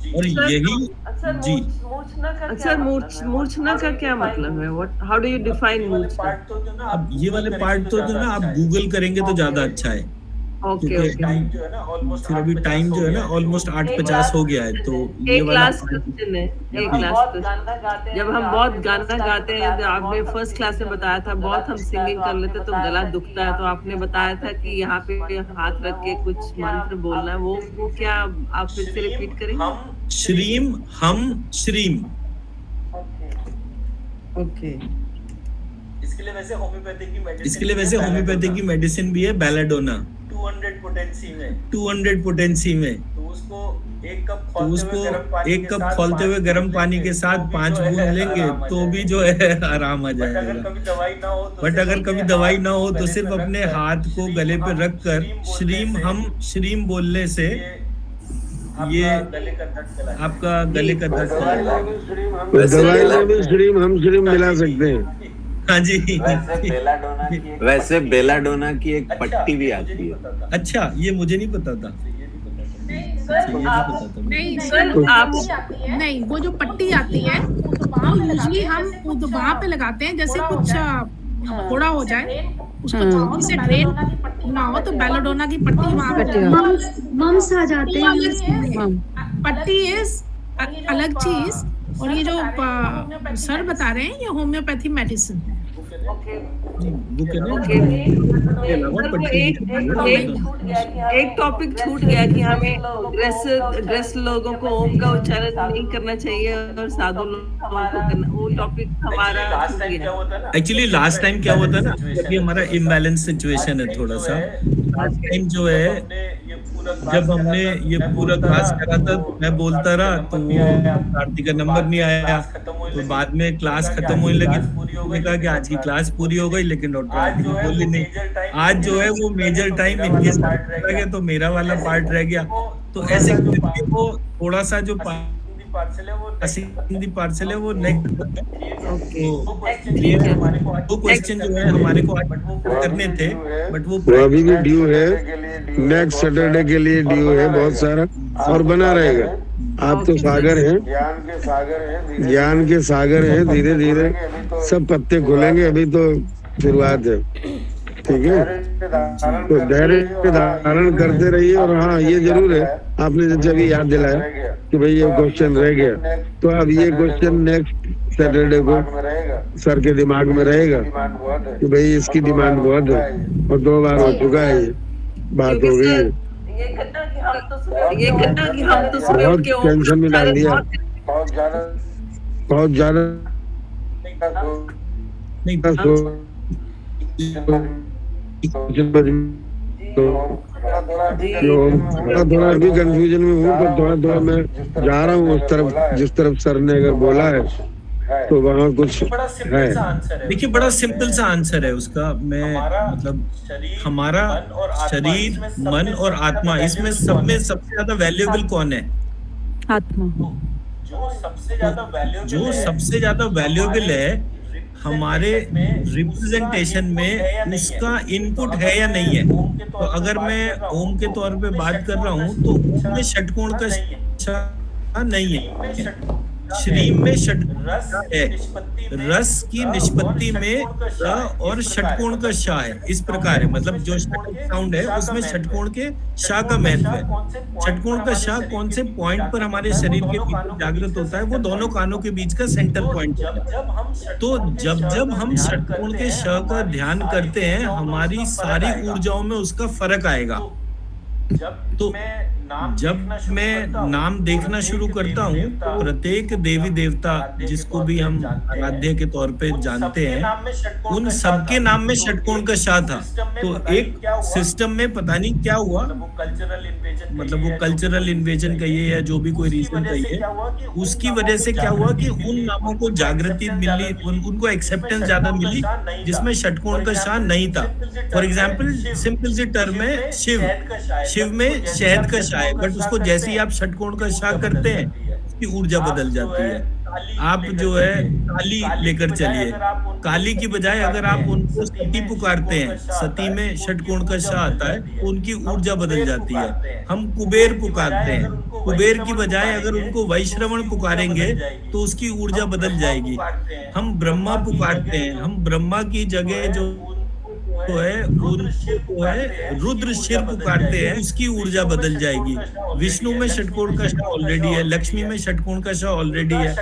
C: और यही जी
H: अच्छा मूर्छना का क्या मतलब है? What how do you define मूर्छना?
C: अब ये वाले पार्ट तो जो ना आप गूगल करेंगे तो ज्यादा अच्छा है।
H: ओके
C: फिर अभी टाइम जो है ना ऑलमोस्ट 8:50 हो गया है, तो ये वाला
H: लास्ट क्वेश्चन है। एक लास्ट क्वेश्चन, जब हम बहुत गाना गाते हैं तो आपने फर्स्ट क्लास में बताया था बहुत हम सिंगिंग कर लेते तो गला दुखता है, तो आपने बताया था कि यहाँ पे हाथ रख के कुछ मंत्र बोलना है, वो क्या आप फिर से रिपीट करेंगे?
C: श्रीम हम श्रीम।
H: ओके।
S: इसके लिए वैसे
C: होम्योपैथी की मेडिसिन भी है बेलाडोना 200 पोटेंसी में।
S: तो उसको 1 कप
C: खोलते हुए गर्म पानी के साथ 5 बूंद लेंगे तो भी जो है आराम आ जाएगा। बट अगर कभी दवाई ना हो तो सिर्फ अपने हाथ को गले पे रख कर श्रीम हम श्रीम बोलने से ये आपका गले का दर्द
A: दवाई में भी श्रीम हम श्रीम मिला सकते हैं।
C: हाँ जी।
N: वैसे बेलाडोना की एक पट्टी भी आती है।
C: अच्छा, ये मुझे नहीं पता था।
R: नहीं सर, आप नहीं, वो जो पट्टी आती है वो यूजुअली हम वहाँ पे लगाते हैं, जैसे कुछ फोड़ा हो जाए उसको जल्दी से ड्रेन ना हो तो बेलाडोना की पट्टी वहाँ पे
E: मम्स आ जाते हैं।
R: पट्टी इज अलग चीज, और ये जो सर बता रहे हैं ये होम्योपैथी मेडिसिन है।
H: एक टॉपिक छूट गया कि हमें ग्रस्त लोगों को ओम का उच्चारण नहीं करना चाहिए और साधु लोगों को करना, वो टॉपिक हमारा
C: एक्चुअली लास्ट टाइम क्या हुआ था ना, जब हमारा इम्बैलेंस सिचुएशन है थोड़ा सा, लास्ट टाइम जो है जब हमने ये पूरा क्लास करा था मैं बोलता रहा तो वो आरती का नंबर नहीं आया, तो बाद में क्लास खत्म होने लगी, मैंने कहा कि आज की क्लास पूरी हो गई, लेकिन डॉक्टर आरती को बोली नहीं। आज जो है वो मेजर टाइम इनके साथ रह गया, तो मेरा वाला पार्ट रह गया। तो ऐसे करके वो थोड़ा सा जो हिंदी पार्सल है वो नेक्स्ट वो क्वेश्चन जो है हमारे को करने थे, बट वो
A: अभी भी ड्यू है, नेक्स्ट सैटरडे के लिए ड्यू है बहुत सारा, और बना रहेगा। आप तो सागर हैं, ज्ञान के सागर हैं, धीरे धीरे सब पत्ते खुलेंगे, अभी तो शुरुआत है। ठीक है, तो धैर्य धारण करते रहिए। और हाँ, ये जरूर है, आपने जब अभी याद दिलाया कि भाई ये क्वेश्चन रह गया, तो अब ये क्वेश्चन नेक्स्ट सैटरडे को सर के दिमाग में रहेगा कि भाई इसकी डिमांड बहुत है, और 2 बार हो चुका है, ये बात हो गई है। बहुत टेंशन में डाल दिया, बहुत ज्यादा थोड़ा अभी कंफ्यूजन में हूँ, पर थोड़ा मैं जा रहा हूँ उस तरफ जिस तरफ सर ने अगर बोला है, तो वहाँ कुछ है।
C: देखिए, बड़ा सिंपल सा आंसर है उसका। मैं मतलब हमारा शरीर, मन और आत्मा, इसमें सब में सबसे ज्यादा वैल्यूएबल कौन है?
F: आत्मा।
C: जो सबसे ज्यादा वैल्यूएबल है हमारे रिप्रेजेंटेशन में, उसका इनपुट है या नहीं है। तो अगर मैं ओम के तौर पे बात कर रहा हूँ, तो ओम में षटकोण का नहीं है, श्रीम में षटकोण है, रस की निष्पत्ति में र और षटकोण का शा है। इस प्रकार है, मतलब जो साउंड है उसमें षटकोण के शा का महत्व है। षटकोण का शा कौन से पॉइंट पर हमारे शरीर के भीतर जागृत होता है? वो दोनों कानों के बीच का सेंटर पॉइंट है। तो जब हम षटकोण के शा का ध्यान करते हैं, हमारी सारी ऊर्जाओं में उसका फर्क आएगा। तो जब मैं नाम देखना शुरू करता हूँ, प्रत्येक देवी देवता जिसको भी हम आराध्य के तौर पे जानते हैं, उन सबके नाम में षटकोण का शा था। तो एक सिस्टम में पता नहीं क्या हुआ, मतलब वो कल्चरल इन्वेजन कहिए या जो भी कोई रीजन कहिए, उसकी वजह से क्या हुआ कि उन नामों को जागृति मिली, उनको एक्सेप्टेंस ज्यादा मिली जिसमें षटकोण का शा नहीं था। फॉर एग्जाम्पल, सिंपल सी टर्म है शिव में शहद का शा है, बट उसको जैसे ही आप षटकोण का शा करते हैं, उसकी ऊर्जा बदल जाती है। आप जो है काली लेकर चलिए, काली की बजाय अगर आप उनको सती पुकारते हैं, सती में षटकोण का शा आता है, तो उनकी ऊर्जा बदल जाती है। हम कुबेर पुकारते हैं, कुबेर की बजाय अगर उनको वैश्रवण पुकारेंगे तो उसकी ऊर्जा बदल जाएगी। हम ब्रह्मा पुकारते हैं, हम ब्रह्मा की जगह जो है रुद्र शिर पुकारते हैं, उसकी ऊर्जा बदल जाएगी। विष्णु में षटकोण का शा ऑलरेडी है, लक्ष्मी में षटकोण का शा ऑलरेडी है।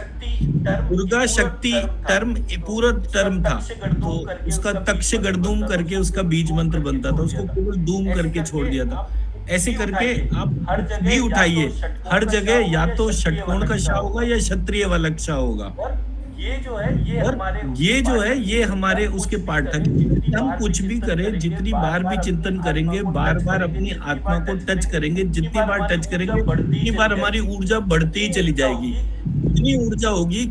C: दुर्गा शक्ति टर्म पूरा टर्म था, तो उसका तक्ष गढ़दूम करके उसका बीज मंत्र बनता था, उसको केवल धूम करके छोड़ दिया था। ऐसे करके आप भी उठाइए, हर जगह या तो षटकोण का शा होगा या क्षत्रिय वाला शा होगा। ये जो है ये हमारे उसके पार्ट था। हम कुछ भी करें, जितनी बार भी चिंतन करेंगे, बार बार अपनी आत्मा को टच करेंगे, जितनी बार टच करेंगे उतनी बार हमारी ऊर्जा बढ़ती ही चली जाएगी। इतनी ऊर्जा होगी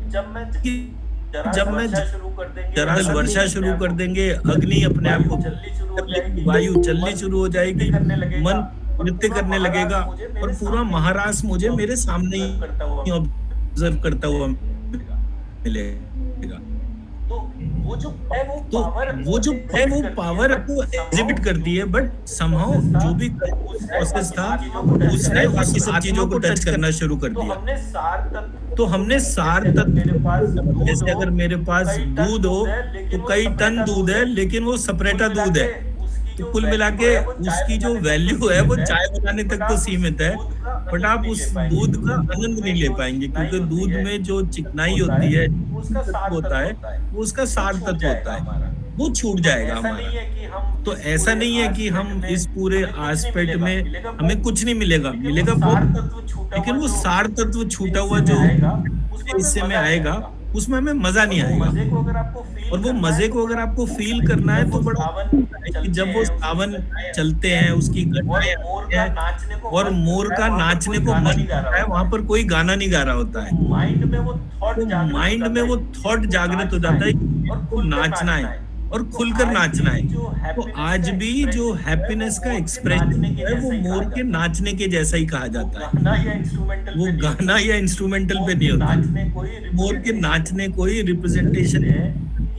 C: जब मैं जरा वर्षा शुरू कर देंगे, अग्नि अपने आप को, वायु चलनी शुरू हो जाएगी, मन नृत्य करने लगेगा, और पूरा महारास मुझे मेरे सामने ही ऑब्जर्व करता हुआ मिलेगा। तो वो जो है वो पावर को एग्जिबिट करती है, बट समहाउ जो भी प्रोसेस था उसने उस सब चीजों को टच करना शुरू कर दिया। तो हमने सार तत्व, जैसे अगर मेरे पास दूध हो तो कई टन दूध है, लेकिन वो सेपरेटा दूध है, तो कुल मिला के उसकी जो वैल्यू है वो चाय बनाने तक तो सीमित है, बट आप उस दूध का आनंद नहीं ले पाएंगे, क्योंकि दूध में जो चिकनाई होती है, होता है, वो उसका सार तत्व होता है, वो छूट जाएगा हमारा। तो ऐसा नहीं है कि हम इस पूरे एस्पेक्ट में हमें कुछ नहीं मिलेगा बहुत, लेकिन वो सार तत्व छूटा हुआ जो हिस्से में आएगा, उसमें हमें मजा नहीं आएगा। और वो मजे को अगर आपको फील करना है तो बड़ा कि जब वो सावन चलते हैं, उसकी घटनाएं आती हैं और मोर का नाचने को मन करता है, वहां पर कोई गाना नहीं गा रहा होता है, माइंड में वो थॉट जागृत हो जाता है और नाचना है और खुलकर नाचना है। तो आज भी जो हैप्पीनेस का एक्सप्रेशन है वो मोर के नाचने के जैसा ही कहा जाता है। वो गाना या इंस्ट्रूमेंटल पे नहीं होता, मोर के नाचने को ही रिप्रेजेंटेशन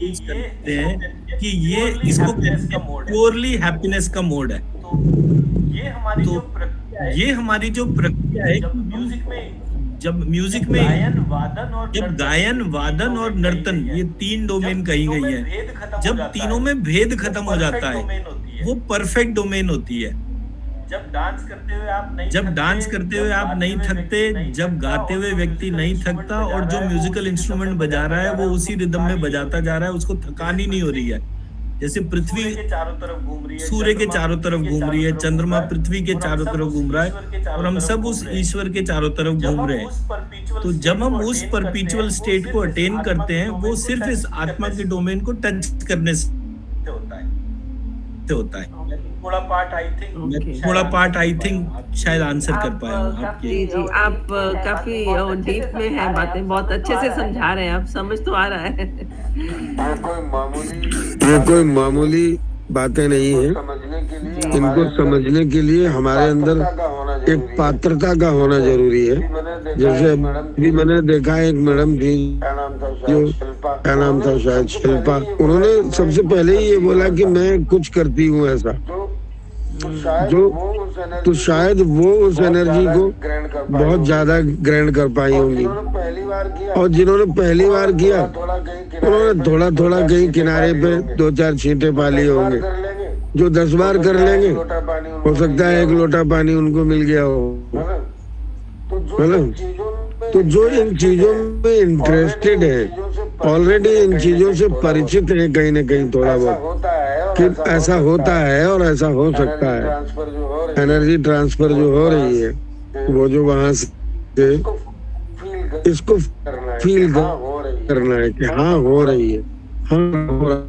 C: करते हैं कि ये इसको प्योरली हैप्पीनेस का मोड है। तो ये हमारी जो प्रक्रिया है, जब म्यूजिक में जब गायन, वादन और नर्तन, ये 3 डोमेन कही गई है, जब तीनों में भेद खत्म हो जाता है वो परफेक्ट डोमेन होती है। जब डांस करते हुए आप नहीं थकते, जब गाते हुए व्यक्ति नहीं थकता और जो म्यूजिकल इंस्ट्रूमेंट बजा रहा है वो उसी रिदम में बजाता जा रहा है, उसको थकानी नहीं हो रही है। जैसे पृथ्वी सूर्य के चारों तरफ घूम रही है, चंद्रमा पृथ्वी के चारों तरफ घूम रहा है और हम सब उस ईश्वर के चारों तरफ घूम रहे हैं। तो जब हम उस परपीचुअल स्टेट को अटेन करते हैं, वो सिर्फ इस आत्मा के डोमेन को टच करने से होता है। थोड़ा पार्ट आई थिंक शायद आंसर कर पाया हूँ आपके।
H: जी, आप काफी डीप में है बातें, बहुत अच्छे से समझा रहे हैं आप, समझ तो आ रहा है।
U: ये कोई मामूली बातें नहीं है। इनको समझने के लिए हमारे अंदर एक पात्रता का होना जरूरी है। जैसे अभी मैंने देखा एक मैडम थी, जो क्या नाम था शायद शिल्पा, उन्होंने सबसे पहले ही ये बोला कि मैं कुछ करती हूँ ऐसा, तो शायद वो उस एनर्जी को बहुत ज्यादा ग्रहण कर पाई होंगी। और जिन्होंने पहली बार किया उन्होंने थोड़ा थोड़ा कहीं किनारे पे 2-4 छींटे पा लिए होंगे। जो 10 बार कर लेंगे हो सकता है 1 लोटा पानी उनको मिल गया हो, है ना। तो जो इन चीजों में इंटरेस्टेड है, ऑलरेडी इन चीजों से परिचित है कहीं न कहीं थोड़ा बहुत, कि ऐसा होता है और ऐसा हो सकता है। एनर्जी ट्रांसफर जो हो रही है, वो जो वहां से इसको फील करना है कि हाँ हो रही है, हाँ हो रहा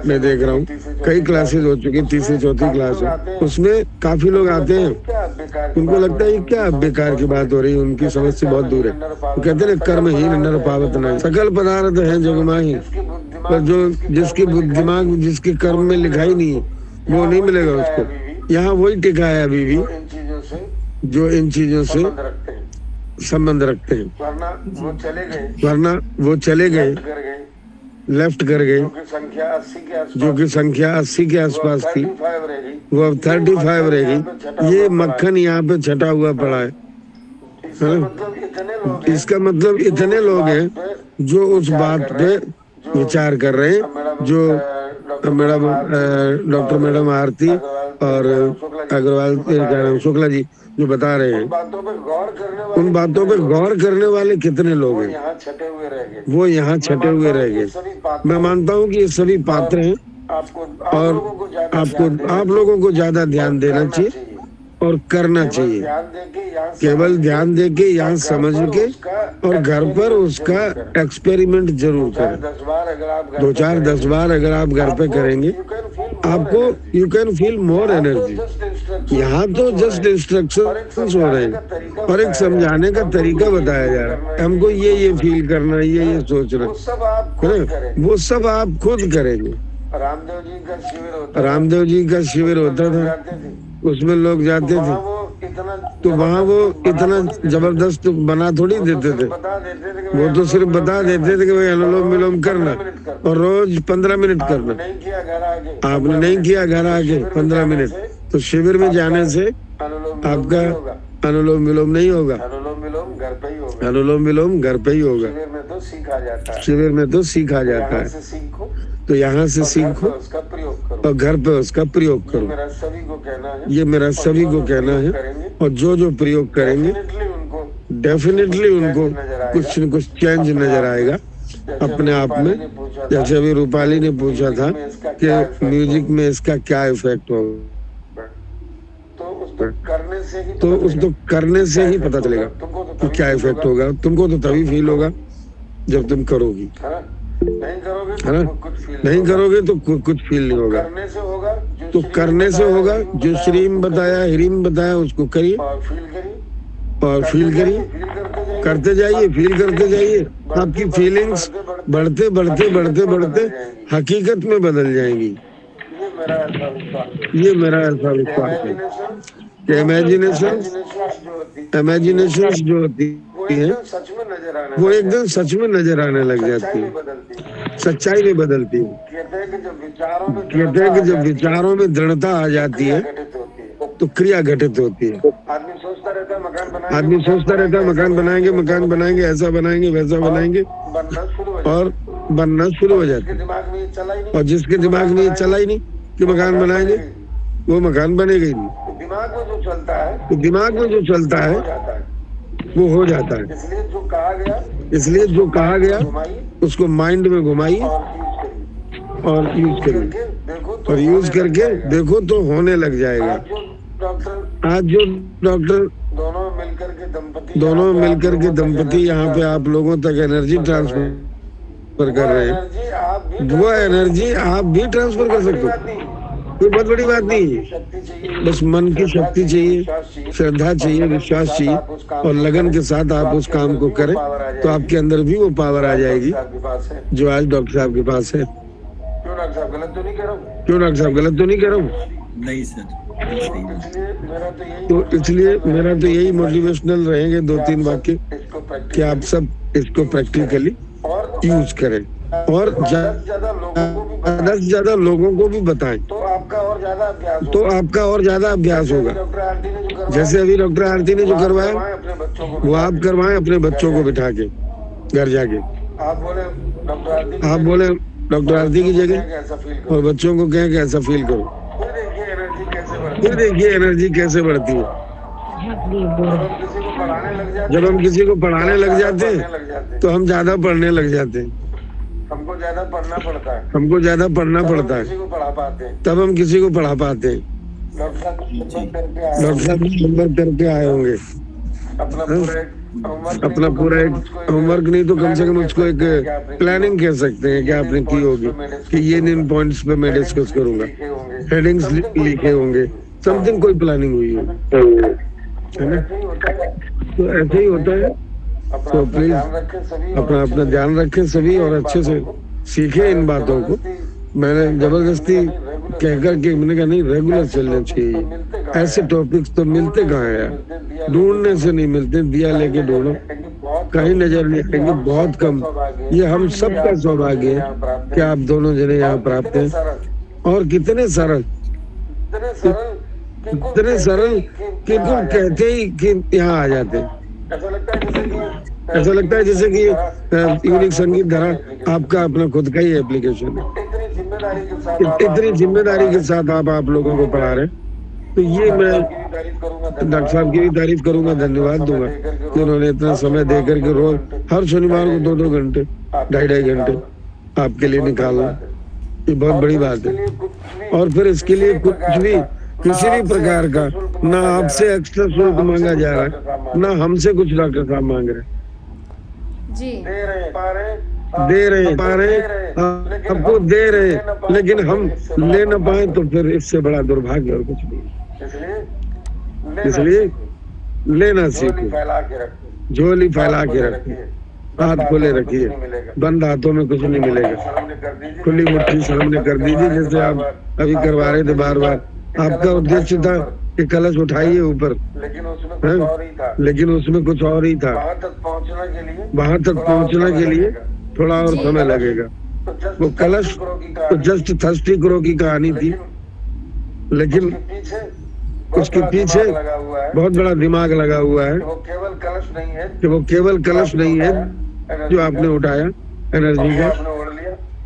U: मैं देख रहा हूँ कई क्लासेस हो चुकी, 3री-4थी क्लास है, उसमें काफी लोग आते हैं, उनको लगता है क्या बेकार की बात हो रही है, उनकी समझ से बहुत दूर है। वो कहते हैं कर्म ही नर पावत नहीं, सकल पदार्थ है जगमाही, पर जो जिसकी दिमाग जिसके कर्म में लिखा ही नहीं है वो नहीं मिलेगा उसको। यहाँ वही टिका है अभी भी जो इन चीजों से संबंध रखते हैं, वरना वो चले गए, लेफ्ट कर गए, जो कि संख्या 80 के आसपास थी, वो अब 35 रहेगी। ये मक्खन यहाँ पे छटा हुआ पड़ा है ना। इसका मतलब इतने लोग हैं जो उस बात पे विचार कर रहे हैं, जो मैडम डॉक्टर मैडम आरती और अग्रवाल क्या नाम शुक्ला जी जो बता रहे हैं, उन बातों पे गौर करने वाले कितने लोग हैं, वो यहाँ छटे हुए रह गए। मैं मानता हूँ कि ये सभी पात्र हैं और आप लोगों को ज्यादा ध्यान देना चाहिए और करना चाहिए। केवल ध्यान दे के यहाँ समझ के और घर पर उसका एक्सपेरिमेंट जरूर करें। 2-4-10 बार अगर आप घर पे करेंगे, आपको you can feel more energy. यहाँ तो जस्ट इंस्ट्रक्शंस हो रहे हैं और एक समझाने का तरीका बताया जा रहा है, हमको ये फील करना, ये सोचना है, वो सब आप खुद करेंगे। रामदेव जी का शिविर होता था, उसमें लोग जाते थे, तो वहाँ वो इतना जबरदस्त बना थोड़ी देते थे, वो तो सिर्फ बता देते थे कि भाई अनुलोम विलोम करना और रोज 15 मिनट करना। आपने नहीं किया घर आके 15 मिनट, तो शिविर में जाने से आपका अनुलोम विलोम नहीं होगा, अनुलोम विलोम घर पे ही होगा। शिविर में तो सीखा जाता है, तो यहाँ से सीखो और घर पे उसका प्रयोग करो। ये मेरा सभी को कहना है, और जो जो प्रयोग करेंगे डेफिनेटली उनको कुछ न कुछ चेंज नजर आएगा।
A: अपने आप में, जैसे अभी रूपाली ने पूछा था कि म्यूजिक में इसका क्या इफेक्ट होगा, तो उसको करने से ही पता चलेगा कि क्या इफेक्ट होगा। तुमको तो तभी फील होगा जब तुम करोगी, है ना? नहीं करोगे तो कुछ फील नहीं होगा। तो करने से होगा, जो श्रीम बताया, ह्रीम बताया, उसको करिए और फील करिए, करते जाइए, फील करते जाइए। आपकी फीलिंग्स बढ़ते बढ़ते बढ़ते बढ़ते हकीकत में बदल जाएंगी। ये मेरा ऐसा विश्वास है कि इमेजिनेशन जो होती है वो एकदम सच में नजर आने लग जाती है, सच्चाई में बदलती है। कहते हैं कि जब विचारों में दृढ़ता आ जाती है तो क्रिया घटित होती है। आदमी सोचता रहता है मकान बनाएंगे, ऐसा बनाएंगे, वैसा बनाएंगे, और बनना शुरू हो जाता है। और जिसके दिमाग में ये चला ही नहीं कि मकान बनाएंगे, वो मकान बनेगा ही नहीं। तो दिमाग में जो चलता है वो हो जाता है। इसलिए जो कहा गया उसको माइंड में घुमाइए और यूज करिए, और यूज करके देखो तो होने लग जाएगा। आज जो डॉक्टर दोनों मिलकर के दंपति यहाँ पे आप लोगों तक एनर्जी ट्रांसफर कर रहे हैं, वो एनर्जी आप भी ट्रांसफर कर सकते हो। कोई बहुत बड़ी बात नहीं है, बस मन की शक्ति चाहिए, श्रद्धा चाहिए, विश्वास चाहिए, और लगन के साथ आप उस काम को करें तो आपके अंदर भी वो पावर आ जाएगी जो आज डॉक्टर साहब के पास है। क्यों डॉक्टर साहब गलत तो नहीं कह रहा हूँ?
C: नहीं सर।
A: तो इसलिए मेरा तो यही मोटिवेशनल रहेंगे 2-3 वाक्य कि आप सब इसको प्रैक्टिकली यूज करें और ज्यादा से ज्यादा लोगों को भी बताएं, तो आपका और ज्यादा अभ्यास होगा। जैसे अभी डॉक्टर आरती ने जो करवाया वो आप करवाएं अपने बच्चों को बिठा के घर जाके। आप बोले डॉक्टर आरती की जगह और बच्चों को कहें कि ऐसा फील करो, फिर देखिए एनर्जी कैसे बढ़ती है। जब हम किसी को पढ़ाने लग जाते हैं तो हम ज्यादा पढ़ने लग जाते हैं, हमको ज्यादा पढ़ना पड़ता है, तब हम किसी को पढ़ा पाते हैं। डॉक्टर साहब नंबर करके आए होंगे, अपना पूरा एक होमवर्क नहीं तो कम से कम उसको एक प्लानिंग कह सकते हैं कि आपने की होगी कि ये इन पॉइंट्स पे मैं डिस्कस करूंगा, हेडिंग्स लिखे होंगे, समथिंग कोई प्लानिंग हुई है ना। तो ऐसे ही होता है। तो प्लीज अपना ध्यान रखें सभी और अच्छे से सीखें इन बातों को। मैंने जबरदस्ती कहकर के मैंने कहा नहीं, रेगुलर चलना चाहिए। ऐसे टॉपिक्स तो मिलते कहाँ है यार, ढूंढने से नहीं मिलते, दिया लेके ढूंढो कहीं नजर नहीं आएंगे, बहुत कम। ये हम सबका सौभाग्य है कि आप दोनों जने यहाँ प्राप्त हैं। और कितने सरल कि तुम कहते ही कि यहाँ आ जाते हैं। ऐसा लगता है जैसे कि यूनिक संगीत धारा आपका अपना खुद का ही एप्लीकेशन है। इतनी जिम्मेदारी के साथ आप लोगों को पढ़ा रहे हैं। तो ये मैं डॉक्टर साहब की भी तारीफ करूंगा, धन्यवाद दूंगा कि उन्होंने इतना समय दे करके रोज हर शनिवार को 2-2 घंटे 2.5 घंटे आपके लिए निकालना, ये बहुत बड़ी बात है। और फिर इसके लिए कुछ भी किसी भी प्रकार का ना आपसे एक्स्ट्रा शुल्क मांगा जा रहा है, ना हमसे कुछ डॉक्टर साहब मांग रहे हैं। दे रहे आपको दे रहे, लेकिन हम ले न पाए तो फिर इससे बड़ा दुर्भाग्य और कुछ नहीं। इसलिए लेना सीखो, झोली फैला के रखो, हाथ खोले रखिए, बंद हाथों में कुछ नहीं मिलेगा। खुली मुट्ठी सामने कर दीजिए, जैसे आप अभी करवा रहे थे बार बार। आपका उद्देश्य था कि कलश उठाइए ऊपर, लेकिन उसमें कुछ और ही था। वहां तक पहुंचने के लिए थोड़ा और समय लगेगा। वो कलश तो जस्ट थर्स्टी क्रो की कहानी थी, लेकिन उसके पीछे बहुत बड़ा दिमाग लगा हुआ है कि वो केवल कलश नहीं है जो आपने उठाया एनर्जी का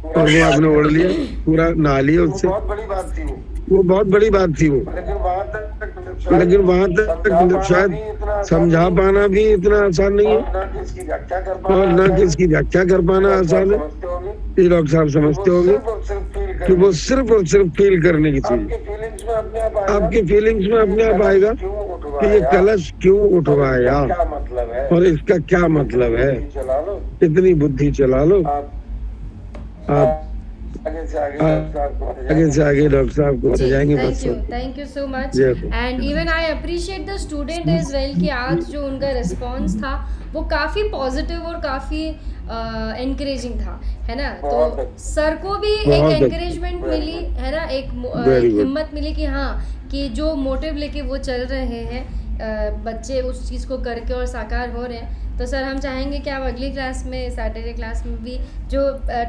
A: और वो आपने ओढ़ लिया, पूरा नहा लिया उससे। वो बहुत बड़ी बात थी वो, लेकिन वहां तक शायद समझा पाना भी इतना आसान नहीं है और ना कि इसकी व्याख्या कर पाना आसान है। ये डॉक्टर साहब समझते होंगे कि वो सिर्फ और सिर्फ फील करने की चीज, आपकी फीलिंग्स में अपने आप आएगा कि ये कलश क्यों उठवाया और इसका क्या मतलब है। इतनी बुद्धि चला लो, आप आगे से आगे डॉक्टर साहब को जाएंगे।
B: Thank you so much. And even I appreciate the student as well कि आज जो उनका रिस्पॉन्स था वो काफ़ी पॉजिटिव और काफ़ी एनकरेजिंग था, है ना। तो सर को भी एक एनकरेजमेंट मिली, है ना, एक हिम्मत मिली कि हाँ, कि जो मोटिव लेके वो चल रहे हैं बच्चे उस चीज़ को करके और साकार हो रहे हैं। तो सर हम चाहेंगे कि आप अगली क्लास में, सैटरडे क्लास में भी जो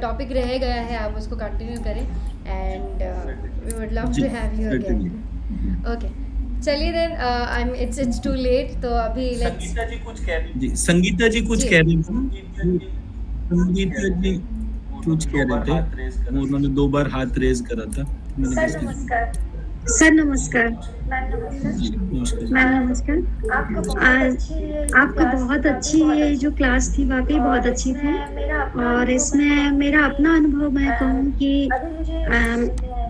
B: टॉपिक रह गया है आप उसको कंटिन्यू करें and we would love to have you again. Okay, चलिए देन इट्स टू लेट, तो अभी
C: संगीता जी कुछ कह रही थी। संगीता जी कुछ कह रही थे, उन्होंने 2 बार हाथ रेज करा था।
L: सर नमस्कार। मैम नमस्कार। आपका बहुत अच्छी ये जो क्लास थी वाकई बहुत अच्छी थी और इसमें मेरा अपना अनुभव मैं कहूँ कि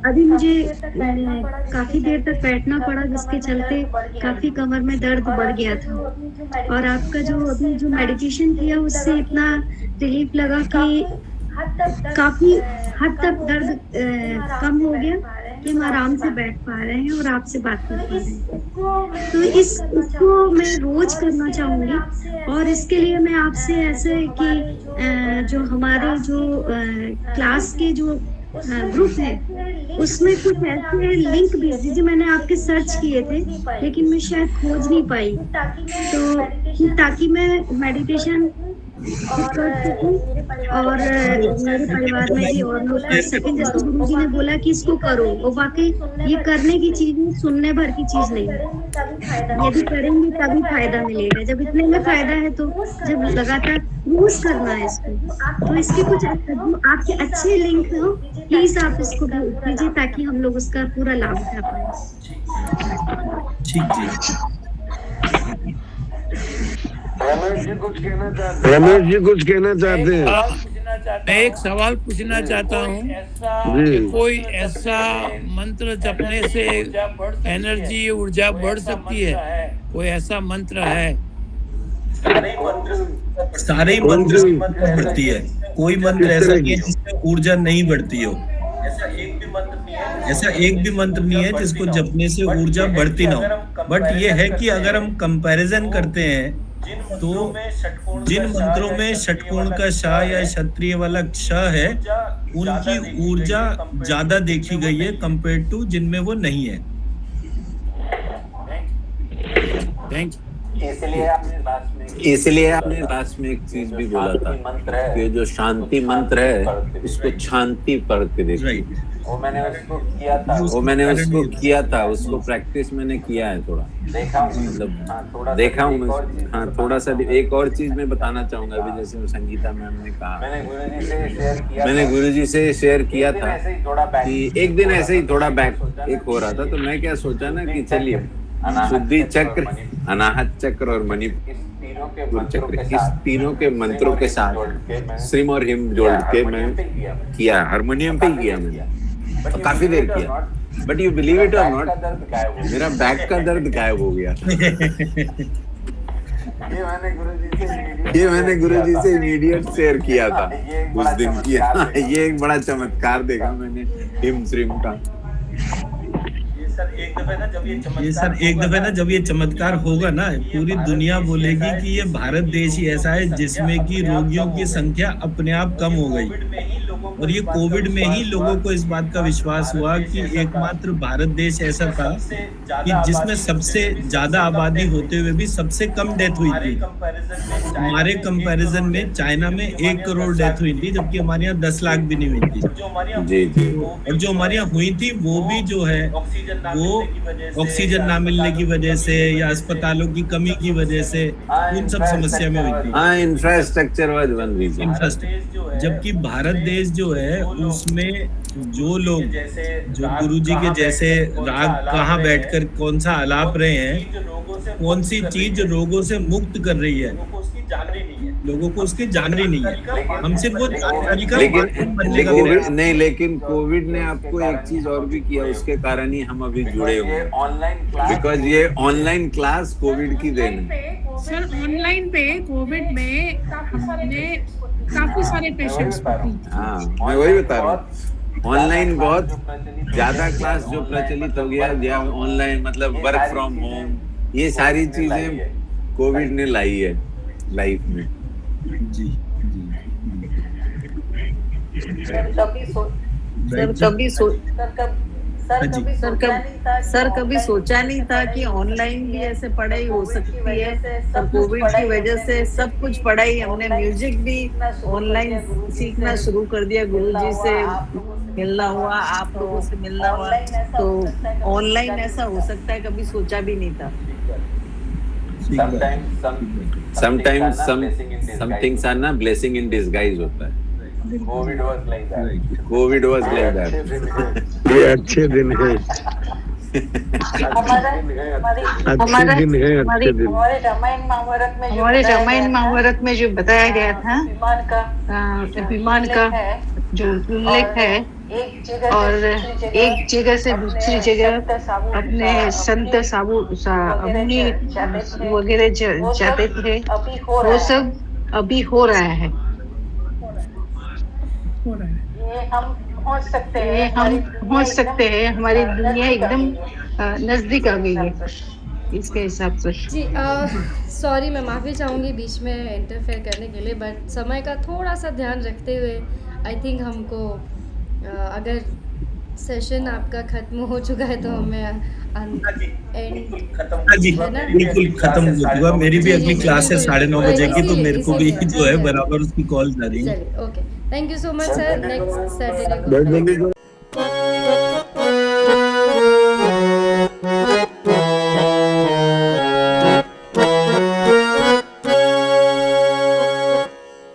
L: अभी मुझे काफ़ी देर तक बैठना पड़ा, जिसके चलते काफ़ी कमर में दर्द बढ़ गया था और आपका जो अभी जो मेडिटेशन किया उससे इतना रिलीफ लगा कि काफ़ी हद तक दर्द कम हो गया कि हम आराम से बैठ पा रहे हैं और आपसे बात कर पा रहे हैं। तो इसको मैं रोज करना चाहूँगी और इसके लिए मैं आपसे ऐसे कि जो हमारे जो क्लास के जो ग्रुप है उसमें कुछ ऐसे लिंक भेज दीजिए। मैंने आपके सर्च किए थे लेकिन मैं शायद खोज नहीं पाई, तो ताकि मैं मेडिटेशन कर सकूं और मेरे परिवार में भी और लोग कर सकें। जैसे गुरु जी ने बोला कि इसको करो, और वाकई ये करने की चीज नहीं, सुनने भर की चीज नहीं। यदि करेंगे तभी फायदा मिलेगा। जब इतने में फायदा है तो जब लगातार रोज करना है इसको, तो इसके कुछ आपके अच्छे लिंक हो प्लीज आप इसको भेजिए ताकि हम लोग उसका पूरा लाभ उठा पाए।
C: ठीक है।
U: रमेश जी कुछ कहना चाहते हैं।
T: मैं एक सवाल पूछना चाहता हूँ कि कोई ऐसा मंत्र जपने से एनर्जी ऊर्जा बढ़ सकती है? कोई ऐसा मंत्र है?
C: सारे मंत्र से बढ़ती है, कोई मंत्र ऐसा नहीं है जिससे ऊर्जा नहीं बढ़ती हो। ऐसा एक भी मंत्र नहीं है जिसको जपने से ऊर्जा बढ़ती ना हो। बट ये है कि अगर हम कंपैरिजन करते हैं तो जिन मंत्रों में षटकोण का श या क्षत्रिय वाला क्ष है उनकी ऊर्जा ज्यादा देखी गई है कंपेयर टू जिनमें वो नहीं है।
T: Thank you.
N: इसलिए आपने लास्ट में एक चीज भी बोला था कि जो शांति मंत्र है उसको शांति पढ़ के देखिए। वो मैंने उसको किया था, उसको प्रैक्टिस मैंने किया है थोड़ा, मतलब देखा हूँ मैं। हाँ, थोड़ा सा एक और चीज मैं बताना चाहूंगा अभी, जैसे संगीता मैम ने कहा, मैंने गुरुजी से शेयर किया था कि एक दिन ऐसे ही थोड़ा बैक एक हो रहा था, तो मैं क्या सोचा ना कि चलिए शुद्धि चक्र, अनाहत चक्र और मणिपुर चक्र, इस तीनों के मंत्रों के साथ श्रीम और हिम जोड़ के मैं किया, हारमोनियम पे किया मैंने, तो काफी देर किया। बट यू बिलीव इट और नॉट, मेरा बैक का दर्द गायब हो गया। ये मैंने गुरुजी से इमीडिएट शेयर किया था उस दिन किया। ये एक बड़ा चमत्कार देखा मैंने हिम श्रीम का।
C: ये सर एक दफे ना जब ये चमत्कार होगा ना, पूरी दुनिया बोलेगी कि ये भारत देश ही ऐसा है जिसमें कि रोगियों की संख्या अपने आप कम हो गई। और ये कोविड में ही लोगों को इस बात का विश्वास हुआ कि एकमात्र भारत देश ऐसा था कि जिसमें सबसे ज्यादा आबादी होते हुए भी सबसे कम डेथ हुई थी। हमारे कंपैरिजन में चाइना में 1 करोड़ डेथ हुई थी, जबकि हमारे यहाँ 10 लाख भी नहीं हुई थी।
N: जी।
C: और जो हमारे यहाँ हुई थी वो भी जो है वो ऑक्सीजन ना मिलने की वजह से या अस्पतालों की कमी की वजह से उन सब समस्या में हुई थी।
N: हाँ, इंफ्रास्ट्रक्चर वाज वन रीजन।
C: जबकि भारत देश चीज जो है उसमें जो लोग जो गुरुजी के जैसे राग कहाँ बैठकर कौन सा आलाप रहे हैं, कौन सी चीज रोगों से मुक्त कर रही है, लोगों को उसकी जानकारी नहीं है। हम सिर्फ वो जानकारी का माध्यम बनने का प्रयास।
N: नहीं, लेकिन कोविड ने आपको एक चीज और भी किया, उसके कारण ही हम अभी जुड़े हुए हैं, बिकॉज ये ऑनलाइन क्लास कोविड की देन है।
D: सर ऑनलाइन पे कोविड में हमने काफी सारे पेशेंट्स को ट्रीट किया।
N: हाँ, मैं वही बता रहा हूँ, ऑनलाइन बहुत ज्यादा क्लास जो प्रचलित हो गया, या ऑनलाइन मतलब वर्क फ्रॉम होम, ये सारी चीजें कोविड ने लाई है लाइफ में।
C: जी
I: सर कभी सोचा नहीं था कि ऑनलाइन भी ऐसे पढ़ाई हो सकती है। तो कोविड की वजह से सब कुछ पढ़ाई, हमने म्यूजिक भी ऑनलाइन सीखना शुरू कर दिया, गुरुजी से मिलना हुआ, आप लोगों से मिलना हुआ, तो ऑनलाइन ऐसा हो सकता है, कभी सोचा भी नहीं था।
N: Sometimes some things are ना blessing in disguise होता है।
U: COVID was like that.
N: COVID was like that.
A: ये अच्छे दिन है, अच्छे दिन है, अच्छे दिन।
I: हमारे रामायण महाभारत में जो बताया गया था अभिमान का जो उल्लेख है, और एक जगह से दूसरी जगह अपने संत अपनी वगैरह जाते थे, वो सब अभी हो रहा है। ये हम पहुंच सकते हैं, हमारी दुनिया एकदम नजदीक आ गई है इसके हिसाब से।
B: जी सॉरी, मैं माफ़ी चाहूँगी बीच में इंटरफेयर करने के लिए, बट समय का थोड़ा सा ध्यान रखते हुए आई थिंक हमको अगर सेशन आपका खत्म हो चुका है तो हमें
C: बिल्कुल खत्म हो चुका। मेरी भी अगली क्लास है 9:30 बजे की, तो मेरे को भी जो है बराबर उसकी कॉल जा रही है।
B: Okay, thank you so much sir. Next Saturday को